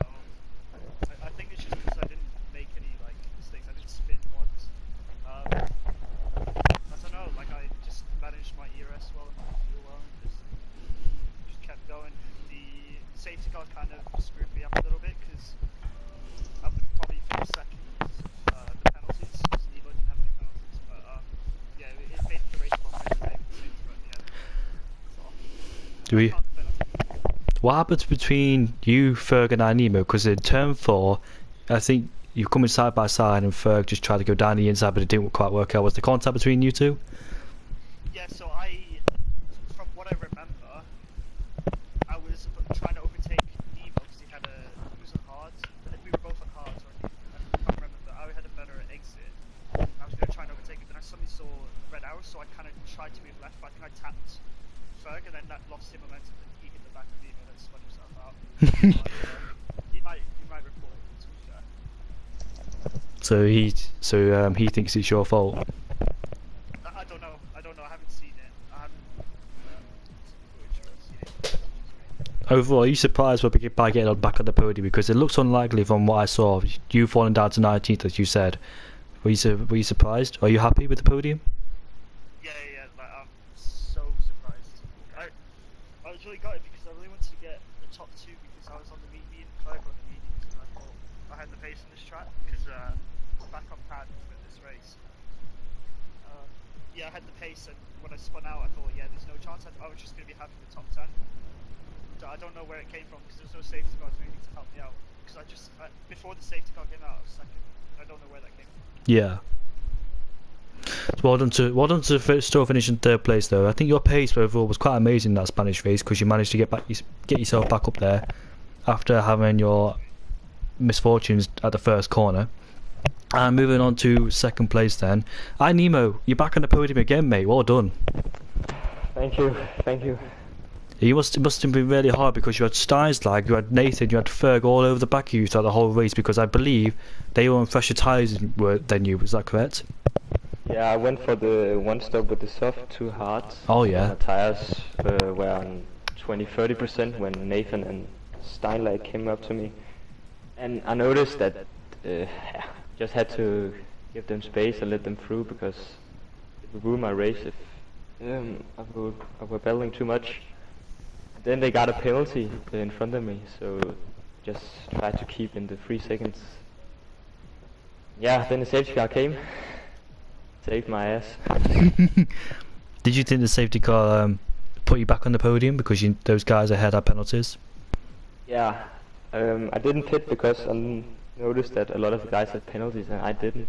I think it's just because I didn't make any mistakes. I didn't spin once. I don't know. I just managed my ERS well and my fuel well, and just kept going. The safety car kind of screwed me up a little bit because I would probably finish second. The penalties, because Evo didn't have any penalties, but yeah, it made the race more entertaining for safety car at the end. So, Do we? I can't complain. What happens between you, Ferg, and Nemo? Because in turn 4, I think you're coming side by side, and Ferg just tried to go down the inside, but it didn't quite work out. Was the contact between you two? Yeah, so from what I remember, I was trying to overtake Evo because he was on hards. We were both on hards, or I can't remember, but I had a better exit. I was going to try and overtake it, but I suddenly saw red arrows, so I kind of tried to move left, but I think I tapped Ferg, and then that lost him momentum, and he hit the back of Evo and then spun himself out. He might report it, to be fair. So he thinks it's your fault. I don't know. I haven't seen it. I haven't seen it. Overall, are you surprised by getting back on the podium? Because it looks unlikely from what I saw. You falling down to 19th, as you said. Were you surprised? Are you happy with the podium? Yeah. I'm so surprised. I was really gutted because I really wanted to get the top 2 because I was on the me and Clerk on the mediums and I thought I had the pace on this track because back on pad for this race. Yeah, I had the pace, and when I spun out, I thought, yeah, there's no chance. I was just going to be happy with top 10. I don't know where it came from because there was no safety cars or anything to help me out. Because before the safety car came out, I was second. I don't know where that came from. Yeah. Well done to still finish in third place though. I think your pace overall was quite amazing in that Spanish race because you managed to get yourself back up there after having your misfortunes at the first corner. And moving on to second place then. Nemo, you're back on the podium again, mate. Well done. Thank you. It must have been really hard because you had Steinslag, you had Nathan, you had Ferg all over the back of you throughout the whole race because I believe they were on fresher tyres than you. Was that correct? Yeah, I went for the one stop with the soft 2 hards. Oh yeah. My tires were on 20-30% when Nathan and Steinlag came up to me, and I noticed that just had to give them space and let them through because it would ruin my race if I were battling too much. Then they got a penalty in front of me, so just tried to keep in the 3 seconds. Yeah, then the safety car came, saved my ass. Did you think the safety car put you back on the podium because those guys ahead had penalties? Yeah, I didn't pit because I noticed that a lot of the guys had penalties and I didn't,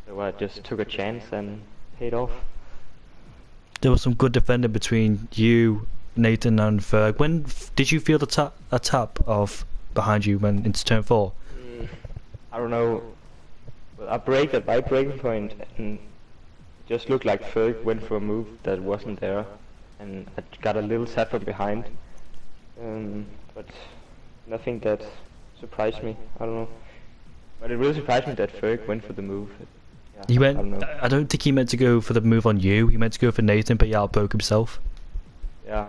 so I just took a chance and paid off. There was some good defending between you, Nathan and Ferg. When did you feel a tap of behind you when into turn 4? I don't know. Well, I braked at my braking point and it just looked like Ferg went for a move that wasn't there, and I got a little tap from behind. but nothing that surprised me. I don't know. But it really surprised me that Ferg went for the move. Yeah, He went. I don't know. I don't think he meant to go for the move on you. He meant to go for Nathan, but he outbroke himself. Yeah.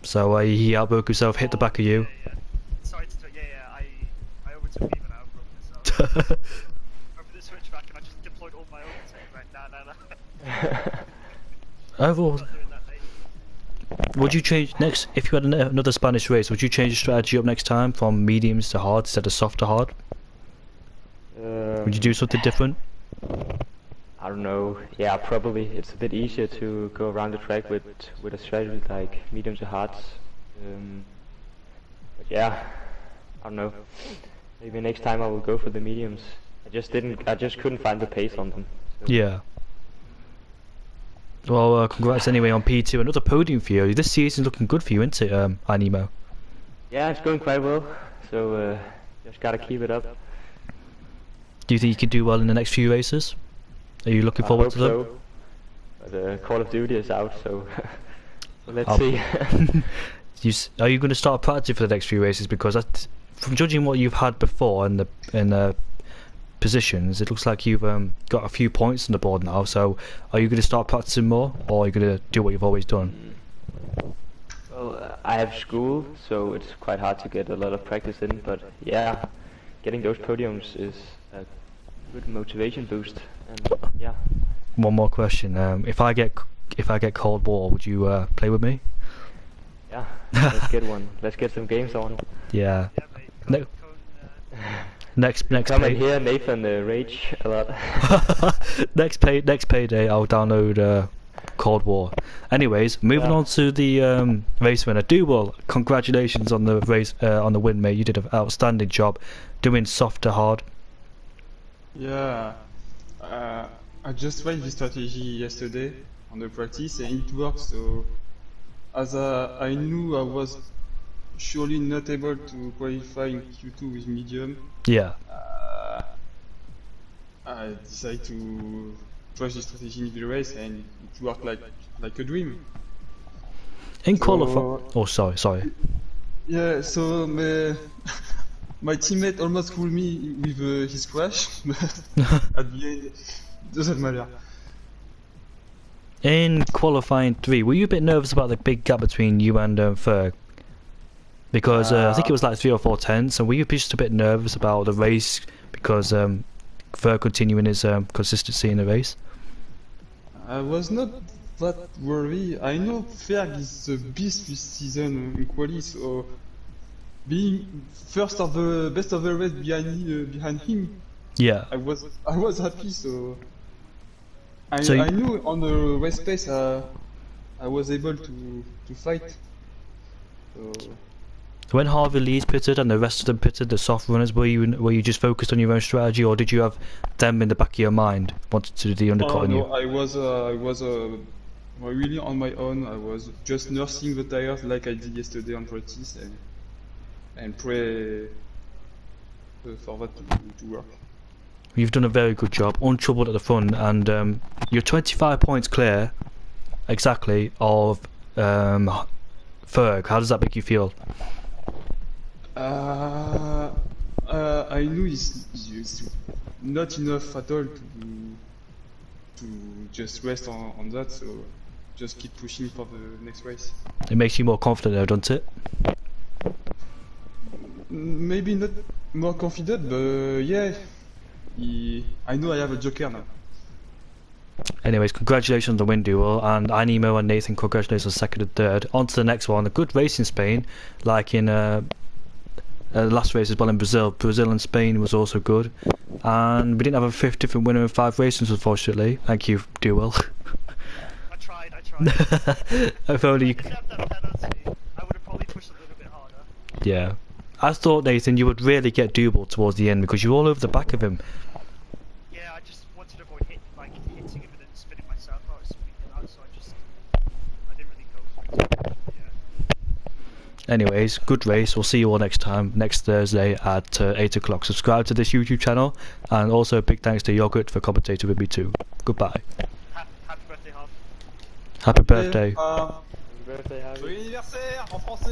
So he outbroke himself, hit the back of you. Yeah. Sorry to I overtook even out of myself. Over the switchback and I just deployed all my overtake. Right, nah. Overall, Not doing that, mate. would you change next if you had another Spanish race? Would you change the strategy up next time from mediums to hard instead of soft to hard? Would you do something different? I don't know. Yeah, probably. It's a bit easier to go around the track with a strategy like medium to hards. But yeah, I don't know. Maybe next time I will go for the mediums. I just couldn't find the pace on them. So. Yeah. Well, congrats anyway on P2. Another podium for you. This season's looking good for you, isn't it, Animo? Yeah, it's going quite well. So just gotta keep it up. Do you think you can do well in the next few races? Are you looking forward to them? So. But Call of Duty is out, so let's Oh. see. Are you going to start practicing for the next few races? Because from judging what you've had before in the positions, it looks like you've got a few points on the board now. So are you going to start practicing more, or are you going to do what you've always done? Well, I have school, so it's quite hard to get a lot of practice in. But yeah, getting those podiums is a good motivation boost. And yeah. One more question. If I get Cold War, would you play with me? Yeah, let's get one. Let's get some games on. Yeah. Yeah, mate. No. Next Come and pay. hear Nathan rage a lot. next payday, I'll download Cold War. Anyways, moving Yeah. on to the race winner. Duel, congratulations on the race on the win, mate. You did an outstanding job doing soft to hard. Yeah, I just tried this strategy yesterday on the practice and it worked. So, as I knew I was surely not able to qualify in Q2 with medium, Yeah. I decided to try this strategy in the race and it worked like a dream. In So- qualify. Oh, sorry. Yeah, so my teammate almost fooled me with his crash, but at the end, it doesn't matter. In qualifying 3, were you a bit nervous about the big gap between you and Ferg? Because I think it was like 3 or 4 tenths, and were you just a bit nervous about the race because Ferg continuing his consistency in the race? I was not that worried. I know Ferg is the beast this season in quali, so being first of the best of the race behind him, Yeah. I was happy. So I So I knew on the race pace I was able to fight. So When Harvey Lee's pitted and the rest of them pitted, the soft runners, were you just focused on your own strategy, or did you have them in the back of your mind, wanted to do the undercut on you? no, I was really on my own. I was just nursing the tires like I did yesterday on practice and pray for that to work. You've done a very good job, untroubled at the front, and you're 25 points clear, exactly, of Ferg. How does that make you feel? I knew it's not enough at all to just rest on that, so just keep pushing for the next race. It makes you more confident now, doesn't it? Maybe not more confident, but yeah, I know I have a joker now. Anyways, congratulations on the win, Duel, and Animo and Nathan, congratulations on second and third. On to the next one, a good race in Spain, like in the last race as well in Brazil. Brazil and Spain was also good, and we didn't have a fifth different winner in 5 races, unfortunately. Thank you, Duel. I tried. If only you... If you had that penalty, I would have probably pushed a little bit harder. Yeah. I thought, Nathan, you would really get Double towards the end because you're all over the back of him. Yeah, I just wanted to avoid hitting him and then spinning myself out or something like that, so I didn't really go for it. Yeah. Anyways, good race. We'll see you all next time, next Thursday at 8 o'clock. Subscribe to this YouTube channel, and also a big thanks to Yogurt for commentating with me too. Goodbye. Happy birthday, Harv. Happy birthday. Happy birthday, Harvey. Joyeux anniversaire en français.